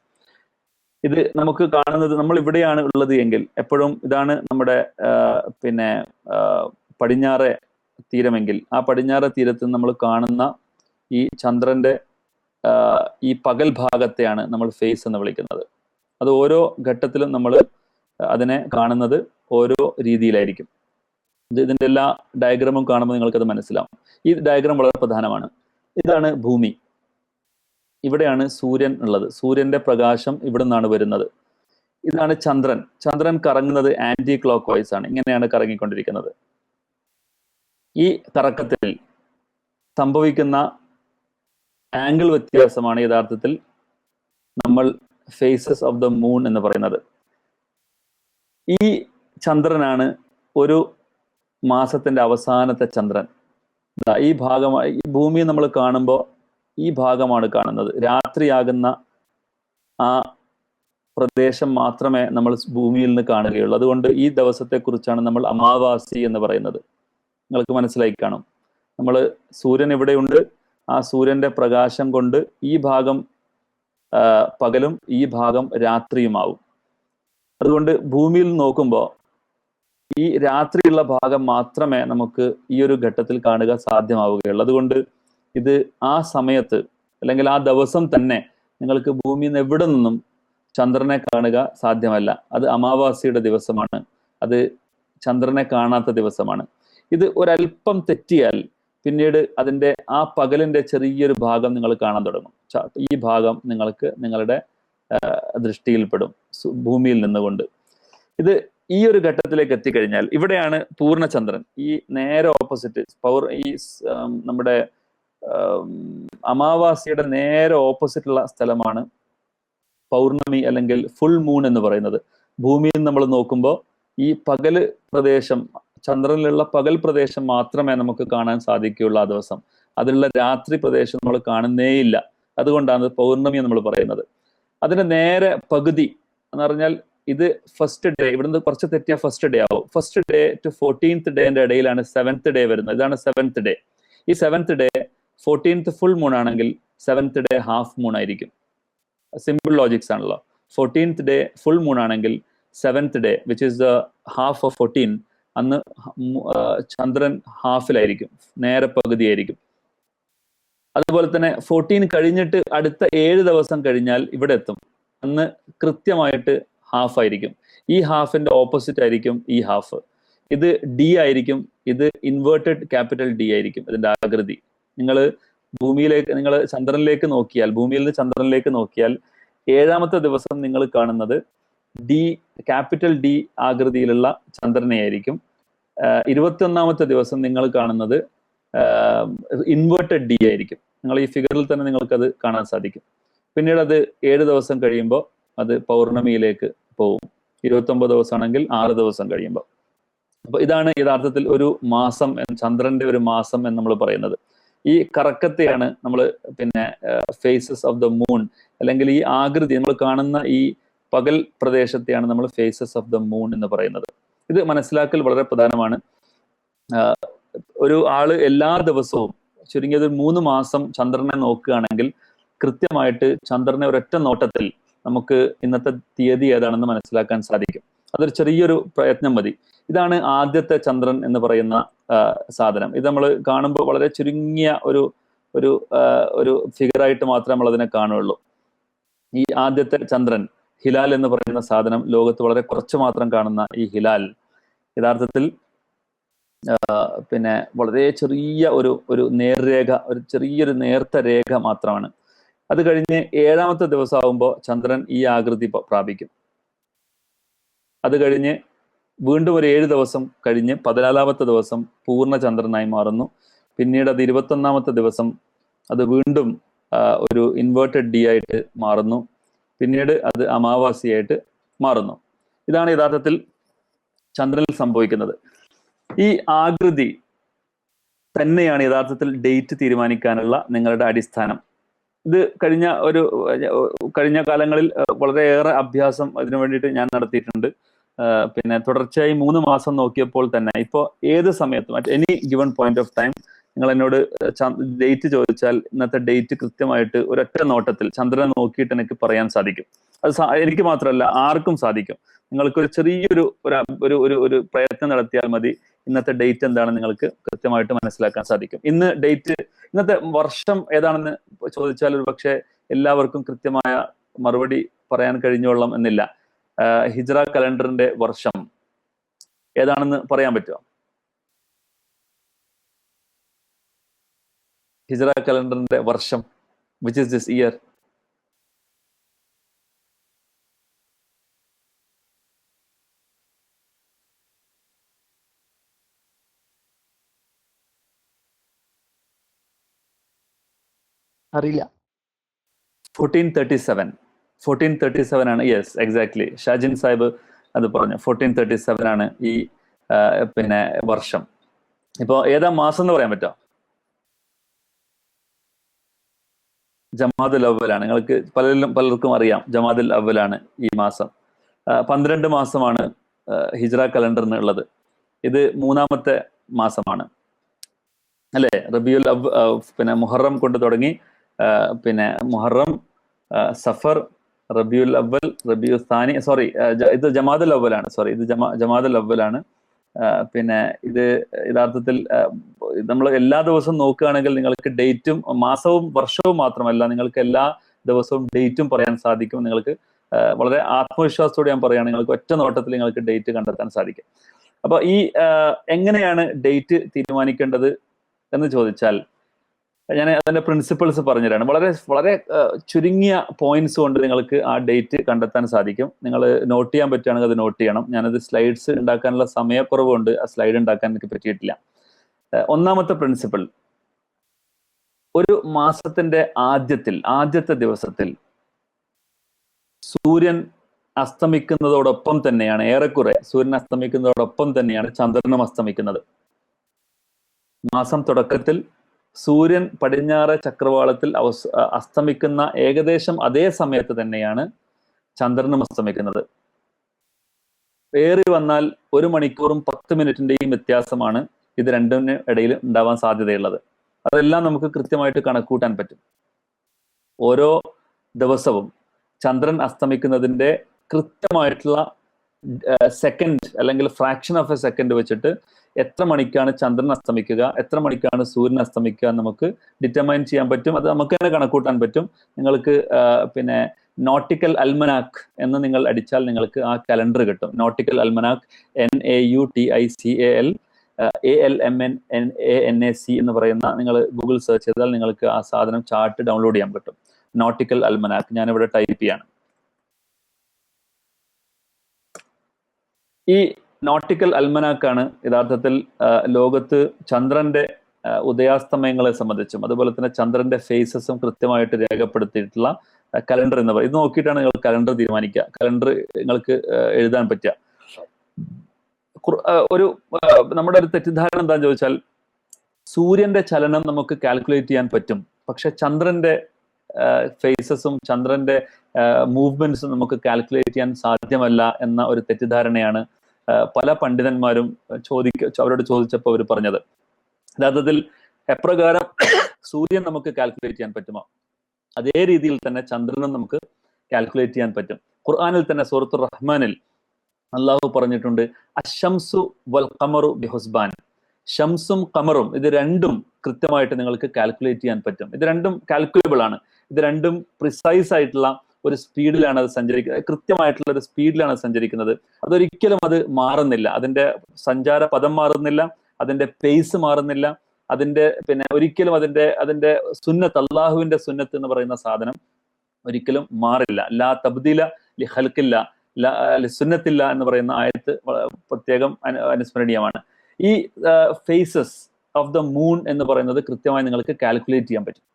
ഇത് നമുക്ക് കാണുന്നത്, നമ്മൾ ഇവിടെയാണ് ഉള്ളത് എങ്കിൽ എപ്പോഴും ഇതാണ് നമ്മുടെ പടിഞ്ഞാറെ തീരമെങ്കിൽ ആ പടിഞ്ഞാറെ തീരത്ത് നമ്മൾ കാണുന്ന ഈ ചന്ദ്രന്റെ ഈ പകൽ ഭാഗത്തെയാണ് നമ്മൾ ഫേസ് എന്ന് വിളിക്കുന്നത്. അത് ഓരോ ഘട്ടത്തിലും നമ്മൾ അതിനെ കാണുന്നത് ഓരോ രീതിയിലായിരിക്കും. ഇതിന്റെ എല്ലാ ഡയഗ്രാമും കാണുമ്പോൾ നിങ്ങൾക്കത് മനസ്സിലാവും. ഈ ഡയഗ്രാം വളരെ പ്രധാനമാണ്. ഇതാണ് ഭൂമി. ഇവിടെയാണ് സൂര്യൻ ഉള്ളത്. സൂര്യന്റെ പ്രകാശം ഇവിടെ നിന്നാണ് വരുന്നത്. ഇതാണ് ചന്ദ്രൻ. ചന്ദ്രൻ കറങ്ങുന്നത് ആന്റി ക്ലോക്ക് വൈസ് ആണ്. ഇങ്ങനെയാണ് കറങ്ങിക്കൊണ്ടിരിക്കുന്നത്. ഈ കറക്കത്തിൽ സംഭവിക്കുന്ന ആംഗിൾ വ്യത്യാസമാണ് യഥാർത്ഥത്തിൽ നമ്മൾ ഫേസസ് ഓഫ് ദ മൂൺ എന്ന് പറയുന്നത്. ഈ ചന്ദ്രനാണ് ഒരു മാസത്തിന്റെ അവസാനത്തെ ചന്ദ്രൻ. ഈ ഭാഗമായി ഈ ഭൂമി നമ്മൾ കാണുമ്പോൾ ഈ ഭാഗമാണ് കാണുന്നത്. രാത്രിയാകുന്ന ആ പ്രദേശം മാത്രമേ നമ്മൾ ഭൂമിയിൽ നിന്ന് കാണുകയുള്ളൂ. അതുകൊണ്ട് ഈ ദിവസത്തെക്കുറിച്ചാണ് നമ്മൾ അമാവാസി എന്ന് പറയുന്നത്. നിങ്ങൾക്ക് മനസ്സിലായി കാണും. നമ്മൾ സൂര്യൻ ഇവിടെയുണ്ട്. ആ സൂര്യന്റെ പ്രകാശം കൊണ്ട് ഈ ഭാഗം പകലും ഈ ഭാഗം രാത്രിയുമാവും. അതുകൊണ്ട് ഭൂമിയിൽ നോക്കുമ്പോൾ ഈ രാത്രിയുള്ള ഭാഗം മാത്രമേ നമുക്ക് ഈ ഒരു ഘട്ടത്തിൽ കാണുക സാധ്യമാവുകയുള്ളൂ. അതുകൊണ്ട് ഇത് ആ സമയത്ത് അല്ലെങ്കിൽ ആ ദിവസം തന്നെ നിങ്ങൾക്ക് ഭൂമിയിൽ നിന്ന് എവിടെ നിന്നും ചന്ദ്രനെ കാണുക സാധ്യമല്ല. അത് അമാവാസിയുടെ ദിവസമാണ്. അത് ചന്ദ്രനെ കാണാത്ത ദിവസമാണ്. ഇത് ഒരല്പം തെറ്റിയാൽ പിന്നീട് അതിൻ്റെ ആ പകലിന്റെ ചെറിയൊരു ഭാഗം നിങ്ങൾ കാണാൻ തുടങ്ങും. ഈ ഭാഗം നിങ്ങൾക്ക് നിങ്ങളുടെ ദൃഷ്ടിയിൽപ്പെടും ഭൂമിയിൽ നിന്നുകൊണ്ട്. ഇത് ഈ ഒരു ഘട്ടത്തിലേക്ക് എത്തിക്കഴിഞ്ഞാൽ ഇവിടെയാണ് പൂർണ്ണചന്ദ്രൻ. ഈ നേരെ ഓപ്പോസിറ്റ് ഈ നമ്മുടെ അമാവാസിയുടെ നേരെ ഓപ്പോസിറ്റുള്ള സ്ഥലമാണ് പൗർണമി അല്ലെങ്കിൽ ഫുൾ മൂൺ എന്ന് പറയുന്നത്. ഭൂമിയിൽ നമ്മൾ നോക്കുമ്പോൾ ഈ പകൽ പ്രദേശം, ചന്ദ്രനിലുള്ള പകൽ പ്രദേശം മാത്രമേ നമുക്ക് കാണാൻ സാധിക്കുകയുള്ളൂ ആ ദിവസം. അതിലുള്ള രാത്രി പ്രദേശം നമ്മൾ കാണുന്നേയില്ല. അതുകൊണ്ടാണ് പൗർണമി നമ്മൾ പറയുന്നത്. അതിന്റെ നേരെ പകുതി എന്ന് പറഞ്ഞാൽ ഇത് ഫസ്റ്റ് ഡേ. ഇവിടുന്ന് കുറച്ച് തെറ്റിയ ഫസ്റ്റ് ഡേ ആവും. ഫസ്റ്റ് ഡേ ടു 14th ഡേന്റെ ഇടയിലാണ് 7th ഡേ വരുന്നത്. ഇതാണ് 7th ഡേ. ഈ 7th day 14th full moon ആണെങ്കിൽ 7th ഡേ ഹാഫ് മൂൺ ആയിരിക്കും. സിമ്പിൾ ലോജിക്സ് ആണല്ലോ. 14th ഡേ ഫുൾ മൂൺ ആണെങ്കിൽ 7th day which is the half of 14, അന്ന് ചന്ദ്രൻ ഹാഫിലായിരിക്കും, നേരെ പകുതിയായിരിക്കും. അതുപോലെ തന്നെ 14 കഴിഞ്ഞിട്ട് അടുത്ത 7 ദിവസം കഴിഞ്ഞാൽ ഇവിടെ എത്തും. അന്ന് കൃത്യമായിട്ട് ഹാഫ് ആയിരിക്കും. ഈ ഹാഫിന്റെ ഓപ്പോസിറ്റ് ആയിരിക്കും ഈ ഹാഫ്. ഇത് ഡി ആയിരിക്കും. ഇത് ഇൻവേർട്ടഡ് ക്യാപിറ്റൽ ഡി ആയിരിക്കും ഇതിന്റെ ആകൃതി. നിങ്ങൾ ചന്ദ്രനിലേക്ക് നോക്കിയാൽ, ഭൂമിയിൽ നിന്ന് ചന്ദ്രനിലേക്ക് നോക്കിയാൽ 7ാമത്തെ ദിവസം നിങ്ങൾ കാണുന്നത് ക്യാപിറ്റൽ ഡി ആകൃതിയിലുള്ള ചന്ദ്രനെയായിരിക്കും. 21ാമത്തെ ദിവസം നിങ്ങൾ കാണുന്നത് ഇൻവേർട്ടഡ് ഡി ആയിരിക്കും. നിങ്ങൾ ഈ ഫിഗറിൽ തന്നെ നിങ്ങൾക്കത് കാണാൻ സാധിക്കും. പിന്നീട് അത് 7 ദിവസം കഴിയുമ്പോൾ അത് പൗർണമിയിലേക്ക് പോകും. 29 ദിവസമാണെങ്കിൽ 6 ദിവസം കഴിയുമ്പോൾ. അപ്പൊ ഇതാണ് യഥാർത്ഥത്തിൽ ഒരു മാസം, ചന്ദ്രന്റെ ഒരു മാസം എന്ന് നമ്മൾ പറയുന്നത്. ഈ കറക്കത്തെയാണ് നമ്മൾ ഫേസസ് ഓഫ് ദ മൂൺ, അല്ലെങ്കിൽ ഈ ആകൃതി നമ്മൾ കാണുന്ന ഈ പകൽ പ്രദേശത്തെയാണ് നമ്മൾ ഫേസസ് ഓഫ് ദ മൂൺ എന്ന് പറയുന്നത്. ഇത് മനസ്സിലാക്കൽ വളരെ പ്രധാനമാണ്. ഒരു ആള് എല്ലാ ദിവസവും ചുരുങ്ങിയത് 3 മാസം ചന്ദ്രനെ നോക്കുകയാണെങ്കിൽ കൃത്യമായിട്ട് ചന്ദ്രനെ ഒരൊറ്റ നോട്ടത്തിൽ നമുക്ക് ഇന്നത്തെ തീയതി ഏതാണെന്ന് മനസ്സിലാക്കാൻ സാധിക്കും. അതൊരു ചെറിയൊരു പ്രയത്നം മതി. ഇതാണ് ആദ്യത്തെ ചന്ദ്രൻ എന്ന് പറയുന്ന സാധനം. ഇത് നമ്മൾ കാണുമ്പോൾ വളരെ ചുരുങ്ങിയ ഒരു ഫിഗറായിട്ട് മാത്രമേ നമ്മൾ അതിനെ കാണുള്ളൂ. ഈ ആദ്യത്തെ ചന്ദ്രൻ, ഹിലാൽ എന്ന് പറയുന്ന സാധനം, ലോകത്ത് വളരെ കുറച്ച് മാത്രം കാണുന്ന ഈ ഹിലാൽ യഥാർത്ഥത്തിൽ വളരെ ചെറിയ ഒരു നേർരേഖ, ഒരു ചെറിയൊരു നേർത്ത രേഖ മാത്രമാണ്. അത് കഴിഞ്ഞ് 7ാമത്തെ ദിവസം ആകുമ്പോൾ ചന്ദ്രൻ ഈ ആകൃതി പ്രാപിക്കും. അത് കഴിഞ്ഞ് വീണ്ടും ഒരു 7 ദിവസം കഴിഞ്ഞ് 14ാമത്തെ ദിവസം പൂർണ്ണ ചന്ദ്രനായി മാറുന്നു. പിന്നീട് അത് 21ാമത്തെ ദിവസം അത് വീണ്ടും ഒരു ഇൻവേർട്ടഡ് ഡി ആയിട്ട് മാറുന്നു. പിന്നീട് അത് അമാവാസിയായിട്ട് മാറുന്നു. ഇതാണ് യഥാർത്ഥത്തിൽ ചന്ദ്രനിൽ സംഭവിക്കുന്നത്. ഈ ആകൃതി തന്നെയാണ് യഥാർത്ഥത്തിൽ ഡേറ്റ് തീരുമാനിക്കാനുള്ള നിങ്ങളുടെ അടിസ്ഥാനം. ഇത് കഴിഞ്ഞ കാലങ്ങളിൽ വളരെയേറെ അഭ്യാസം ഇതിനു വേണ്ടിയിട്ട് ഞാൻ നടത്തിയിട്ടുണ്ട്. തുടർച്ചയായി 3 മാസം നോക്കിയപ്പോൾ തന്നെ ഇപ്പോൾ ഏത് സമയത്തും at any given point of time നിങ്ങൾ എന്നോട് ഡേറ്റ് ചോദിച്ചാൽ ഇന്നത്തെ ഡേറ്റ് കൃത്യമായിട്ട് ഒരൊറ്റ നോട്ടത്തിൽ ചന്ദ്രനെ നോക്കിയിട്ട് എനിക്ക് പറയാൻ സാധിക്കും. അത് എനിക്ക് മാത്രമല്ല, ആർക്കും സാധിക്കും. നിങ്ങൾക്കൊരു ചെറിയൊരു ഒരു പ്രയത്നം നടത്തിയാൽ മതി, ഇന്നത്തെ ഡേറ്റ് എന്താണെന്ന് നിങ്ങൾക്ക് കൃത്യമായിട്ട് മനസ്സിലാക്കാൻ സാധിക്കും. ഇന്നത്തെ വർഷം ഏതാണെന്ന് ചോദിച്ചാൽ ഒരു പക്ഷേ എല്ലാവർക്കും കൃത്യമായ മറുപടി പറയാൻ കഴിഞ്ഞോളാം എന്നില്ല. ഹിജ്റ കലണ്ടറിന്റെ വർഷം ഏതാണെന്ന് പറയാൻ പറ്റുമോ? ഹിജ്റ കലണ്ടറിന്റെ വർഷം, വിച്ച് ഇസ് ദിസ് ഇയർ? അറിയില്ല. 1437 ആണ്. Yes, exactly. ഷാജിൻ സാഹിബ് അത് പറഞ്ഞു. 1437 ആണ് ഈ വർഷം. ഇപ്പോ ഏതാ മാസം എന്ന് പറയാൻ പറ്റുമോ? ജമാദുൽ അവ്വലാണ്. നിങ്ങൾക്ക് പലർക്കും അറിയാം, ജമാദുൽ അവ്വലാണ് ഈ മാസം. 12 മാസമാണ് ഹിജ്റ കലണ്ടറിന് ഉള്ളത്. ഇത് 3ാമത്തെ മാസമാണ് അല്ലേ? റബിയുൽ മുഹറം കൊണ്ട് തുടങ്ങി മുഹറം, സഫർ, റബിയുൽ അവൽ, റബിയു സ്ഥാനി, ഇത് ജമാദുൽ അവലാണ്. ഇത് ജമാദുൽ അവലാണ്. ഇത് യഥാർത്ഥത്തിൽ നമ്മൾ എല്ലാ ദിവസവും നോക്കുകയാണെങ്കിൽ നിങ്ങൾക്ക് ഡേറ്റും മാസവും വർഷവും മാത്രമല്ല, നിങ്ങൾക്ക് എല്ലാ ദിവസവും ഡേറ്റും പറയാൻ സാധിക്കും. നിങ്ങൾക്ക് വളരെ ആത്മവിശ്വാസത്തോടെ ഞാൻ പറയുകയാണ്, നിങ്ങൾക്ക് ഒറ്റ നോട്ടത്തിൽ നിങ്ങൾക്ക് ഡേറ്റ് കണ്ടെത്താൻ സാധിക്കും. അപ്പൊ ഈ എങ്ങനെയാണ് ഡേറ്റ് തീരുമാനിക്കേണ്ടത് എന്ന് ചോദിച്ചാൽ ഞാൻ അതിന്റെ പ്രിൻസിപ്പിൾസ് പറഞ്ഞുതരാണ്. വളരെ വളരെ ചുരുങ്ങിയ പോയിന്റ്സ് കൊണ്ട് നിങ്ങൾക്ക് ആ ഡേറ്റ് കണ്ടെത്താൻ സാധിക്കും. നിങ്ങൾ നോട്ട് ചെയ്യാൻ പറ്റുകയാണെങ്കിൽ അത് നോട്ട് ചെയ്യണം. ഞാനത് സ്ലൈഡ്സ് ഉണ്ടാക്കാനുള്ള സമയക്കുറവുകൊണ്ട് ആ സ്ലൈഡ് ഉണ്ടാക്കാൻ എനിക്ക് പറ്റിയിട്ടില്ല. ഒന്നാമത്തെ പ്രിൻസിപ്പിൾ, ഒരു മാസത്തിന്റെ ആദ്യത്തെ ദിവസത്തിൽ സൂര്യൻ അസ്തമിക്കുന്നതോടൊപ്പം തന്നെയാണ്, ഏറെക്കുറെ സൂര്യൻ അസ്തമിക്കുന്നതോടൊപ്പം തന്നെയാണ് ചന്ദ്രനും അസ്തമിക്കുന്നത്. മാസം തുടക്കത്തിൽ സൂര്യൻ പടിഞ്ഞാറ് ചക്രവാളത്തിൽ അസ്തമിക്കുന്ന ഏകദേശം അതേ സമയത്ത് തന്നെയാണ് ചന്ദ്രനും അസ്തമിക്കുന്നത്. ഏറി വന്നാൽ 1 മണിക്കൂറും 10 മിനിറ്റിന്റെയും വ്യത്യാസമാണ് ഇത് രണ്ടിനും ഇടയിൽ ഉണ്ടാവാൻ സാധ്യതയുള്ളത്. അതെല്ലാം നമുക്ക് കൃത്യമായിട്ട് കണക്കൂട്ടാൻ പറ്റും. ഓരോ ദിവസവും ചന്ദ്രൻ അസ്തമിക്കുന്നതിന്റെ കൃത്യമായിട്ടുള്ള സെക്കൻഡ് അല്ലെങ്കിൽ ഫ്രാക്ഷൻ ഓഫ് എ സെക്കൻഡ് വെച്ചിട്ട് എത്ര മണിക്കാണ് ചന്ദ്രൻ അസ്തമിക്കുക, എത്ര മണിക്കാണ് സൂര്യൻ അസ്തമിക്കുക നമുക്ക് ഡിറ്റർമൈൻ ചെയ്യാൻ പറ്റും. അത് നമുക്ക് തന്നെ കണക്കൂട്ടാൻ പറ്റും. നിങ്ങൾക്ക് നോട്ടിക്കൽ അൽമനാക്ക് എന്ന് നിങ്ങൾ അടിച്ചാൽ നിങ്ങൾക്ക് ആ കലണ്ടർ കിട്ടും. നോട്ടിക്കൽ അൽമനാക്ക് NAUTICAL ALMNANAC എന്ന് പറയുന്ന നിങ്ങൾ ഗൂഗിൾ സെർച്ച് ചെയ്താൽ നിങ്ങൾക്ക് ആ സാധനം ചാർട്ട് ഡൗൺലോഡ് ചെയ്യാൻ പറ്റും. നോട്ടിക്കൽ അൽമനാക്ക് ഞാനിവിടെ ടൈപ്പ് ചെയ്യാണ്. ഈ നോട്ടിക്കൽ അൽമനാക്കാണ് യഥാർത്ഥത്തിൽ ലോകത്ത് ചന്ദ്രന്റെ ഉദയാസ്തമയങ്ങളെ സംബന്ധിച്ചും അതുപോലെ തന്നെ ചന്ദ്രന്റെ ഫേസസും കൃത്യമായിട്ട് രേഖപ്പെടുത്തിയിട്ടുള്ള കലണ്ടർ എന്ന് പറയും. ഇത് നോക്കിയിട്ടാണ് നിങ്ങൾ കലണ്ടർ തീരുമാനിക്കുക, കലണ്ടർ നിങ്ങൾക്ക് എഴുതാൻ പറ്റുക. ഒരു നമ്മുടെ ഒരു തെറ്റിദ്ധാരണ എന്താണെന്ന് ചോദിച്ചാൽ സൂര്യന്റെ ചലനം നമുക്ക് കാൽക്കുലേറ്റ് ചെയ്യാൻ പറ്റും, പക്ഷെ ചന്ദ്രന്റെ ഫേസസും ചന്ദ്രന്റെ മൂവ്മെന്റ്സും നമുക്ക് കാൽക്കുലേറ്റ് ചെയ്യാൻ സാധ്യമല്ല എന്ന ഒരു തെറ്റിദ്ധാരണയാണ് പല പണ്ഡിതന്മാരും അവരോട് ചോദിച്ചപ്പോൾ അവർ പറഞ്ഞത്. യഥാർത്ഥത്തിൽ എപ്രകാരം സൂര്യൻ നമുക്ക് കാൽക്കുലേറ്റ് ചെയ്യാൻ പറ്റുമോ അതേ രീതിയിൽ തന്നെ ചന്ദ്രനും നമുക്ക് കാൽക്കുലേറ്റ് ചെയ്യാൻ പറ്റും. ഖുർആനിൽ തന്നെ സൂറത്തുർ റഹ്മാനിൽ അള്ളാഹു പറഞ്ഞിട്ടുണ്ട്, അശംസു വൽ ഖമറു ബിഹുസ്ബാൻ. ഷംസും ഖമറും ഇത് രണ്ടും കൃത്യമായിട്ട് നിങ്ങൾക്ക് കാൽക്കുലേറ്റ് ചെയ്യാൻ പറ്റും. ഇത് രണ്ടും കാൽക്കുലേബിൾ ആണ്. ഇത് രണ്ടും പ്രിസൈസ് ആയിട്ടുള്ള ഒരു സ്പീഡിലാണ് അത് സഞ്ചരിക്കുന്നത്, കൃത്യമായിട്ടുള്ള ഒരു സ്പീഡിലാണ് സഞ്ചരിക്കുന്നത്. അതൊരിക്കലും അത് മാറുന്നില്ല, അതിന്റെ സഞ്ചാര പദം മാറുന്നില്ല, അതിന്റെ പേസ് മാറുന്നില്ല, അതിന്റെ ഒരിക്കലും അതിന്റെ സുന്നത്ത്, അള്ളാഹുവിന്റെ സുന്നത്ത് എന്ന് പറയുന്ന സാധനം ഒരിക്കലും മാറില്ല. ലാ തബ്ദീല ലി ഖൽഖില്ല സുന്നത്തില്ല എന്ന് പറയുന്ന ആയത്ത് പ്രത്യേകം അനുസ്മരണീയമാണ്. ഈ ഫേസസ് ഓഫ് ദ മൂൺ എന്ന് പറയുന്നത് കൃത്യമായി നിങ്ങൾക്ക് കാൽക്കുലേറ്റ് ചെയ്യാൻ പറ്റും,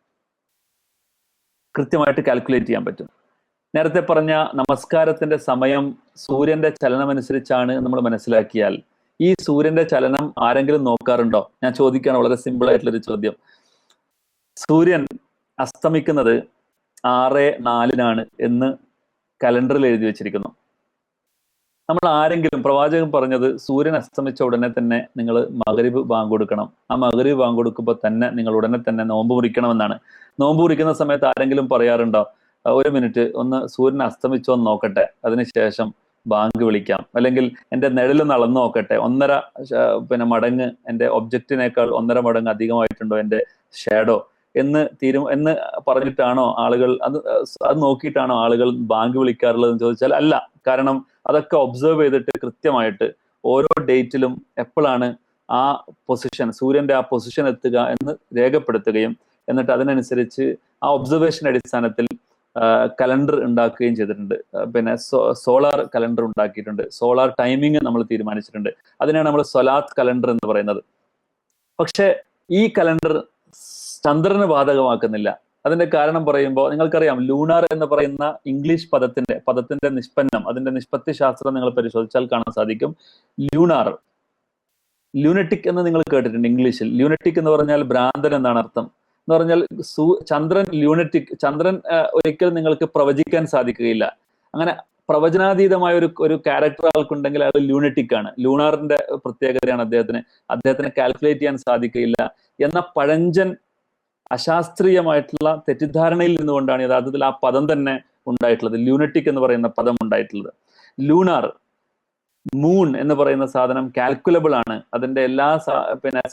കൃത്യമായിട്ട് കാൽക്കുലേറ്റ് ചെയ്യാൻ പറ്റും. നേരത്തെ പറഞ്ഞ നമസ്കാരത്തിന്റെ സമയം സൂര്യന്റെ ചലനമനുസരിച്ചാണ് നമ്മൾ മനസ്സിലാക്കിയാൽ ഈ സൂര്യന്റെ ചലനം ആരെങ്കിലും നോക്കാറുണ്ടോ? ഞാൻ ചോദിക്കുകയാണ്, വളരെ സിമ്പിൾ ആയിട്ടുള്ളൊരു ചോദ്യം. സൂര്യൻ അസ്തമിക്കുന്നത് 6:04 എന്ന് കലണ്ടറിൽ എഴുതി വെച്ചിരിക്കുന്നു. നമ്മൾ ആരെങ്കിലും, പ്രവാചകൻ പറഞ്ഞത് സൂര്യൻ അസ്തമിച്ച ഉടനെ തന്നെ നിങ്ങൾ മഗ്‌രിബ് ബാങ്ക് കൊടുക്കണം, ആ മഗ്‌രിബ് ബാങ്ക് കൊടുക്കുമ്പോൾ തന്നെ നിങ്ങൾ ഉടനെ തന്നെ നോമ്പ് മുറിക്കണമെന്നാണ്. നോമ്പ് മുറിക്കുന്ന സമയത്ത് ആരെങ്കിലും പറയാറുണ്ടോ, ഒരു മിനിറ്റ് ഒന്ന് സൂര്യൻ അസ്തമിച്ചോ എന്ന് നോക്കട്ടെ, അതിനുശേഷം ബാങ്ക് വിളിക്കാം, അല്ലെങ്കിൽ എൻ്റെ നിഴലൊന്ന് അളന്ന് നോക്കട്ടെ, 1.5 മടങ്ങ് എൻ്റെ ഒബ്ജക്റ്റിനേക്കാൾ 1.5 മടങ്ങ് അധികമായിട്ടുണ്ടോ എൻ്റെ ഷാഡോ എന്ന് പറഞ്ഞിട്ടാണോ ആളുകൾ അത് നോക്കിയിട്ടാണോ ആളുകൾ ബാങ്ക് വിളിക്കാറുള്ളതെന്ന് ചോദിച്ചാൽ അല്ല. കാരണം അതൊക്കെ ഒബ്സർവ് ചെയ്തിട്ട് കൃത്യമായിട്ട് ഓരോ ഡേറ്റിലും എപ്പോഴാണ് ആ പൊസിഷൻ, സൂര്യന്റെ ആ പൊസിഷൻ എത്തുക എന്ന് രേഖപ്പെടുത്തുകയും എന്നിട്ട് അതിനനുസരിച്ച് ആ ഒബ്സർവേഷൻ അടിസ്ഥാനത്തിൽ കലണ്ടർ ഉണ്ടാക്കുകയും ചെയ്തിട്ടുണ്ട്. സോളാർ കലണ്ടർ ഉണ്ടാക്കിയിട്ടുണ്ട്, സോളാർ ടൈമിങ് നമ്മൾ തീരുമാനിച്ചിട്ടുണ്ട്. അതിനാണ് നമ്മൾ സ്വലാത്ത് കലണ്ടർ എന്ന് പറയുന്നത്. പക്ഷെ ഈ കലണ്ടർ ചന്ദ്രന് ബാധകമാക്കുന്നില്ല. അതിന്റെ കാരണം പറയുമ്പോൾ നിങ്ങൾക്കറിയാം, ലൂണാർ എന്ന് പറയുന്ന ഇംഗ്ലീഷ് പദത്തിന്റെ നിഷ്പന്നം, അതിന്റെ നിഷ്പത്തി ശാസ്ത്രം നിങ്ങൾ പരിശോധിച്ചാൽ കാണാൻ സാധിക്കും. ലൂനറ്റിക് എന്ന് നിങ്ങൾ കേട്ടിട്ടുണ്ട് ഇംഗ്ലീഷിൽ. ലൂനറ്റിക് എന്ന് പറഞ്ഞാൽ ഭ്രാന്തൻ എന്നാണ് അർത്ഥം. എന്ന് പറഞ്ഞാൽ ചന്ദ്രൻ ലൂനറ്റിക്, ചന്ദ്രൻ ഒരിക്കലും നിങ്ങൾക്ക് പ്രവചിക്കാൻ സാധിക്കുകയില്ല. അങ്ങനെ പ്രവചനാതീതമായ ഒരു ക്യാരക്ടർ ആൾക്കുണ്ടെങ്കിൽ അയാൾ ലൂനറ്റിക് ആണ്. ലൂണാറിന്റെ പ്രത്യേകതയാണ് അദ്ദേഹത്തിന് കാൽക്കുലേറ്റ് ചെയ്യാൻ സാധിക്കുകയില്ല എന്ന പഴഞ്ചൻ അശാസ്ത്രീയമായിട്ടുള്ള തെറ്റിദ്ധാരണയിൽ നിന്നുകൊണ്ടാണ് യഥാർത്ഥത്തിൽ ആ പദം തന്നെ ഉണ്ടായിട്ടുള്ളത്, ലൂനറ്റിക് എന്ന് പറയുന്ന പദം ഉണ്ടായിട്ടുള്ളത്. ലൂണാർ, മൂൺ എന്ന് പറയുന്ന സാധനം കാൽക്കുലബിൾ ആണ്. അതിന്റെ എല്ലാ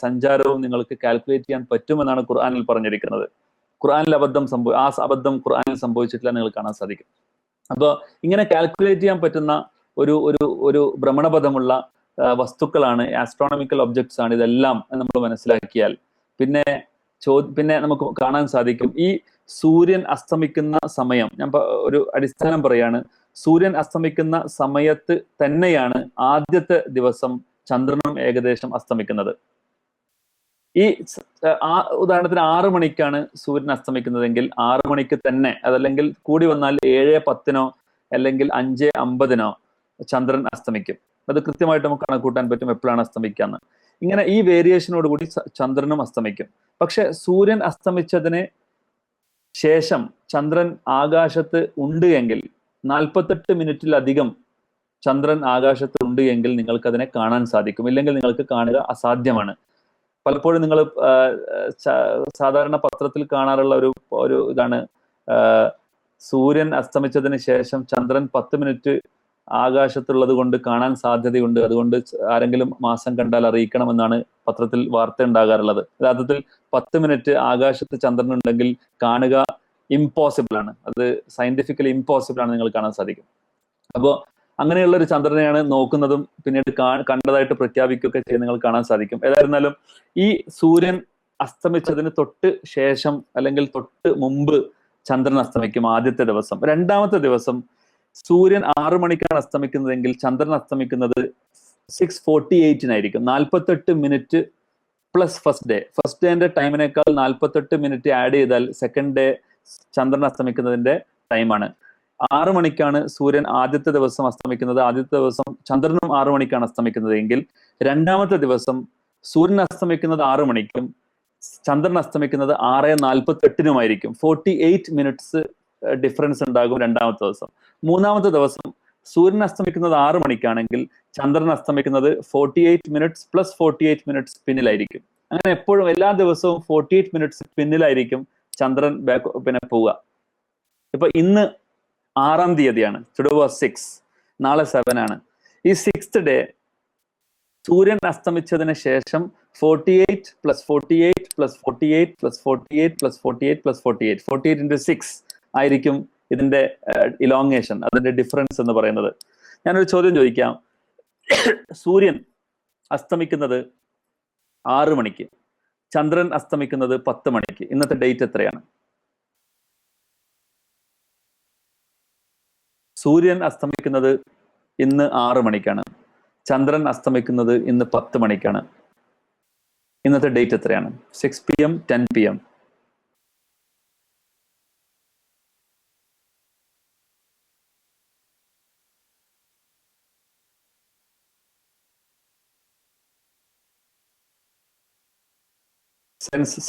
സഞ്ചാരവും നിങ്ങൾക്ക് കാൽക്കുലേറ്റ് ചെയ്യാൻ പറ്റുമെന്നാണ് ഖുർആനിൽ പറഞ്ഞിരിക്കുന്നത്. ഖുർആനിൽ ആ അബദ്ധം ഖുർആനിൽ സംഭവിച്ചിട്ടില്ല നിങ്ങൾ കാണാൻ സാധിക്കും. അപ്പോൾ ഇങ്ങനെ കാൽക്കുലേറ്റ് ചെയ്യാൻ പറ്റുന്ന ഒരു ഭ്രമണപഥമുള്ള വസ്തുക്കളാണ്, ആസ്ട്രോണമിക്കൽ ഒബ്ജക്ട്സ് ആണ് ഇതെല്ലാം നമ്മൾ മനസ്സിലാക്കിയാൽ പിന്നെ നമുക്ക് കാണാൻ സാധിക്കും. ഈ സൂര്യൻ അസ്തമിക്കുന്ന സമയം, ഞാൻ ഒരു അടിസ്ഥാനം പറയാണ്, സൂര്യൻ അസ്തമിക്കുന്ന സമയത്ത് തന്നെയാണ് ആദ്യത്തെ ദിവസം ചന്ദ്രനും ഏകദേശം അസ്തമിക്കുന്നത്. ഈ ഉദാഹരണത്തിന് 6 മണിക്കാണ് സൂര്യൻ അസ്തമിക്കുന്നതെങ്കിൽ 6 മണിക്ക് തന്നെ, അതല്ലെങ്കിൽ കൂടി വന്നാൽ 7:10 അല്ലെങ്കിൽ 5:50 ചന്ദ്രൻ അസ്തമിക്കും. അത് കൃത്യമായിട്ട് നമുക്ക് കണക്കൂട്ടാൻ പറ്റും എപ്പോഴാണ് അസ്തമിക്കാന്ന്. ഇങ്ങനെ ഈ വേരിയേഷനോട് കൂടി ചന്ദ്രനും അസ്തമിക്കും. പക്ഷെ സൂര്യൻ അസ്തമിച്ചതിന് ശേഷം ചന്ദ്രൻ ആകാശത്ത് ഉണ്ട് എങ്കിൽ 48 മിനിറ്റിലധികം ചന്ദ്രൻ ആകാശത്ത് ഉണ്ട് എങ്കിൽ നിങ്ങൾക്ക് അതിനെ കാണാൻ സാധിക്കും, ഇല്ലെങ്കിൽ നിങ്ങൾക്ക് കാണുക അസാധ്യമാണ്. പലപ്പോഴും നിങ്ങൾ സാധാരണ പത്രത്തിൽ കാണാറുള്ള ഒരു ഇതാണ്, സൂര്യൻ അസ്തമിച്ചതിന് ശേഷം ചന്ദ്രൻ 10 മിനിറ്റ് ആകാശത്തുള്ളത് കൊണ്ട് കാണാൻ സാധ്യതയുണ്ട്, അതുകൊണ്ട് ആരെങ്കിലും മാസം കണ്ടാൽ അറിയിക്കണമെന്നാണ് പത്രത്തിൽ വാർത്ത ഉണ്ടാകാറുള്ളത്. യഥാർത്ഥത്തിൽ 10 മിനിറ്റ് ആകാശത്ത് ചന്ദ്രൻ ഉണ്ടെങ്കിൽ കാണുക ഇമ്പോസിബിൾ ആണ്, അത് സയന്റിഫിക്കലി ഇമ്പോസിബിൾ ആണ് നിങ്ങൾ കാണാൻ സാധിക്കും. അപ്പോൾ അങ്ങനെയുള്ള ഒരു ചന്ദ്രനെയാണ് നോക്കുന്നതും പിന്നീട് കണ്ടതായിട്ട് പ്രഖ്യാപിക്കുകയൊക്കെ ചെയ്യുന്നത് നിങ്ങൾ കാണാൻ സാധിക്കും. ഏതായിരുന്നാലും ഈ സൂര്യൻ അസ്തമിച്ചതിന് തൊട്ട് ശേഷം അല്ലെങ്കിൽ തൊട്ട് മുമ്പ് ചന്ദ്രൻ അസ്തമിക്കും ആദ്യത്തെ ദിവസം. രണ്ടാമത്തെ ദിവസം സൂര്യൻ 6 മണിക്കാണ് അസ്തമിക്കുന്നതെങ്കിൽ ചന്ദ്രൻ അസ്തമിക്കുന്നത് 6:48 48 മിനിറ്റ് പ്ലസ് ഫസ്റ്റ് ഡേന്റെ ടൈമിനേക്കാൾ 48 മിനിറ്റ് ആഡ് ചെയ്താൽ സെക്കൻഡ് ഡേ ചന്ദ്രൻ അസ്തമിക്കുന്നതിന്റെ ടൈമാണ്. 6 മണിക്കാണ് സൂര്യൻ ആദ്യത്തെ ദിവസം അസ്തമിക്കുന്നത്, ആദ്യത്തെ ദിവസം ചന്ദ്രനും 6 മണിക്കാണ് അസ്തമിക്കുന്നത് എങ്കിൽ രണ്ടാമത്തെ ദിവസം സൂര്യൻ അസ്തമിക്കുന്നത് 6 മണിക്കും ചന്ദ്രൻ അസ്തമിക്കുന്നത് 6:48 48 മിനിറ്റ്സ് ഡിഫറൻസ് ഉണ്ടാകും രണ്ടാമത്തെ ദിവസം. മൂന്നാമത്തെ ദിവസം സൂര്യൻ അസ്തമിക്കുന്നത് 6 മണിക്കാണെങ്കിൽ ചന്ദ്രൻ അസ്തമിക്കുന്നത് 48 മിനിറ്റ്സ് പ്ലസ് 48 മിനിറ്റ്സ് പിന്നിലായിരിക്കും. അങ്ങനെ എപ്പോഴും എല്ലാ ദിവസവും 48 മിനിറ്റ്സ് പിന്നിലായിരിക്കും ചന്ദ്രൻ പിന്നെ പോവുക. ഇപ്പൊ ഇന്ന് 6-ാം തീയതിയാണ്, ടുഡേ വാസ് 6, നാളെ 7 ആണ്. ഈ 6th ഡേ സൂര്യൻ അസ്തമിച്ചതിന് ശേഷം 48 plus 48 plus 48 plus 48 plus 48 plus 48 48 into 6 ആയിരിക്കും ഇതിന്റെ ഇലോങ്ങേഷൻ, അതിന്റെ ഡിഫറൻസ് എന്ന് പറയുന്നത്. ഞാനൊരു ചോദ്യം ചോദിക്കാം. സൂര്യൻ അസ്തമിക്കുന്നത് 6 മണിക്ക്, ചന്ദ്രൻ അസ്തമിക്കുന്നത് 10 മണിക്ക്. ഇന്നത്തെ ഡേറ്റ് എത്രയാണ്? സൂര്യൻ അസ്തമിക്കുന്നത് ഇന്ന് 6 മണിക്കാണ്, ചന്ദ്രൻ അസ്തമിക്കുന്നത് ഇന്ന് 10 മണിക്കാണ്. ഇന്നത്തെ ഡേറ്റ് എത്രയാണ്? 6 PM 10 PM.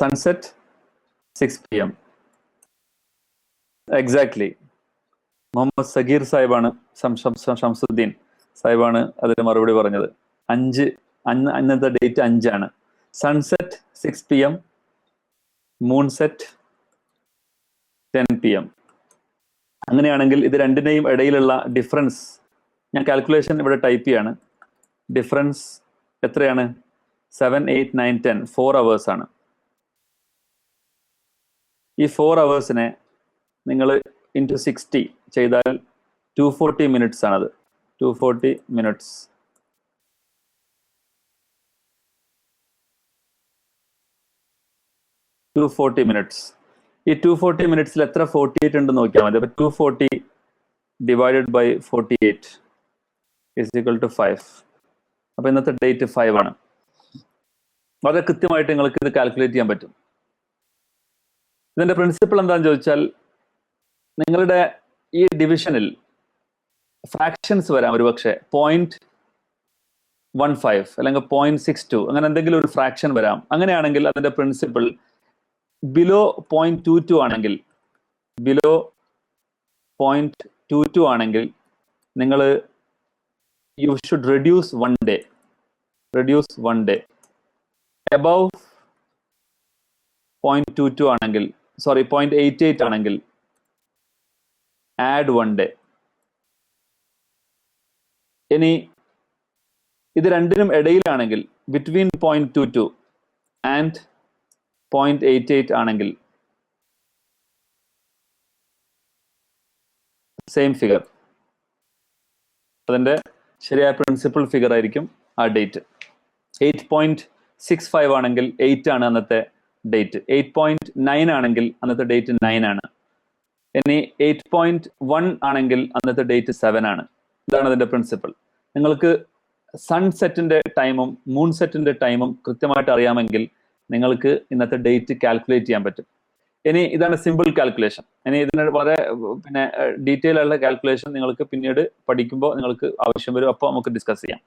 Sunset 6 PM. Exactly. Muhammad Sagheer സാഹിബാണ്, ഷംസുദ്ദീൻ സാഹിബാണ് അതിന് മറുപടി പറഞ്ഞത്. 5 അന്നത്തെ ഡേറ്റ് 5 ആണ്. Sunset 6 PM, moonset 10 PM. അങ്ങനെയാണെങ്കിൽ ഇത് രണ്ടിനെയും ഇടയിലുള്ള ഡിഫറൻസ് ഞാൻ കാൽക്കുലേഷൻ ഇവിടെ ടൈപ്പ് ചെയ്യാണ്. ഡിഫറൻസ് എത്രയാണ്? 7, 8, 9, 10 4 hours ആണ്. ഈ 4 hours-നെ നിങ്ങൾ into 60 ചെയ്താൽ 240 minutes ആണത്. 240 minutes. ഈ 240 മിനിറ്റ്സിൽ എത്ര 48 ഉണ്ട് നോക്കിയാൽ മതി. അപ്പൊ 240 divided by 48 is equal to 5. അപ്പൊ ഇന്നത്തെ ഡേറ്റ് 5 ആണ്. വളരെ കൃത്യമായിട്ട് നിങ്ങൾക്ക് ഇത് കാൽക്കുലേറ്റ് ചെയ്യാൻ പറ്റും. ഇതിന്റെ പ്രിൻസിപ്പിൾ എന്താണെന്ന് ചോദിച്ചാൽ, നിങ്ങളുടെ ഈ ഡിവിഷനിൽ ഫ്രാക്ഷൻസ് വരാം. ഒരുപക്ഷെ 0.15 അല്ലെങ്കിൽ 0.62 അങ്ങനെ എന്തെങ്കിലും ഒരു ഫ്രാക്ഷൻ വരാം. അങ്ങനെയാണെങ്കിൽ അതിന്റെ പ്രിൻസിപ്പിൾ ബിലോ 0.22 ആണെങ്കിൽ, ബിലോ 0.22 ആണെങ്കിൽ നിങ്ങൾ you should reduce 1 day. Above 0.22 ആണെങ്കിൽ, സോറി 0.88 ആണെങ്കിൽ ആഡ് 1 day. ഇനി ഇത് രണ്ടിനും ഇടയിലാണെങ്കിൽ, ബിറ്റ്വീൻ 0.22 ആൻഡ് 0.88 ആണെങ്കിൽ സെയിം ഫിഗർ, അതിന്റെ ശരിയായ പ്രിൻസിപ്പൽ ഫിഗർ ആയിരിക്കും ആ ഡേറ്റ്. 8.65 ആണെങ്കിൽ 8 ആണ് അന്നത്തെ ഡേറ്റ്. 8.9 ആണെങ്കിൽ അന്നത്തെ ഡേറ്റ് 9 ആണ്. ഇനി 8.1 ആണെങ്കിൽ അന്നത്തെ ഡേറ്റ് 7 ആണ്. ഇതാണ് അതിന്റെ പ്രിൻസിപ്പൽ. നിങ്ങൾക്ക് സൺസെറ്റിന്റെ ടൈമും മൂൺ സെറ്റിന്റെ ടൈമും കൃത്യമായിട്ട് അറിയാമെങ്കിൽ നിങ്ങൾക്ക് ഇന്നത്തെ ഡേറ്റ് കാൽക്കുലേറ്റ് ചെയ്യാൻ പറ്റും. ഇനി ഇതാണ് സിമ്പിൾ കാൽക്കുലേഷൻ. ഇനി ഇതിന് വളരെ പിന്നെ ഡീറ്റെയിൽ ആയിട്ടുള്ള കാൽക്കുലേഷൻ നിങ്ങൾക്ക് പിന്നീട് പഠിക്കുമ്പോൾ നിങ്ങൾക്ക് ആവശ്യം വരും. അപ്പോൾ നമുക്ക് ഡിസ്കസ് ചെയ്യാം.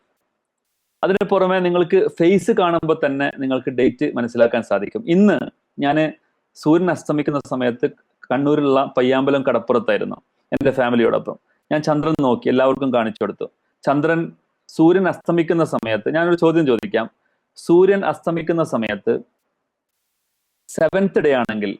അതിന് പുറമെ നിങ്ങൾക്ക് ഫേസ് കാണുമ്പോൾ തന്നെ നിങ്ങൾക്ക് ഡേറ്റ് മനസ്സിലാക്കാൻ സാധിക്കും. ഇന്ന് ഞാൻ സൂര്യൻ അസ്തമിക്കുന്ന സമയത്ത് കണ്ണൂരിലുള്ള പയ്യാമ്പലം കടപ്പുറത്തായിരുന്നു എൻ്റെ ഫാമിലിയോടൊപ്പം. ഞാൻ ചന്ദ്രൻ നോക്കി, എല്ലാവർക്കും കാണിച്ചു കൊടുത്തു. സൂര്യൻ അസ്തമിക്കുന്ന സമയത്ത് ഞാനൊരു ചോദ്യം ചോദിക്കാം. സൂര്യൻ അസ്തമിക്കുന്ന സമയത്ത് 7th ഡേ ആണെങ്കിൽ,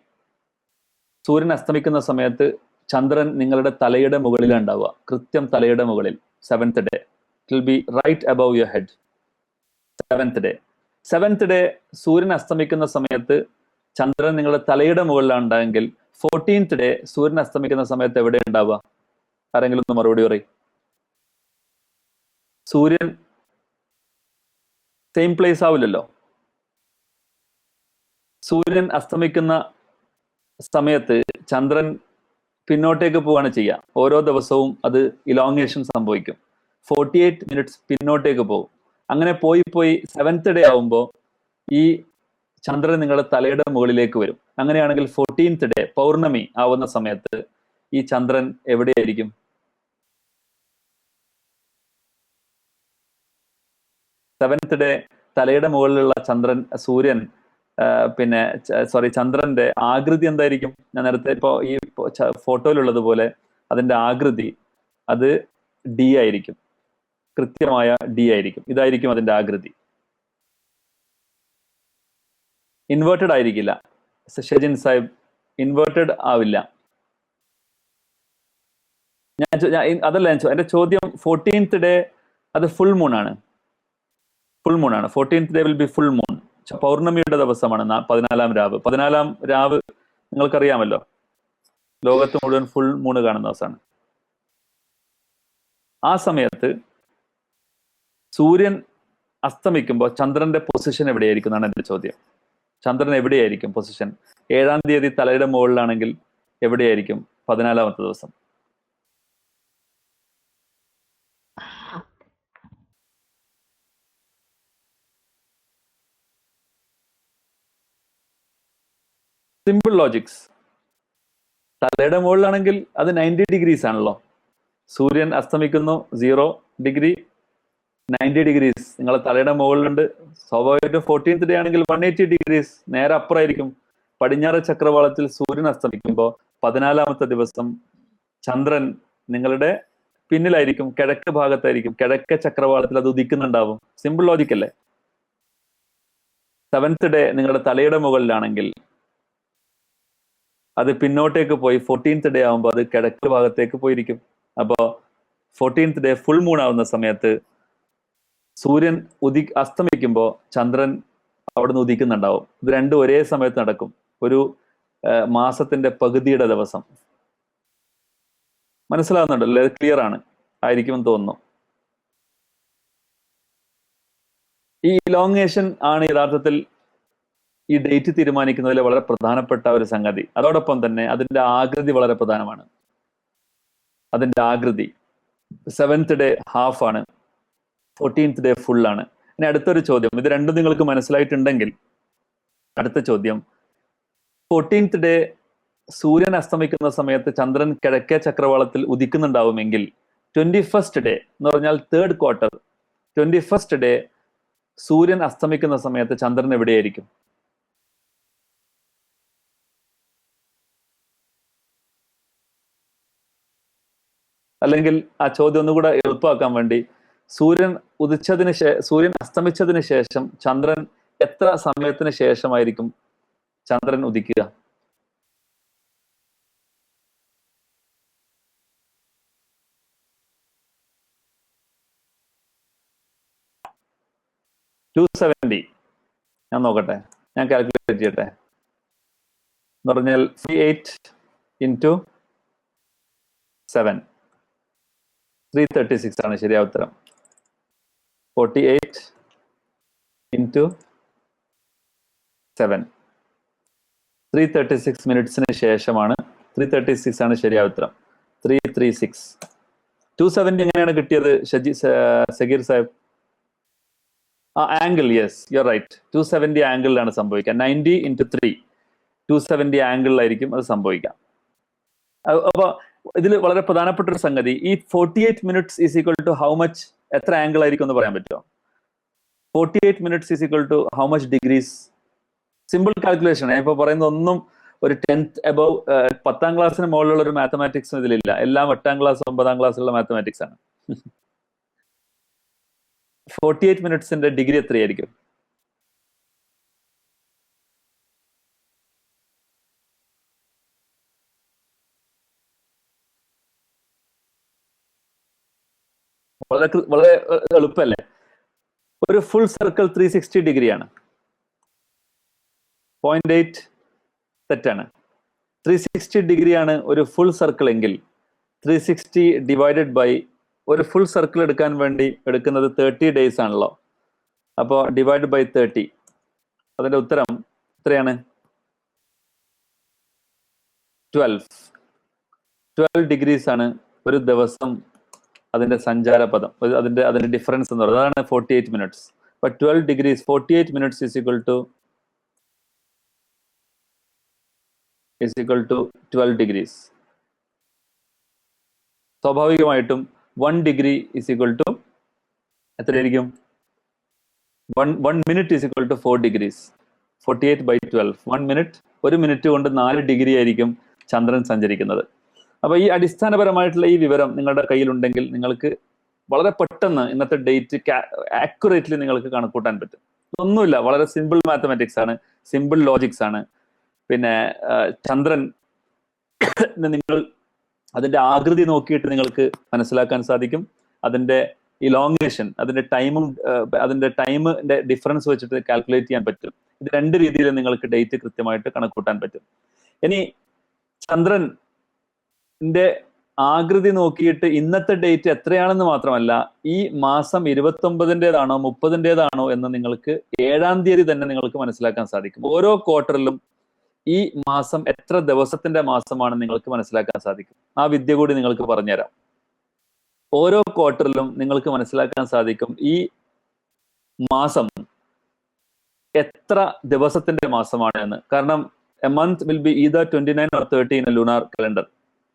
സൂര്യൻ അസ്തമിക്കുന്ന സമയത്ത് ചന്ദ്രൻ നിങ്ങളുടെ തലയുടെ മുകളിലാണ് ഉണ്ടാവുക, കൃത്യം തലയുടെ മുകളിൽ. 7th day it will be right above your head. 7th day സൂര്യൻ അസ്തമിക്കുന്ന സമയത്ത് ചന്ദ്രൻ നിങ്ങളുടെ തലയുടെ മുകളിലാണ് ഉണ്ടായെങ്കിൽ 14th ഡേ സൂര്യൻ അസ്തമിക്കുന്ന സമയത്ത് എവിടെ ഉണ്ടാവുക? ആരെങ്കിലും ഒന്ന് മറുപടി പറയും. സൂര്യൻ സെയിം പ്ലേസ് ആവില്ലല്ലോ. സൂര്യൻ അസ്തമിക്കുന്ന സമയത്ത് ചന്ദ്രൻ പിന്നോട്ടേക്ക് പോവുകയാണ് ചെയ്യുക. ഓരോ ദിവസവും അത് ഇലോങ്ങേഷൻ സംഭവിക്കും. 48 മിനിറ്റ്സ് പിന്നോട്ടേക്ക് പോകും. അങ്ങനെ പോയി 7th ഡേ ആവുമ്പോൾ ഈ ചന്ദ്രൻ നിങ്ങളുടെ തലയുടെ മുകളിലേക്ക് വരും. അങ്ങനെയാണെങ്കിൽ 14th ഡേ പൗർണമി ആവുന്ന സമയത്ത് ഈ ചന്ദ്രൻ എവിടെയായിരിക്കും? സെവൻത്ത് ഡേ തലയുടെ മുകളിലുള്ള സൂര്യൻ ചന്ദ്രന്റെ ആകൃതി എന്തായിരിക്കും? ഞാൻ നേരത്തെ ഇപ്പോ ഈ ഫോട്ടോയിലുള്ളത് പോലെ അതിന്റെ ആകൃതി അത് ഡി ആയിരിക്കും, കൃത്യമായ ഡി ആയിരിക്കും. ഇതായിരിക്കും അതിന്റെ ആകൃതി. ഇൻവേർട്ടഡ് ആയിരിക്കില്ല ഷെജിൻ സാഹിബ്, ഇൻവേർട്ടഡ് ആവില്ല. അതല്ല എന്റെ ചോദ്യം. 14th ഡേ അത് ഫുൾ മൂൺ ആണ്. 14th day will be full moon. പൗർണമിയുടെ ദിവസമാണ് 14ാം രാവ്. 14ാം രാവ് നിങ്ങൾക്കറിയാമല്ലോ, ലോകത്ത് മുഴുവൻ ഫുൾ മൂൺ കാണുന്ന ദിവസമാണ്. ആ സമയത്ത് സൂര്യൻ അസ്തമിക്കുമ്പോൾ ചന്ദ്രന്റെ പൊസിഷൻ എവിടെയായിരിക്കും എന്നാണ് എന്റെ ചോദ്യം. ചന്ദ്രൻ എവിടെയായിരിക്കും പൊസിഷൻ? 7ാം തീയതി തലയുടെ മുകളിലാണെങ്കിൽ എവിടെയായിരിക്കും 14ാമത്തെ ദിവസം? Simple Logix. തലയുടെ മുകളിലാണെങ്കിൽ അത് 90 ഡിഗ്രീസ് ആണല്ലോ. സൂര്യൻ അസ്തമിക്കുന്നു 0 ഡിഗ്രി, 90 ഡിഗ്രീസ് നിങ്ങളെ തലയുടെ മുകളിലുണ്ട്. സ്വാഭാവികമായിട്ടും 14th ഡേ ആണെങ്കിൽ 180 ഡിഗ്രീസ് നേരെ അപ്പുറമായിരിക്കും. പടിഞ്ഞാറ് ചക്രവാളത്തിൽ സൂര്യൻ അസ്തമിക്കുമ്പോൾ 14ാമത്തെ ദിവസം ചന്ദ്രൻ നിങ്ങളുടെ പിന്നിലായിരിക്കും, കിഴക്ക് ഭാഗത്തായിരിക്കും. കിഴക്ക് ചക്രവാളത്തിൽ അത് ഉദിക്കുന്നുണ്ടാവും. സിമ്പിൾ ലോജിക് അല്ലേ? 7th ഡേ നിങ്ങളുടെ തലയുടെ മുകളിലാണെങ്കിൽ അത് പിന്നോട്ടേക്ക് പോയി 14th ഡേ ആവുമ്പോൾ അത് കിഴക്ക് ഭാഗത്തേക്ക് പോയിരിക്കും. അപ്പോ 14th ഡേ ഫുൾ മൂൺ ആവുന്ന സമയത്ത് സൂര്യൻ അസ്തമിക്കുമ്പോൾ ചന്ദ്രൻ അവിടുന്ന് ഉദിക്കുന്നുണ്ടാവും. ഇത് രണ്ടും ഒരേ സമയത്ത് നടക്കും. ഒരു മാസത്തിന്റെ പകുതിയുടെ ദിവസം. മനസ്സിലാവുന്നുണ്ടല്ലോ? ക്ലിയർ ആണ് ആയിരിക്കുമെന്ന് തോന്നുന്നു. ഈ ഇലോങ്ങേഷൻ ആണ് യഥാർത്ഥത്തിൽ ഈ ഡേറ്റ് തീരുമാനിക്കുന്നതിൽ വളരെ പ്രധാനപ്പെട്ട ഒരു സംഗതി. അതോടൊപ്പം തന്നെ അതിന്റെ ആകൃതി വളരെ പ്രധാനമാണ്. അതിന്റെ ആകൃതി 7th ഡേ ഹാഫ് ആണ്, 14th ഡേ ഫുൾ ആണ്. ഇനി അടുത്തൊരു ചോദ്യം. ഇത് രണ്ടും നിങ്ങൾക്ക് മനസ്സിലായിട്ടുണ്ടെങ്കിൽ അടുത്ത ചോദ്യം, 14th ഡേ സൂര്യൻ അസ്തമിക്കുന്ന സമയത്ത് ചന്ദ്രൻ കിഴക്കേ ചക്രവാളത്തിൽ ഉദിക്കുന്നുണ്ടാവുമെങ്കിൽ 21st ഡേ എന്ന് പറഞ്ഞാൽ 3rd ക്വാർട്ടർ, 21st ഡേ സൂര്യൻ അസ്തമിക്കുന്ന സമയത്ത് ചന്ദ്രൻ എവിടെയായിരിക്കും? അല്ലെങ്കിൽ ആ ചോദ്യം ഒന്നുകൂടെ എളുപ്പമാക്കാൻ വേണ്ടി, സൂര്യൻ അസ്തമിച്ചതിന് ശേഷം ചന്ദ്രൻ എത്ര സമയത്തിന് ശേഷമായിരിക്കും ചന്ദ്രൻ ഉദിക്കുക? $270. ഞാൻ നോക്കട്ടെ, ഞാൻ കാൽക്കുലേറ്റ് ചെയ്യട്ടെ. എന്ന് പറഞ്ഞാൽ 38 into 7 336 ആണ് ശരിയായ ഉത്തരം. 48 into 7 336 മിനിറ്റ്സിന് ശേഷമാണ്. 336 ആണ് ശരിയായ ഉത്തരം. 336. 270 എങ്ങനെയാണ് കിട്ടിയത് Sageer Sahib? Angle, yes you are right. 270 ആംഗിളിലാണ് സംഭവിക്കുക. 90 into 3 270 ആംഗിളിലായിരിക്കും അത് സംഭവിക്കാം. അപ്പൊ ഇതിൽ വളരെ പ്രധാനപ്പെട്ട ഒരു സംഗതി, ഈ 48 minutes is equal to how much, എത്ര ആംഗിൾ ആയിരിക്കും എന്ന് പറയാൻ പറ്റുമോ? 48 minutes is equal to how much degrees? Simple calculation. ഞാൻ ഇപ്പൊ പറയുന്നത് ഒന്നും ഒരു 10th above 10ാം ക്ലാസ്സിന് മുകളിലുള്ള ഒരു മാത്തമാറ്റിക്സും ഇതിലില്ല. എല്ലാം 8ാം ക്ലാസ് 9ാം ക്ലാസ്സിലുള്ള മാത്തമാറ്റിക്സ് ആണ്. 48 മിനിറ്റ്സിന്റെ ഡിഗ്രി എത്രയായിരിക്കും? വളരെ എളുപ്പല്ലേ? ഒരു ഫുൾ സർക്കിൾ 360 ഡിഗ്രിയാണ്. 0.8 തെറ്റാണ്. 360 ഡിഗ്രിയാണ് ഒരു ഫുൾ സർക്കിൾ എങ്കിൽ 360 ഡിവൈഡഡ് ബൈ ഒരു ഫുൾ സർക്കിൾ എടുക്കാൻ വേണ്ടി എടുക്കുന്നത് 30 ഡേയ്സ് ആണല്ലോ. അപ്പോൾ ഡിവൈഡ് ബൈ 30, അതിന്റെ ഉത്തരം എത്രയാണ്? 12 ഡിഗ്രീസ് ആണ് ഒരു ദിവസം അതിന്റെ സഞ്ചാരപഥം, അതിന്റെ ഡിഫറൻസ് എന്ന് പറയുന്നത്. അതാണ് 48 മിനിറ്റ്സ്. അപ്പൊ 12 degrees 48 minutes is equal to 12 degrees. സ്വാഭാവികമായിട്ടും 1 ഡിഗ്രി ഈസ് ഈക്വൽ ടു എത്രയായിരിക്കും? 1 minute is equal to 4 degrees. 48 by 12, 1 minute, 1 minute കൊണ്ട് 4 ഡിഗ്രി ആയിരിക്കും ചന്ദ്രൻ സഞ്ചരിക്കുന്നത്. അപ്പൊ ഈ അടിസ്ഥാനപരമായിട്ടുള്ള ഈ വിവരം നിങ്ങളുടെ കയ്യിലുണ്ടെങ്കിൽ നിങ്ങൾക്ക് വളരെ പെട്ടെന്ന് ഇന്നത്തെ ഡേറ്റ് ആക്യുറേറ്റ്ലി നിങ്ങൾക്ക് കണക്കൂട്ടാൻ പറ്റും. ഒന്നുമില്ല, വളരെ സിമ്പിൾ മാത്തമാറ്റിക്സ് ആണ്, സിമ്പിൾ ലോജിക്സ് ആണ്. പിന്നെ ചന്ദ്രൻ നിങ്ങൾ അതിന്റെ ആകൃതി നോക്കിയിട്ട് നിങ്ങൾക്ക് മനസ്സിലാക്കാൻ സാധിക്കും. അതിന്റെ ഇലോങ്ങേഷൻ, അതിന്റെ ടൈമിന്റെ ഡിഫറൻസ് വെച്ചിട്ട് കാൽക്കുലേറ്റ് ചെയ്യാൻ പറ്റും. ഇത് 2 രീതിയിൽ നിങ്ങൾക്ക് ഡേറ്റ് കൃത്യമായിട്ട് കണക്കൂട്ടാൻ പറ്റും. ഇനി ചന്ദ്രന്റെ ആകൃതി നോക്കിയിട്ട് ഇന്നത്തെ ഡേറ്റ് എത്രയാണെന്ന് മാത്രമല്ല, ഈ മാസം 29-ന്റേതാണോ 30-ന്റേതാണോ എന്ന് നിങ്ങൾക്ക് 7-ാം തീയതി തന്നെ നിങ്ങൾക്ക് മനസ്സിലാക്കാൻ സാധിക്കും. ഓരോ ക്വാർട്ടറിലും ഈ മാസം എത്ര ദിവസത്തിന്റെ മാസമാണ് നിങ്ങൾക്ക് മനസ്സിലാക്കാൻ സാധിക്കും. ആ വിദ്യ കൂടി നിങ്ങൾക്ക് പറഞ്ഞുതരാം. ഓരോ ക്വാർട്ടറിലും നിങ്ങൾക്ക് മനസ്സിലാക്കാൻ സാധിക്കും ഈ മാസം എത്ര ദിവസത്തിന്റെ മാസമാണ് എന്ന്. കാരണം A month will be either 29 or 30 in a lunar calendar,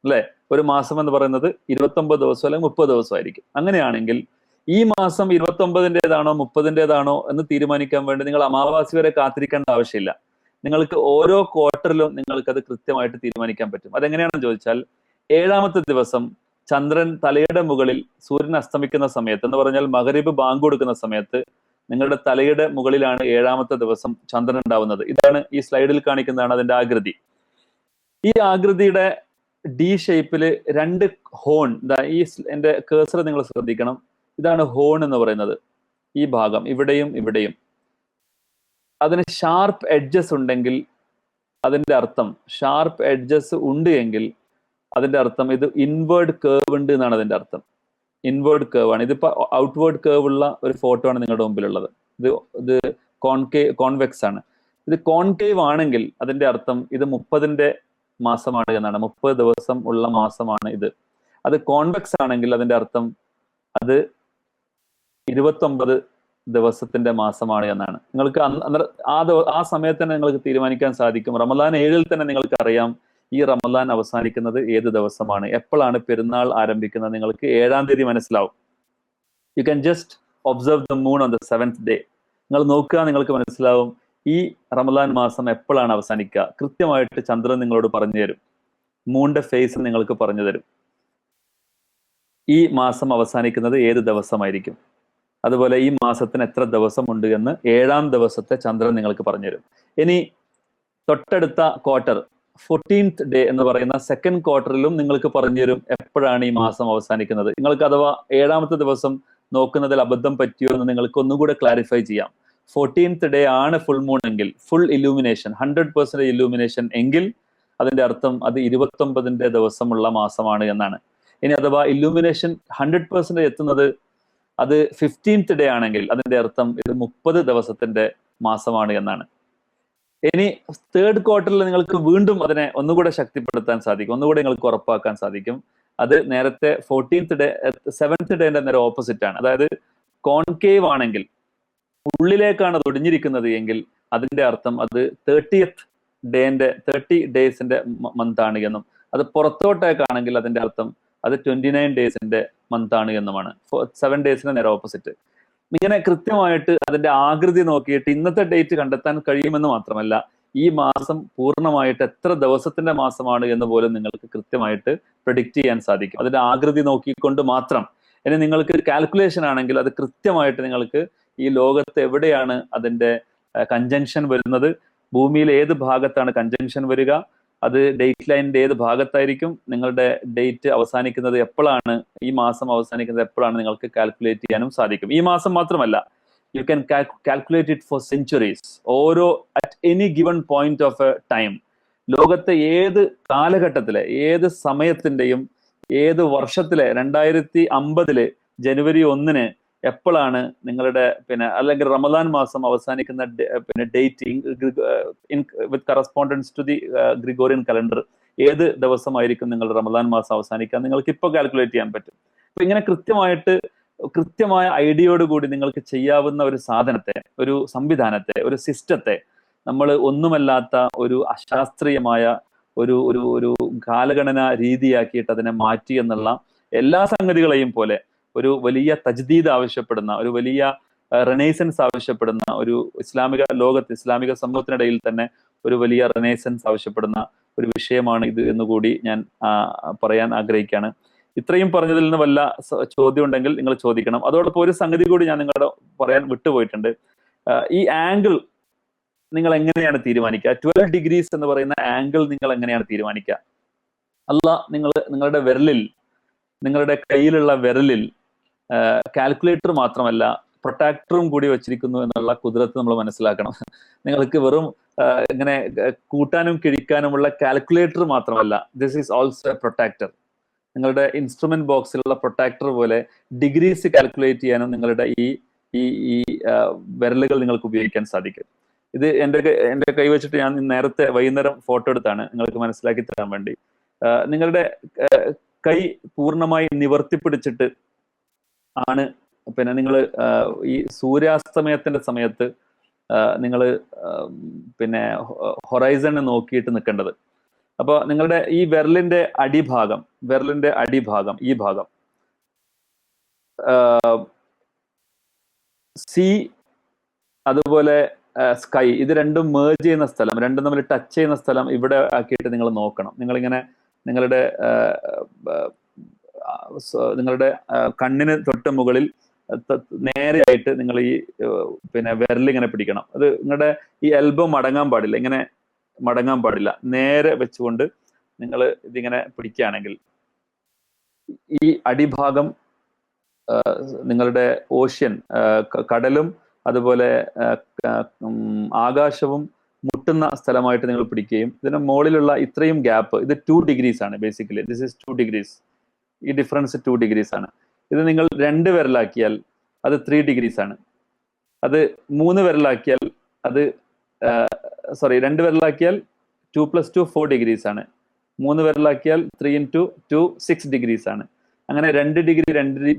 അല്ലെ? ഒരു മാസം എന്ന് പറയുന്നത് 29 ദിവസം അല്ലെങ്കിൽ 30 ദിവസമായിരിക്കും. അങ്ങനെയാണെങ്കിൽ ഈ മാസം 29-ന്റേതാണോ 30-ന്റേതാണോ എന്ന് തീരുമാനിക്കാൻ വേണ്ടി നിങ്ങൾ അമാവാസി വരെ കാത്തിരിക്കേണ്ട ആവശ്യമില്ല. നിങ്ങൾക്ക് ഓരോ ക്വാർട്ടറിലും നിങ്ങൾക്ക് അത് കൃത്യമായിട്ട് തീരുമാനിക്കാൻ പറ്റും. അതെങ്ങനെയാണെന്ന് ചോദിച്ചാൽ, 7-ാമത്തെ ദിവസം ചന്ദ്രൻ തലയുടെ മുകളിൽ സൂര്യൻ അസ്തമിക്കുന്ന സമയത്ത്, എന്ന് പറഞ്ഞാൽ മഗ്‌രിബ് ബാങ്ക് കൊടുക്കുന്ന സമയത്ത് നിങ്ങളുടെ തലയുടെ മുകളിലാണ് 7-ാമത്തെ ദിവസം ചന്ദ്രൻ ഉണ്ടാവുന്നത്. ഇതാണ് ഈ സ്ലൈഡിൽ കാണിക്കുന്നതാണ് അതിന്റെ ആകൃതി. ഈ ആകൃതിയുടെ ഡി ഷേപ്പില് 2 ഹോൺ, എന്റെ കേഴ്സർ നിങ്ങൾ ശ്രദ്ധിക്കണം. ഇതാണ് ഹോൺ എന്ന് പറയുന്നത്, ഈ ഭാഗം ഇവിടെയും ഇവിടെയും. അതിന് ഷാർപ്പ് എഡ്ജസ് ഉണ്ടെങ്കിൽ അതിന്റെ അർത്ഥം, ഷാർപ്പ് എഡ്ജസ് ഉണ്ട് എങ്കിൽ അതിന്റെ അർത്ഥം ഇത് ഇൻവേർഡ് കേർവ് ഉണ്ട് എന്നാണ് അതിന്റെ അർത്ഥം. ഇൻവേർഡ് കേർവ് ആണ്. ഇതിപ്പോ ഔട്ട്വേർഡ് കേർവ് ഉള്ള ഒരു ഫോട്ടോ ആണ് നിങ്ങളുടെ മുമ്പിലുള്ളത്. ഇത് കോൺവെക്സ് ആണ്. ഇത് കോൺകേവ് ആണെങ്കിൽ അതിന്റെ അർത്ഥം ഇത് 30-ന്റെ മാസമാണ് എന്നാണ്. 30 ദിവസം ഉള്ള മാസമാണ് ഇത്. അത് കോൺവെക്സ് ആണെങ്കിൽ അതിന്റെ അർത്ഥം അത് 29 ദിവസത്തിന്റെ മാസമാണ് എന്നാണ്. നിങ്ങൾക്ക് ആ സമയത്ത് തന്നെ നിങ്ങൾക്ക് തീരുമാനിക്കാൻ സാധിക്കും. റമദാൻ 7-ൽ തന്നെ നിങ്ങൾക്ക് അറിയാം ഈ റമദാൻ അവസാനിക്കുന്നത് ഏത് ദിവസമാണ്, എപ്പോഴാണ് പെരുന്നാൾ ആരംഭിക്കുന്നത്. നിങ്ങൾക്ക് 7-ാം തീയതി മനസ്സിലാവും. You can just observe the moon on the 7th day. നിങ്ങൾ നോക്കുക, നിങ്ങൾക്ക് മനസ്സിലാവും ഈ റമദാൻ മാസം എപ്പോഴാണ് അവസാനിക്കുക. കൃത്യമായിട്ട് ചന്ദ്രൻ നിങ്ങളോട് പറഞ്ഞു തരും. മൂണിന്റെ ഫേസ് നിങ്ങൾക്ക് പറഞ്ഞു തരും. ഈ മാസം അവസാനിക്കുന്നത് ഏത് ദിവസമായിരിക്കും, അതുപോലെ ഈ മാസത്തിന് എത്ര ദിവസമുണ്ട് എന്ന് 7-ാം ദിവസത്തെ ചന്ദ്രൻ നിങ്ങൾക്ക് പറഞ്ഞുതരും. ഇനി തൊട്ടടുത്ത ക്വാർട്ടർ 14th ഡേ എന്ന് പറയുന്ന സെക്കൻഡ് ക്വാർട്ടറിലും നിങ്ങൾക്ക് പറഞ്ഞുതരും എപ്പോഴാണ് ഈ മാസം അവസാനിക്കുന്നത്. നിങ്ങൾക്ക് അഥവാ 7-ാമത്തെ ദിവസം നോക്കുന്നതിൽ അബദ്ധം പറ്റിയോ എന്ന് നിങ്ങൾക്ക് ഒന്നുകൂടെ ക്ലാരിഫൈ ചെയ്യാം. 14th ഡേ ആണ് ഫുൾ മൂൺ എങ്കിൽ, ഫുൾ ഇലൂമിനേഷൻ, 100% ഇലൂമിനേഷൻ എങ്കിൽ അതിന്റെ അർത്ഥം അത് 29-ന്റെ ദിവസമുള്ള മാസമാണ് എന്നാണ്. ഇനി അഥവാ ഇലൂമിനേഷൻ 100% എത്തുന്നത് അത് 15th ഡേ ആണെങ്കിൽ അതിന്റെ അർത്ഥം ഇത് 30 ദിവസത്തിന്റെ മാസമാണ് എന്നാണ്. ഇനി 3rd ക്വാർട്ടറിൽ നിങ്ങൾക്ക് വീണ്ടും അതിനെ ഒന്നുകൂടെ ശക്തിപ്പെടുത്താൻ സാധിക്കും, ഒന്നുകൂടെ നിങ്ങൾക്ക് ഉറപ്പാക്കാൻ സാധിക്കും. അത് നേരത്തെ 14th ഡേ 7th ഡേന്റെ നേരെ ഓപ്പോസിറ്റ് ആണ്. അതായത് കോൺകേവ് ആണെങ്കിൽ, ഉള്ളിലേക്കാണ് അത് ഒടിഞ്ഞിരിക്കുന്നത് എങ്കിൽ അതിന്റെ അർത്ഥം അത് 30th ഡേന്റെ 30 ഡേയ്സിന്റെ മന്ത് ആണ് എന്നും, അത് പുറത്തോട്ടേക്കാണെങ്കിൽ അതിന്റെ അർത്ഥം അത് 29 ഡേയ്സിന്റെ മന്ത് ആണ് എന്നുമാണ്. 7 ഡേയ്സിന് നേരെ ഓപ്പോസിറ്റ്. ഇങ്ങനെ കൃത്യമായിട്ട് അതിന്റെ ആകൃതി നോക്കിയിട്ട് ഇന്നത്തെ ഡേറ്റ് കണ്ടെത്താൻ കഴിയുമെന്ന് മാത്രമല്ല, ഈ മാസം പൂർണ്ണമായിട്ട് എത്ര ദിവസത്തിന്റെ മാസമാണ് എന്ന് പോലും നിങ്ങൾക്ക് കൃത്യമായിട്ട് പ്രെഡിക്റ്റ് ചെയ്യാൻ സാധിക്കും അതിന്റെ ആകൃതി നോക്കിക്കൊണ്ട് മാത്രം. ഇനി നിങ്ങൾക്ക് കാൽക്കുലേഷൻ ആണെങ്കിൽ അത് കൃത്യമായിട്ട് നിങ്ങൾക്ക് ഈ ലോകത്ത് എവിടെയാണ് അതിന്റെ കൺജങ്ഷൻ വരുന്നത്, ഭൂമിയിൽ ഏത് ഭാഗത്താണ് കൺജങ്ഷൻ വരിക, അത് ഡേറ്റ് ലൈനിന്റെ ഏത് ഭാഗത്തായിരിക്കും, നിങ്ങളുടെ ഡേറ്റ് അവസാനിക്കുന്നത് എപ്പോഴാണ്, ഈ മാസം അവസാനിക്കുന്നത് എപ്പോഴാണ് നിങ്ങൾക്ക് കാൽക്കുലേറ്റ് ചെയ്യാനും സാധിക്കും. ഈ മാസം മാത്രമല്ല, you can calculate it for centuries. ഓരോ at any given point of a time ലോകത്തെ ഏത് കാലഘട്ടത്തിലെ ഏത് സമയത്തിന്റെയും ഏത് വർഷത്തിലെ 2050 ജനുവരി 1 എപ്പോഴാണ് നിങ്ങളുടെ അല്ലെങ്കിൽ റമദാൻ മാസം അവസാനിക്കുന്ന date with correspondence to the Gregorian calendar ഏത് ദിവസമായിരിക്കും നിങ്ങളുടെ റമദാൻ മാസം അവസാനിക്കുക നിങ്ങൾക്ക് ഇപ്പോൾ കാൽക്കുലേറ്റ് ചെയ്യാൻ പറ്റും. അപ്പൊ ഇങ്ങനെ കൃത്യമായ ഐഡിയയോടുകൂടി നിങ്ങൾക്ക് ചെയ്യാവുന്ന ഒരു സാധനത്തെ, ഒരു സംവിധാനത്തെ, ഒരു സിസ്റ്റത്തെ നമ്മൾ ഒന്നുമല്ലാത്ത ഒരു അശാസ്ത്രീയമായ ഒരു ഒരു ഒരു കാലഗണന രീതിയാക്കിയിട്ട് അതിനെ മാറ്റി എന്നുള്ള എല്ലാ സംഗതികളെയും പോലെ ഒരു വലിയ തജ്ദീദ് ആവശ്യപ്പെടുന്ന, ഒരു വലിയ റെനൈസൻസ് ആവശ്യപ്പെടുന്ന, ഒരു ഇസ്ലാമിക സമൂഹത്തിനിടയിൽ തന്നെ ഒരു വലിയ റെനൈസൻസ് ആവശ്യപ്പെടുന്ന ഒരു വിഷയമാണ് ഇത് എന്നുകൂടി ഞാൻ പറയാൻ ആഗ്രഹിക്കുകയാണ്. ഇത്രയും പറഞ്ഞതിൽ നിന്ന് വല്ല ചോദ്യം ഉണ്ടെങ്കിൽ നിങ്ങൾ ചോദിക്കണം. അതോടൊപ്പം ഒരു സംഗതി കൂടി ഞാൻ നിങ്ങളുടെ പറയാൻ വിട്ടുപോയിട്ടുണ്ട്. ഈ ആംഗിൾ നിങ്ങൾ എങ്ങനെയാണ് തീരുമാനിക്കുക? 12 ഡിഗ്രീസ് എന്ന് പറയുന്ന ആംഗിൾ നിങ്ങൾ എങ്ങനെയാണ് തീരുമാനിക്കുക? നിങ്ങളുടെ വിരലിൽ, നിങ്ങളുടെ കയ്യിലുള്ള വിരലിൽ കാൽക്കുലേറ്റർ മാത്രമല്ല പ്രൊട്ടാക്ടറും കൂടി വെച്ചിരിക്കുന്നു എന്നുള്ള കുതിരത്ത് നമ്മൾ മനസ്സിലാക്കണം. നിങ്ങൾക്ക് വെറും ഇങ്ങനെ കൂട്ടാനും കിഴിക്കാനുമുള്ള കാൽക്കുലേറ്റർ മാത്രമല്ല, this is also A protractor. നിങ്ങളുടെ ഇൻസ്ട്രുമെന്റ് ബോക്സിലുള്ള പ്രൊട്ടാക്ടർ പോലെ ഡിഗ്രീസ് കാൽക്കുലേറ്റ് ചെയ്യാനും നിങ്ങളുടെ ഈ വിരലുകൾ നിങ്ങൾക്ക് ഉപയോഗിക്കാൻ സാധിക്കും. ഇത് എൻ്റെ കൈ വെച്ചിട്ട് ഞാൻ നേരത്തെ വൈകുന്നേരം ഫോട്ടോ എടുത്താണ് നിങ്ങൾക്ക് മനസ്സിലാക്കി തരാൻ വേണ്ടി. നിങ്ങളുടെ കൈ പൂർണ്ണമായി നിവർത്തിപ്പിടിച്ചിട്ട് ആണ് നിങ്ങൾ ഈ സൂര്യാസ്തമയത്തിന്റെ സമയത്ത് നിങ്ങൾ ഹൊറൈസണ് നോക്കിയിട്ട് നിൽക്കേണ്ടത്. അപ്പൊ നിങ്ങളുടെ ഈ വിരലിന്റെ അടിഭാഗം ഈ ഭാഗം സി അതുപോലെ സ്കൈ, ഇത് രണ്ടും മേർജ് ചെയ്യുന്ന സ്ഥലം, രണ്ടും തമ്മിൽ ടച്ച് ചെയ്യുന്ന സ്ഥലം ഇവിടെ ആക്കിയിട്ട് നിങ്ങൾ നോക്കണം. നിങ്ങളിങ്ങനെ നിങ്ങളുടെ കണ്ണിന് തൊട്ട് മുകളിൽ നേരെയായിട്ട് നിങ്ങൾ ഈ വിരലിങ്ങനെ പിടിക്കണം. അത് നിങ്ങളുടെ ഈ എൽബോ മടങ്ങാൻ പാടില്ല, ഇങ്ങനെ മടങ്ങാൻ പാടില്ല. നേരെ വെച്ചുകൊണ്ട് നിങ്ങൾ ഇതിങ്ങനെ പിടിക്കുകയാണെങ്കിൽ ഈ അടിഭാഗം നിങ്ങളുടെ ഓഷ്യൻ, കടലും അതുപോലെ ആകാശവും മുട്ടുന്ന സ്ഥലമായിട്ട് നിങ്ങൾ പിടിക്കുകയും ഇതിന് മുകളിലുള്ള ഇത്രയും ഗ്യാപ്പ്, ഇത് 2 ഡിഗ്രീസ് ആണ്. Basically this is 2 degrees. ഈ ഡിഫറൻസ് 2 ഡിഗ്രീസ് ആണ്. ഇത് നിങ്ങൾ 2 വിരലാക്കിയാൽ അത് 3 ഡിഗ്രീസ് ആണ്. അത് 3 വിരലാക്കിയാൽ അത് 2 വിരലാക്കിയാൽ 2 + 2 4 ഡിഗ്രീസ് ആണ്. 3 വിരലാക്കിയാൽ 3 × 2 6 ഡിഗ്രീസ് ആണ്. അങ്ങനെ 2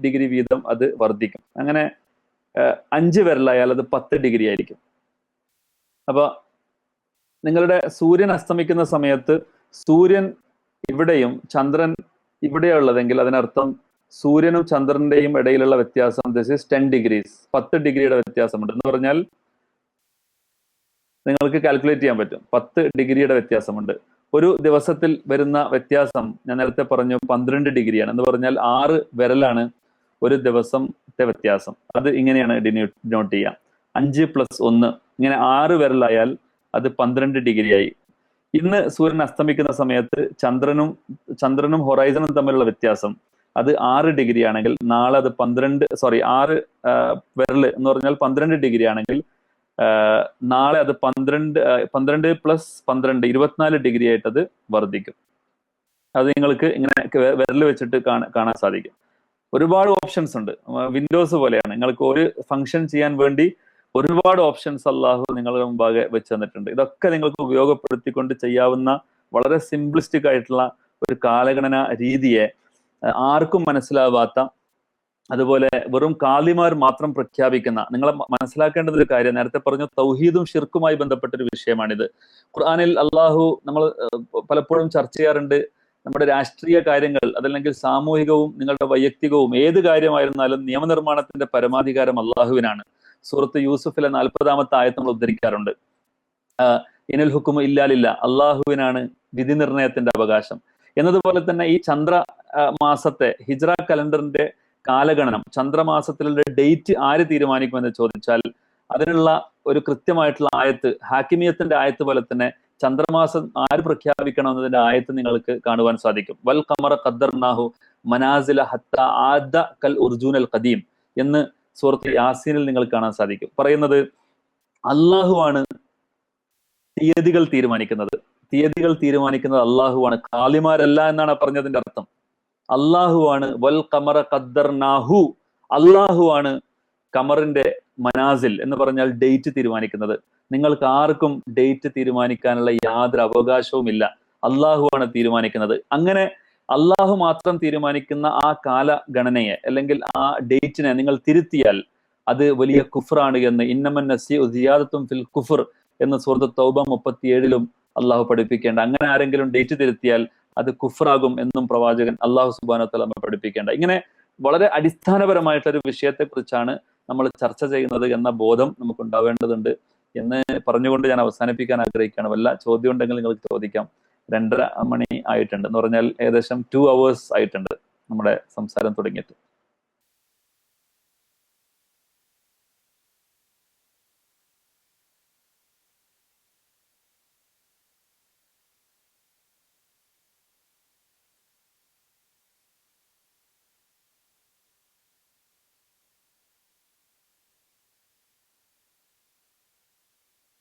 ഡിഗ്രി വീതം അത് വർദ്ധിക്കും. അങ്ങനെ 5 വിരലായാൽ അത് 10 ഡിഗ്രി ആയിരിക്കും. അപ്പൊ നിങ്ങളുടെ സൂര്യൻ അസ്തമിക്കുന്ന സമയത്ത് സൂര്യൻ ഇവിടെയും ചന്ദ്രൻ ഇവിടെയുള്ളതെങ്കിൽ അതിനർത്ഥം സൂര്യനും ചന്ദ്രന്റെയും ഇടയിലുള്ള വ്യത്യാസം ദിസ് ഈസ് 10 ഡിഗ്രീസ്. 10 ഡിഗ്രിയുടെ വ്യത്യാസമുണ്ട് എന്ന് പറഞ്ഞാൽ നിങ്ങൾക്ക് കാൽക്കുലേറ്റ് ചെയ്യാൻ പറ്റും. 10 ഡിഗ്രിയുടെ വ്യത്യാസമുണ്ട്. ഒരു ദിവസത്തിൽ വരുന്ന വ്യത്യാസം ഞാൻ നേരത്തെ പറഞ്ഞു 12 ഡിഗ്രിയാണ്. എന്ന് പറഞ്ഞാൽ 6 വിരലാണ് ഒരു ദിവസത്തെ വ്യത്യാസം. അത് ഇങ്ങനെയാണ് ഡിനോട്ട് ചെയ്യാം. 5 + 1 ഇങ്ങനെ 6 വിരലായാൽ അത് 12 ഡിഗ്രിയായി. ഇന്ന് സൂര്യൻ അസ്തമിക്കുന്ന സമയത്ത് ചന്ദ്രനും ഹൊറൈസണും തമ്മിലുള്ള വ്യത്യാസം അത് 6 ഡിഗ്രി ആണെങ്കിൽ നാളെ അത് 6 വിരല് എന്ന് പറഞ്ഞാൽ 12 ഡിഗ്രി ആണെങ്കിൽ നാളെ അത് 12 + 12 24 ഡിഗ്രി ആയിട്ട് അത് വർദ്ധിക്കും. അത് നിങ്ങൾക്ക് ഇങ്ങനെ വിരൽ വെച്ചിട്ട് കാണാൻ സാധിക്കും. ഒരുപാട് ഓപ്ഷൻസ് ഉണ്ട്. വിൻഡോസ് പോലെയാണ്. നിങ്ങൾക്ക് ഒരു ഫംഗ്ഷൻ ചെയ്യാൻ വേണ്ടി ഒരുപാട് ഓപ്ഷൻസ് അള്ളാഹു നിങ്ങളുടെ മുമ്പാകെ വെച്ച് തന്നിട്ടുണ്ട്. ഇതൊക്കെ നിങ്ങൾക്ക് ഉപയോഗപ്പെടുത്തിക്കൊണ്ട് ചെയ്യാവുന്ന വളരെ സിംപ്ലിസ്റ്റിക് ആയിട്ടുള്ള ഒരു കാലഗണന രീതിയെ ആർക്കും മനസ്സിലാവാത്ത, അതുപോലെ വെറും കാലിമാർ മാത്രം പ്രഖ്യാപിക്കുന്ന, നിങ്ങൾ മനസ്സിലാക്കേണ്ടത് ഒരു കാര്യം, നേരത്തെ പറഞ്ഞു തൗഹീദും ഷിർക്കുമായി ബന്ധപ്പെട്ടൊരു വിഷയമാണിത്. ഖുർആനിൽ അള്ളാഹു നമ്മൾ പലപ്പോഴും ചർച്ച ചെയ്യാറുണ്ട്. നമ്മുടെ രാഷ്ട്രീയ കാര്യങ്ങൾ അതല്ലെങ്കിൽ സാമൂഹികവും നിങ്ങളുടെ വൈയക്തികവും ഏത് കാര്യമായിരുന്നാലും നിയമനിർമ്മാണത്തിന്റെ പരമാധികാരം അള്ളാഹുവിനാണ്. സൂറത്ത് യൂസുഫിലെ 40-ാമത്തെ ആയത്ത് നമ്മൾ ഉദ്ധരിക്കാറുണ്ട്. ഇനൽ ഹുക്കുമു ഇല്ലാ ലില്ലാ, അള്ളാഹുവിനാണ് വിധി നിർണയത്തിന്റെ അവകാശം. എന്നതുപോലെ തന്നെ ഈ ചന്ദ്രമാസത്തെ ഹിജ്റ കലണ്ടറിന്റെ കാലഗണനം, ചന്ദ്രമാസത്തിലുള്ള ഡേറ്റ് ആര് തീരുമാനിക്കുമെന്ന് ചോദിച്ചാൽ അതിനുള്ള ഒരു കൃത്യമായിട്ടുള്ള ആയത്ത്, ഹാക്കിമിയത്തിന്റെ ആയത്ത് പോലെ തന്നെ ചന്ദ്രമാസം ആര് പ്രഖ്യാപിക്കണം എന്നതിന്റെ ആയത്ത് നിങ്ങൾക്ക് കാണുവാൻ സാധിക്കും. വൽ ഖമറ ഖദ്ദർനാഹു മനാസില ഹത്ത ആദ കൽ ഉർജൂനൽ ഖദീം എന്ന് സൂറത്ത് യാസീനിൽ നിങ്ങൾ കാണാൻ സാധിക്കും. പറയുന്നത് അള്ളാഹുവാണ് തീയതികൾ തീരുമാനിക്കുന്നത്. തീയതികൾ തീരുമാനിക്കുന്നത് അള്ളാഹുവാണ്. കാലിമാരല്ല എന്നാണ് പറഞ്ഞതിന്റെ അർത്ഥം. അള്ളാഹുവാണ്. വൽ ഖമറ ഖദ്ദർനാഹു, അള്ളാഹുവാണ് ഖമറിന്റെ മനാസിൽ എന്ന് പറഞ്ഞാൽ ഡേറ്റ് തീരുമാനിക്കുന്നത്. നിങ്ങൾക്ക് ആർക്കും ഡേറ്റ് തീരുമാനിക്കാനുള്ള യാതൊരു അവകാശവുമില്ല. അള്ളാഹുവാണ് തീരുമാനിക്കുന്നത്. അങ്ങനെ അള്ളാഹു മാത്രം തീരുമാനിക്കുന്ന ആ കാലഗണനയെ അല്ലെങ്കിൽ ആ ഡേറ്റിനെ നിങ്ങൾ തിരുത്തിയാൽ അത് വലിയ കുഫറാണ് എന്ന് ഇന്നമൻ നസിഉ സിയാദത്തും ഫിൽ കുഫർ എന്ന് സൂറത്ത് തൗബ 37 അള്ളാഹു പഠിപ്പിക്കേണ്ട. അങ്ങനെ ആരെങ്കിലും ഡേറ്റ് തിരുത്തിയാൽ അത് കുഫറാകും എന്നും പ്രവാചകൻ അള്ളാഹു സുബ്ഹാനഹു വ തആല നമ്മെ പഠിപ്പിക്കേണ്ട. ഇങ്ങനെ വളരെ അടിസ്ഥാനപരമായിട്ടൊരു വിഷയത്തെ കുറിച്ചാണ് നമ്മൾ ചർച്ച ചെയ്യുന്നത് എന്ന ബോധം നമുക്ക് ഉണ്ടാവേണ്ടതുണ്ട് എന്ന് പറഞ്ഞുകൊണ്ട് ഞാൻ അവസാനിപ്പിക്കാൻ ആഗ്രഹിക്കുകയാണ്. വല്ല ചോദ്യം ഉണ്ടെങ്കിൽ നിങ്ങൾക്ക് ചോദിക്കാം. 2:30 മണി ആയിട്ടുണ്ട് എന്ന് പറഞ്ഞാൽ ഏകദേശം 2 hours ആയിട്ടുണ്ട് നമ്മുടെ സംസാരം തുടങ്ങിയിട്ട്.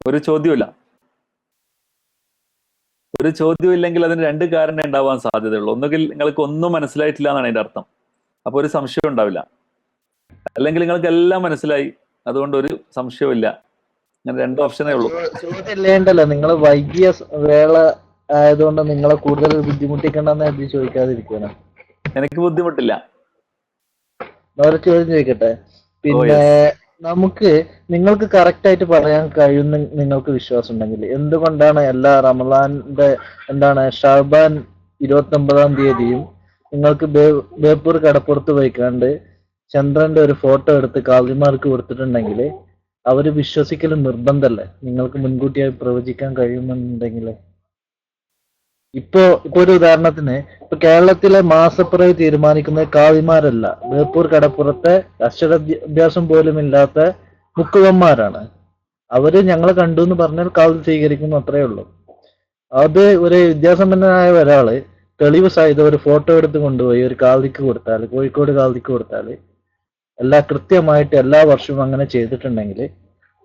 ഒരു ചോദ്യമില്ല. ഒരു ചോദ്യം ഇല്ലെങ്കിൽ അതിന് 2 കാരണമേ ഉണ്ടാവാൻ സാധ്യതയുള്ളൂ. ഒന്നുകിൽ നിങ്ങൾക്ക് ഒന്നും മനസ്സിലായിട്ടില്ല എന്നാണ് അതിന്റെ അർത്ഥം, അപ്പൊ ഒരു സംശയം ഉണ്ടാവില്ല. അല്ലെങ്കിൽ നിങ്ങൾക്ക് എല്ലാം മനസ്സിലായി, അതുകൊണ്ട് ഒരു സംശയമില്ല. അങ്ങനെ 2 ഓപ്ഷനേ ഉള്ളൂ. ചോദ്യമില്ലേണ്ടല്ലോ, നിങ്ങൾ വൈകിയ വേള ആയതുകൊണ്ട് നിങ്ങളെ കൂടുതൽ ബുദ്ധിമുട്ടിക്കണ്ടെന്ന് എഴുതി ചോദിക്കാതിരിക്കണം. എനിക്ക് ബുദ്ധിമുട്ടില്ല. ഒരു ചോദ്യം ചോദിക്കട്ടെ. പിന്നെ നമുക്ക് നിങ്ങൾക്ക് കറക്റ്റ് ആയിട്ട് പറയാൻ കഴിയുന്ന നിങ്ങൾക്ക് വിശ്വാസം ഉണ്ടെങ്കിൽ എന്തുകൊണ്ടാണ് എല്ലാ റമദാന്റെ ഷഅബാൻ 29-ാം തീയതിയും നിങ്ങൾക്ക് ബേപ്പൂർ കടപ്പുറത്ത് പോയിക്കാണ്ട് ചന്ദ്രന്റെ ഒരു ഫോട്ടോ എടുത്ത് കാളിമാർക്ക് കൊടുത്തിട്ടുണ്ടെങ്കിൽ അവര് വിശ്വസിക്കൽ നിർബന്ധമല്ലേ? നിങ്ങൾക്ക് മുൻകൂട്ടിയായി പ്രവചിക്കാൻ കഴിയുമെന്നുണ്ടെങ്കിൽ ഇപ്പൊ ഒരു ഉദാഹരണത്തിന് ഇപ്പൊ കേരളത്തിലെ മാസപ്പിറവി തീരുമാനിക്കുന്നത് കാളിമാരല്ല, ബേപ്പൂർ കടപ്പുറത്തെ അക്ഷരാഭ്യാസം പോലും ഇല്ലാത്ത മുക്കുവന്മാരാണ്. അവര് ഞങ്ങളെ കണ്ടു എന്ന് പറഞ്ഞാൽ കാവൽ സ്വീകരിക്കുന്നു, അത്രേ ഉള്ളൂ. അത് ഒരു വിദ്യാസമ്പന്നനായ ഒരാള് തെളിവ് സഹിതം ഒരു ഫോട്ടോ എടുത്ത് കൊണ്ടുപോയി ഒരു കാവലിക്ക് കൊടുത്താൽ, കോഴിക്കോട് കാവലിക്ക് കൊടുത്താൽ, കൃത്യമായിട്ട് എല്ലാ വർഷവും അങ്ങനെ ചെയ്തിട്ടുണ്ടെങ്കിൽ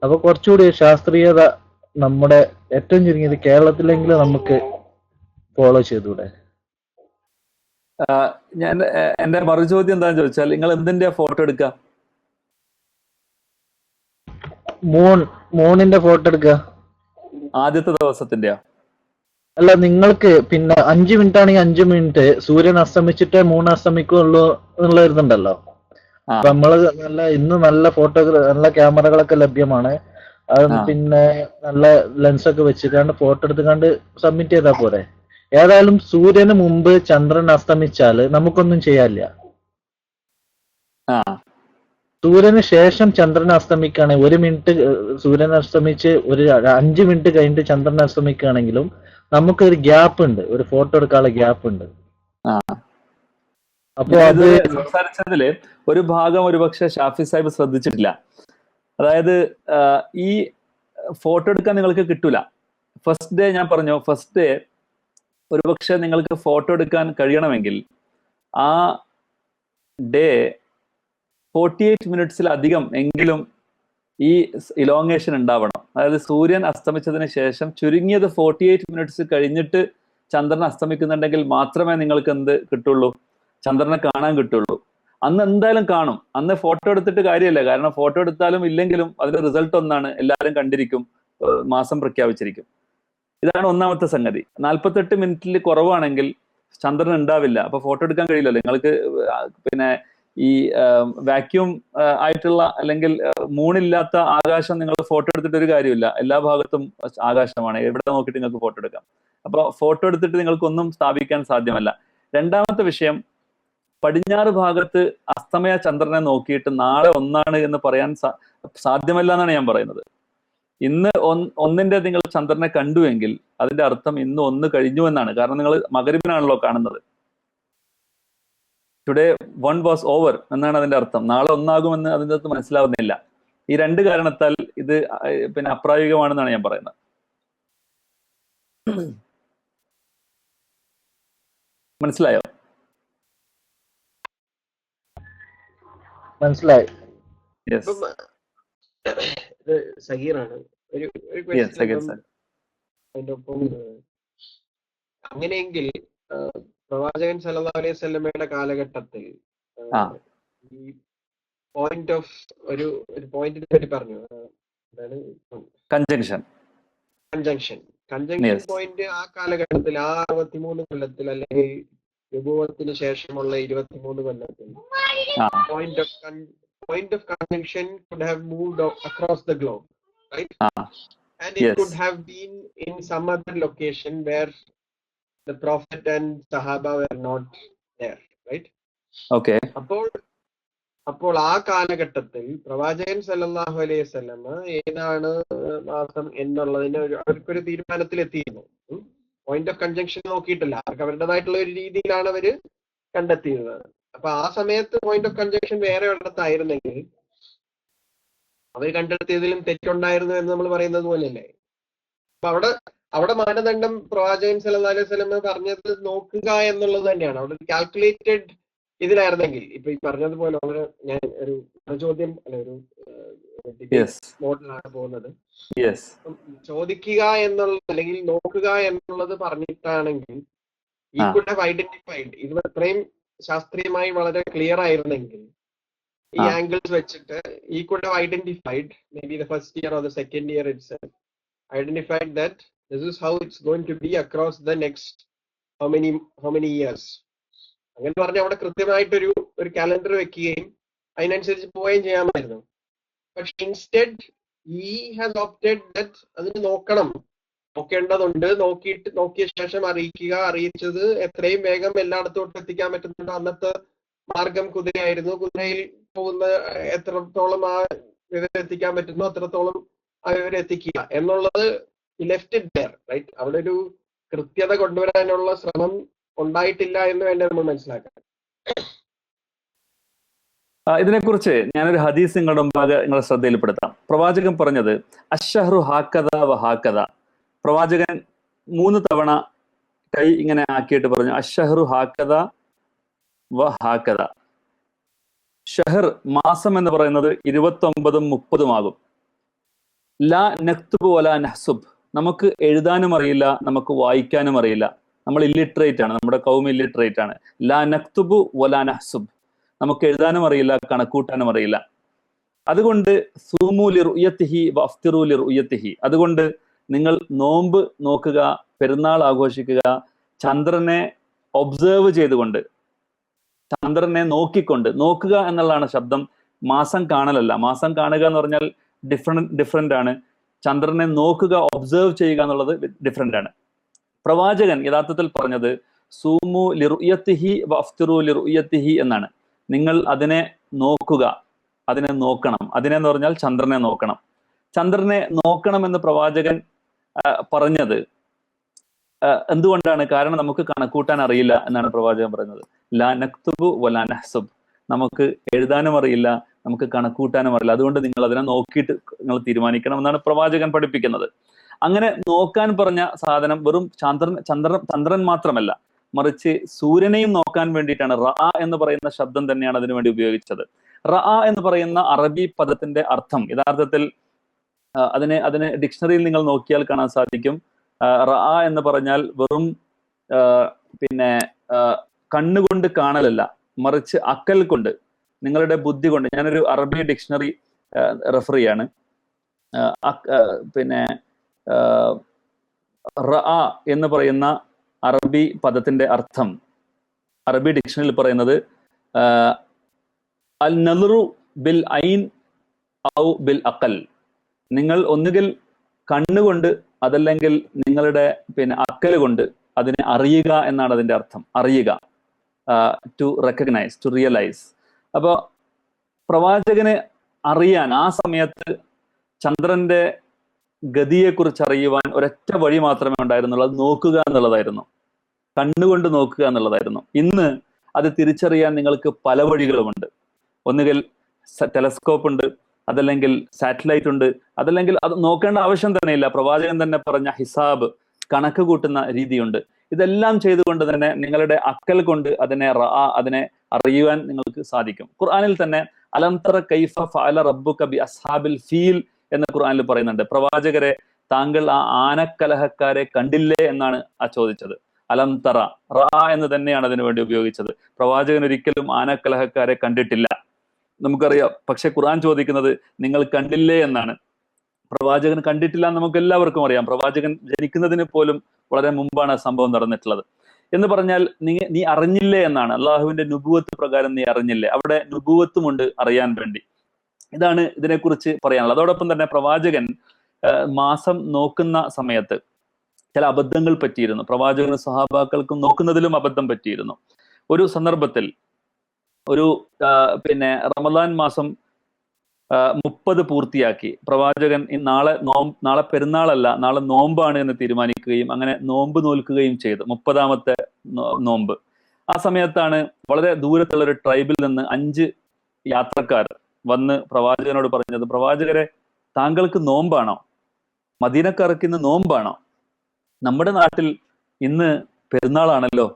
അപ്പൊ കുറച്ചുകൂടി ശാസ്ത്രീയത നമ്മുടെ ഏറ്റവും ചുരുങ്ങിയത് കേരളത്തിലെങ്കിലും നമുക്ക് ഫോളോ ചെയ്തൂടെ? ഞാൻ എന്റെ മറുചോദ്യം എന്താന്ന് ചോദിച്ചാൽ, നിങ്ങൾ എന്തിന്റെ ഫോട്ടോ എടുക്കുക? മൂണിന്റെ ഫോട്ടോ എടുക്കുക. ആദ്യത്തെ ദിവസത്തിന്റെയോ? അല്ല, നിങ്ങൾക്ക് പിന്നെ 5 മിനിറ്റ് ആണെങ്കിൽ 5 മിനിറ്റ് സൂര്യൻ അസ്തമിച്ചിട്ടേ മൂന്ന് അസ്തമിക്കുള്ളൂ എന്നുള്ള ഇതുണ്ടല്ലോ. അപ്പൊ നമ്മള് ഇന്ന് നല്ല നല്ല ക്യാമറകളൊക്കെ ലഭ്യമാണ്. പിന്നെ നല്ല ലെൻസൊക്കെ വെച്ചിട്ടാണ്ട് ഫോട്ടോ എടുത്തുകൊണ്ട് സബ്മിറ്റ് ചെയ്താൽ പോരെ? ഏതായാലും സൂര്യന് മുമ്പ് ചന്ദ്രൻ അസ്തമിച്ചാല് നമുക്കൊന്നും ചെയ്യാനില്ല. സൂര്യന് ശേഷം ചന്ദ്രൻ അസ്തമിക്കുകയാണെങ്കിൽ 1 മിനിറ്റ് സൂര്യൻ അസ്തമിച്ച് ഒരു 5 മിനിറ്റ് കഴിഞ്ഞിട്ട് ചന്ദ്രൻ അസ്തമിക്കുകയാണെങ്കിലും നമുക്കൊരു ഗ്യാപ്പ് ഉണ്ട്, ഒരു ഫോട്ടോ എടുക്കാനുള്ള ഗ്യാപ്പ് ഉണ്ട്. അപ്പൊ അത് സംസാരിച്ചതില് ഒരു ഭാഗം ഒരുപക്ഷെ ഷാഫി സാഹിബ് ശ്രദ്ധിച്ചിട്ടില്ല. അതായത് ഈ ഫോട്ടോ എടുക്കാൻ നിങ്ങൾക്ക് കിട്ടൂല. ഫസ്റ്റ് ഡേ ഞാൻ പറഞ്ഞു, ഫസ്റ്റ് ഡേ ഒരുപക്ഷെ നിങ്ങൾക്ക് ഫോട്ടോ എടുക്കാൻ കഴിയണമെങ്കിൽ ആ ഡേ 48 മിനിറ്റ്സിലധികം എങ്കിലും ഈ ഇലോങ്ങേഷൻ ഉണ്ടാവണം. അതായത് സൂര്യൻ അസ്തമിച്ചതിന് ശേഷം ചുരുങ്ങിയത് 48 മിനിറ്റ്സ് കഴിഞ്ഞിട്ട് ചന്ദ്രൻ അസ്തമിക്കുന്നുണ്ടെങ്കിൽ മാത്രമേ നിങ്ങൾക്ക് എന്ത് കിട്ടുള്ളൂ? ചന്ദ്രനെ കാണാൻ കിട്ടുള്ളൂ. അന്ന് എന്തായാലും കാണും. അന്ന് ഫോട്ടോ എടുത്തിട്ട് കാര്യമല്ല, കാരണം ഫോട്ടോ എടുത്താലും ഇല്ലെങ്കിലും അതിന്റെ റിസൾട്ട് ഒന്നാണ്, എല്ലാവരും കണ്ടിരിക്കും, മാസം പ്രഖ്യാപിച്ചിരിക്കും. ഇതാണ് ഒന്നാമത്തെ സംഗതി. 48 മിനിറ്റിൽ കുറവാണെങ്കിൽ ചന്ദ്രൻ ഉണ്ടാവില്ല, അപ്പൊ ഫോട്ടോ എടുക്കാൻ കഴിയില്ലല്ലോ നിങ്ങൾക്ക്. പിന്നെ ഈ വാക്യൂം ആയിട്ടുള്ള അല്ലെങ്കിൽ മൂണില്ലാത്ത ആകാശം നിങ്ങൾ ഫോട്ടോ എടുത്തിട്ട് ഒരു കാര്യമില്ല. എല്ലാ ഭാഗത്തും ആകാശമാണ്, എവിടെ നോക്കിയിട്ട് നിങ്ങൾക്ക് ഫോട്ടോ എടുക്കാം. അപ്പൊ ഫോട്ടോ എടുത്തിട്ട് നിങ്ങൾക്കൊന്നും സ്ഥാപിക്കാൻ സാധ്യമല്ല. രണ്ടാമത്തെ വിഷയം, പടിഞ്ഞാറ് ഭാഗത്ത് അസ്തമയ ചന്ദ്രനെ നോക്കിയിട്ട് നാളെ ഒന്നാണ് എന്ന് പറയാൻ സാധ്യമല്ല എന്നാണ് ഞാൻ പറയുന്നത്. ഇന്ന് ഒന്നിന്റെ നിങ്ങൾ ചന്ദ്രനെ കണ്ടുവെങ്കിൽ അതിന്റെ അർത്ഥം ഇന്ന് 1 കഴിഞ്ഞു എന്നാണ്. കാരണം നിങ്ങൾ മഗ്‌രിബിനാണല്ലോ കാണുന്നത്. ടുഡേ 1 വാസ് ഓവർ എന്നാണ് അതിന്റെ അർത്ഥം. നാളെ 1 ആകുമെന്ന് അതിൻ്റെ അകത്ത് മനസ്സിലാവുന്നില്ല. ഈ 2 കാരണത്താൽ ഇത് പിന്നെ അപ്രായോഗികമാണെന്നാണ് ഞാൻ പറയുന്നത്. മനസ്സിലായോ? മനസ്സിലായി. സഹീറാണ്. ഒരു Yes, question അതിന്റെ ഒപ്പം അങ്ങനെയെങ്കിൽ പ്രവാചകൻ സല്ലല്ലാഹു അലൈഹി വസല്ലമയുടെ കാലഘട്ടത്തിൽ ആ ഈ പോയിന്റ് ഓഫ് ഒരു പോയിന്റിനെ പറ്റി പറഞ്ഞു, എന്താണ് കൺജങ്ഷൻ. Conjunction yes. പോയിന്റ് ആ കാലഘട്ടത്തിൽ ആ 63 കൊല്ലത്തിൽ അല്ലെങ്കിൽ വിഭവത്തിന് ശേഷമുള്ള 23 കൊല്ലത്തിൽ ആ point of conjunction could have moved across the globe, right? And it Yes. could have been in some other location where the Prophet and Sahaba were not there, right? Okay. അപ്പോൾ ആ കാലഘട്ടത്തിൽ പ്രവാചകൻ സല്ലല്ലാഹു അലൈഹി വസല്ലമ ഏതാണ് മാസം എന്നുള്ളതിന് അവർക്കൊരു തീരുമാനത്തിൽ എത്തിയിരുന്നു. പോയിന്റ് ഓഫ് കൺജങ്ഷൻ നോക്കിയിട്ടില്ല, അവർക്ക് അവരുടേതായിട്ടുള്ള ഒരു രീതിയിലാണ് അവര് കണ്ടെത്തിയിരുന്നത്. അപ്പൊ ആ സമയത്ത് പോയിന്റ് ഓഫ് കൺജങ്ഷൻ വേറെ ഒരിടത്തായിരുന്നെങ്കിൽ അവർ കണ്ടെത്തിയതിലും തെറ്റുണ്ടായിരുന്നു എന്ന് നമ്മൾ പറയുന്നത് പോലെയല്ലേ. അപ്പൊ അവിടെ മാനദണ്ഡം പ്രവാചകൻ സല്ലല്ലാഹു അലൈഹി വസല്ലമ പറഞ്ഞത് നോക്കുക എന്നുള്ളത് തന്നെയാണ്. അവിടെ ഒരു കാൽക്കുലേറ്റഡ് ഇതിലായിരുന്നെങ്കിൽ, ഇപ്പൊ ഈ പറഞ്ഞതുപോലെ ഞാൻ ഒരു ചോദ്യം അല്ല ഒരു മോഡലാണ് പോകുന്നത്. ചോദിക്കുക എന്നുള്ളത് അല്ലെങ്കിൽ നോക്കുക എന്നുള്ളത് പറഞ്ഞിട്ടാണെങ്കിൽ ഈ കുഡ് ഹാവ് ഐഡന്റിഫൈഡ്, ഇത് അത്രയും ശാസ്ത്രീയമായി വളരെ ക്ലിയർ ആയിരുന്നെങ്കിൽ ഈ ആംഗിൾസ് വെച്ചിട്ട് we could have identified may be the first year or the second year itself identified that this is how it's going to be across the next how many years. അങ്ങനെ പറഞ്ഞ അവിടെ കൃത്യമായിട്ടൊരു calendar വെക്കുകയും അതിനനുസരിച്ച് പോവുകയും ചെയ്യാമായിരുന്നു. പക്ഷെ instead he has opted that അതിന് നോക്കേണ്ടതുണ്ട്, നോക്കിയ ശേഷം അറിയിച്ചത് എത്രയും വേഗം എല്ലായിടത്തോട്ടും എത്തിക്കാൻ പറ്റുന്നുണ്ട്. അന്നത്തെ മാർഗം കുതിരയായിരുന്നു. കുതിരയിൽ പോകുന്ന എത്രത്തോളം ആ വിവരം എത്തിക്കാൻ പറ്റുന്നു അത്രത്തോളം ആ വിവരം എത്തിക്കുക എന്നുള്ളത് ലെഫ്റ്റ് ഇറ്റ് ദെയർ, റൈറ്റ്? അവിടെ ഒരു കൃത്യത കൊണ്ടുവരാനുള്ള ശ്രമം ഉണ്ടായിട്ടില്ല എന്ന് വേണ്ട നമ്മൾ മനസ്സിലാക്കാൻ. ഇതിനെക്കുറിച്ച് ഞാനൊരു ഹദീസ് നിങ്ങളുടെ മുമ്പാകെ നിങ്ങളുടെ ശ്രദ്ധയിൽപ്പെടുത്താം. പ്രവാചകൻ പറഞ്ഞത് അശ്ശഹ്റു ഹാക്കദ വ ഹാക്കദ. പ്രവാചകൻ 3 തവണ കൈ ഇങ്ങനെ ആക്കിയിട്ട് പറഞ്ഞു അശ്ശഹ്റു ഹാക്കദ വ ഹാക്കദ. ഷഹർ മാസം എന്ന് പറയുന്നത് 29ഉം 30ഉം ആകും. ലാ നക്തുബ് വലാ നഹ്സുബ്. നമുക്ക് എഴുതാനും അറിയില്ല, നമുക്ക് വായിക്കാനും അറിയില്ല. നമ്മൾ ഇല്ലിട്രേറ്റ് ആണ്, നമ്മുടെ കൗമ ഇല്ലിട്രേറ്റ് ആണ്. ലാ നക്തുബു വലാ നഹ്സുബ്. നമുക്ക് എഴുതാനും അറിയില്ല, കണക്കൂട്ടാനും അറിയില്ല. അതുകൊണ്ട് സൂമു ലിറുയത്തിഹി വഫ്തിറു ലിറുയത്തിഹി. അതുകൊണ്ട് നിങ്ങൾ നോമ്പ് നോക്കുക, പെരുന്നാൾ ആഘോഷിക്കുക, ചന്ദ്രനെ ഒബ്സേർവ് ചെയ്തുകൊണ്ട്, ചന്ദ്രനെ നോക്കിക്കൊണ്ട്. നോക്കുക എന്നുള്ളതാണ് ശബ്ദം, മാസം കാണലല്ല. മാസം കാണുക എന്ന് പറഞ്ഞാൽ ഡിഫറെന്റ് ആണ്. ചന്ദ്രനെ നോക്കുക, ഒബ്സേർവ് ചെയ്യുക എന്നുള്ളത് ഡിഫറെന്റ് ആണ്. പ്രവാചകൻ യഥാർത്ഥത്തിൽ പറഞ്ഞത് സൂമു ലിറുയത്തിഹി വഫ്തിറു ലിറുയത്തിഹി എന്നാണ്. നിങ്ങൾ അതിനെ നോക്കുക, അതിനെ നോക്കണം. അതിനെന്ന് പറഞ്ഞാൽ ചന്ദ്രനെ നോക്കണം. ചന്ദ്രനെ നോക്കണം എന്ന് പ്രവാചകൻ പറഞ്ഞത് എന്തുകൊണ്ടാണ്? കാരണം നമുക്ക് കണക്കൂട്ടാൻ അറിയില്ല എന്നാണ് പ്രവാചകൻ പറഞ്ഞത്. ലാ നക്തുബു വലാ നഹ്സുബ്. നമുക്ക് എഴുതാനും അറിയില്ല, നമുക്ക് കണക്കൂട്ടാനും അറിയില്ല. അതുകൊണ്ട് നിങ്ങൾ അതിനെ നോക്കിയിട്ട് നിങ്ങൾ തീരുമാനിക്കണം എന്നാണ് പ്രവാചകൻ പഠിപ്പിക്കുന്നത്. അങ്ങനെ നോക്കാൻ പറഞ്ഞ സാധനം വെറും ചന്ദ്രൻ മാത്രമല്ല, മറിച്ച് സൂര്യനെയും നോക്കാൻ വേണ്ടിയിട്ടാണ്. റഅ എന്ന് പറയുന്ന ശബ്ദം തന്നെയാണ് അതിനു വേണ്ടി ഉപയോഗിച്ചത്. റഅ എന്ന് പറയുന്ന അറബി പദത്തിന്റെ അർത്ഥം യഥാർത്ഥത്തിൽ അതിനെ ഡിക്ഷണറിയിൽ നിങ്ങൾ നോക്കിയാൽ കാണാൻ സാധിക്കും. റഅ എന്ന് പറഞ്ഞാൽ വെറും കണ്ണുകൊണ്ട് കാണലല്ല, മറിച്ച് അക്കൽ കൊണ്ട്, നിങ്ങളുടെ ബുദ്ധി കൊണ്ട്. ഞാനൊരു അറബി ഡിക്ഷണറി റെഫർ ചെയ്യാണ്. റഅ എന്ന് പറയുന്ന അറബി പദത്തിന്റെ അർത്ഥം അറബി ഡിക്ഷണറിയിൽ പറയുന്നത് അൽ നദറു ബിൽ ഐൻ ഔ ബിൽ അഖൽ. നിങ്ങൾ ഒന്നുകിൽ കണ്ണുകൊണ്ട് അതല്ലെങ്കിൽ നിങ്ങളുടെ അക്കൽ കൊണ്ട് അതിനെ അറിയുക എന്നാണ് അതിന്റെ അർത്ഥം. അറിയുക, ടു റെക്കഗ്നൈസ്, ടു റിയലൈസ്. അപ്പോൾ പ്രവാചകന് അറിയാൻ ആ സമയത്ത് ചന്ദ്രന്റെ ഗതിയെക്കുറിച്ച് അറിയുവാൻ ഒരൊറ്റ വഴി മാത്രമേ ഉണ്ടായിരുന്നുള്ളൂ, അത് നോക്കുക എന്നുള്ളതായിരുന്നു. കണ്ണുകൊണ്ട് നോക്കുക എന്നുള്ളതായിരുന്നു. ഇന്ന് അത് തിരിച്ചറിയാൻ നിങ്ങൾക്ക് പല വഴികളുമുണ്ട്. ഒന്നുകിൽ ടെലസ്കോപ്പ് ഉണ്ട്, അതല്ലെങ്കിൽ സാറ്റലൈറ്റ് ഉണ്ട്, അതല്ലെങ്കിൽ അത് നോക്കേണ്ട ആവശ്യം തന്നെ ഇല്ല. പ്രവാചകൻ തന്നെ പറഞ്ഞ ഹിസാബ്, കണക്ക് കൂട്ടുന്ന രീതിയുണ്ട്. ഇതെല്ലാം ചെയ്തുകൊണ്ട് തന്നെ നിങ്ങളുടെ അക്കൽ കൊണ്ട് അതിനെ അറിയുവാൻ നിങ്ങൾക്ക് സാധിക്കും. ഖുർആനിൽ തന്നെ അലം തറ കൈഫ ഫഅല റബ്ബുക ബി അസ്ഹാബിൽ ഫീൽ എന്ന് ഖുർആനിൽ പറയുന്നുണ്ട്. പ്രവാചകരെ, താങ്കൾ ആ ആനക്കലഹക്കാരെ കണ്ടില്ലേ എന്നാണ് ചോദിച്ചത്. അലം തറ, റ എന്ന് തന്നെയാണ് അതിനു വേണ്ടി ഉപയോഗിച്ചത്. പ്രവാചകൻ ഒരിക്കലും ആനക്കലഹക്കാരെ കണ്ടിട്ടില്ല, നമുക്കറിയാം. പക്ഷെ ഖുർആൻ ചോദിക്കുന്നത് നിങ്ങൾ കണ്ടില്ലേ എന്നാണ്. പ്രവാചകൻ കണ്ടിട്ടില്ല എന്ന് നമുക്ക് എല്ലാവർക്കും അറിയാം. പ്രവാചകൻ ജനിക്കുന്നതിന് പോലും വളരെ മുമ്പാണ് ആ സംഭവം നടന്നിട്ടുള്ളത്. എന്ന് പറഞ്ഞാൽ നീ അറിഞ്ഞില്ലേ എന്നാണ്. അള്ളാഹുവിന്റെ നുബുവത്ത് പ്രകാരം നീ അറിഞ്ഞില്ലേ. അവിടെ നുബുവത്തുമുണ്ട് അറിയാൻ വേണ്ടി. ഇതാണ് ഇതിനെക്കുറിച്ച് പറയാനുള്ളത്. അതോടൊപ്പം തന്നെ പ്രവാചകൻ മാസം നോക്കുന്ന സമയത്ത് ചില അബദ്ധങ്ങൾ പറ്റിയിരുന്നു. പ്രവാചകനും സഹാബാക്കൾക്കും നോക്കുന്നതിലും അബദ്ധം പറ്റിയിരുന്നു. ഒരു സന്ദർഭത്തിൽ ഒരു റമദാൻ മാസം 30 പൂർത്തിയാക്കി പ്രവാചകൻ നാളെ പെരുന്നാളല്ല, നാളെ നോമ്പാണ് എന്ന് തീരുമാനിക്കുകയും അങ്ങനെ നോമ്പ് നോൽക്കുകയും ചെയ്തു. 30ാമത്തെ നോമ്പ്. ആ സമയത്താണ് വളരെ ദൂരത്തുള്ള ഒരു ട്രൈബിൽ നിന്ന് 5 യാത്രക്കാർ വന്ന് പ്രവാചകനോട് പറഞ്ഞത്, പ്രവാചകരെ താങ്കൾക്ക് നോമ്പാണോ? മദീനക്കാർക്ക് ഇന്ന് നോമ്പാണോ? നമ്മുടെ നാട്ടിൽ ഇന്ന് പെരുന്നാളാണല്ലോ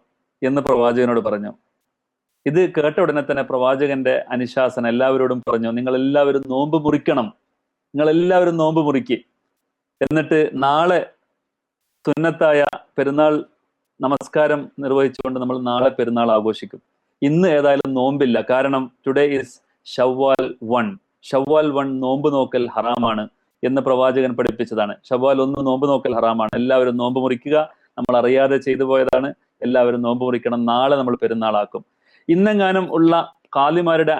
എന്ന് പ്രവാചകനോട് പറഞ്ഞു. ഇത് കേട്ട ഉടനെ തന്നെ പ്രവാചകന്റെ അനുശാസനം എല്ലാവരോടും പറഞ്ഞു, നിങ്ങൾ എല്ലാവരും നോമ്പ് മുറിക്കണം, നിങ്ങൾ എല്ലാവരും നോമ്പ് മുറിക്ക്. എന്നിട്ട് നാളെ സുന്നത്തായ പെരുന്നാൾ നമസ്കാരം നിർവഹിച്ചുകൊണ്ട് നമ്മൾ നാളെ പെരുന്നാൾ ആഘോഷിക്കും. ഇന്ന് ഏതായാലും നോമ്പില്ല, കാരണം ടുഡേ ഈസ് ഷവ്വാൽ 1. ഷവ്വാൽ 1 നോമ്പ് നോക്കൽ ഹറാമാണ് എന്ന് പ്രവാചകൻ പഠിപ്പിച്ചതാണ്. ഷവ്വാൽ 1 നോമ്പ് നോക്കൽ ഹറാമാണ്, എല്ലാവരും നോമ്പ് മുറിക്കുക, നമ്മൾ അറിയാതെ ചെയ്തു പോയതാണ്, എല്ലാവരും നോമ്പ് മുറിക്കണം, നാളെ നമ്മൾ പെരുന്നാളാക്കും. ഇന്നെങ്ങാനും ഉള്ള കാലിമാരുടെ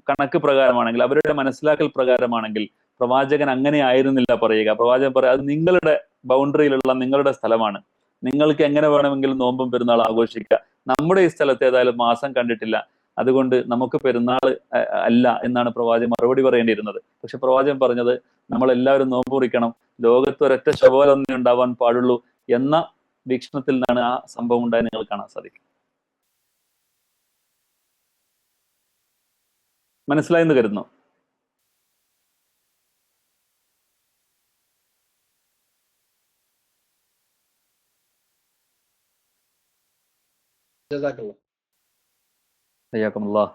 കണക്ക് പ്രകാരമാണെങ്കിൽ, അവരുടെ മനസ്സിലാക്കൽ പ്രകാരമാണെങ്കിൽ പ്രവാചകൻ അങ്ങനെ ആയിരുന്നില്ല പറയുക. പ്രവാചകൻ പറയാം, അത് നിങ്ങളുടെ ബൗണ്ടറിയിലുള്ള നിങ്ങളുടെ സ്ഥലമാണ്, നിങ്ങൾക്ക് എങ്ങനെ വേണമെങ്കിലും നോമ്പും പെരുന്നാൾ ആഘോഷിക്കുക, നമ്മുടെ ഈ സ്ഥലത്ത് ഏതായാലും മാസം കണ്ടിട്ടില്ല, അതുകൊണ്ട് നമുക്ക് പെരുന്നാൾ അല്ല എന്നാണ് പ്രവാചകൻ മറുപടി പറയേണ്ടിയിരുന്നത്. പക്ഷെ പ്രവാചകൻ പറഞ്ഞത് നമ്മൾ എല്ലാവരും നോമ്പ് മുറിക്കണം, ലോകത്ത് ഒരൊറ്റ ശവലൊന്നേ ഉണ്ടാവാൻ പാടുള്ളൂ എന്ന വീക്ഷണത്തിൽ നിന്നാണ് ആ സംഭവം ഉണ്ടായി നിങ്ങൾ കാണാൻ സാധിക്കും. മനസ്സിലായെന്ന് കരുതുന്നു. ജസാക്കല്ലാഹ്. ഹയ്യാക്കുമുല്ലാഹ്.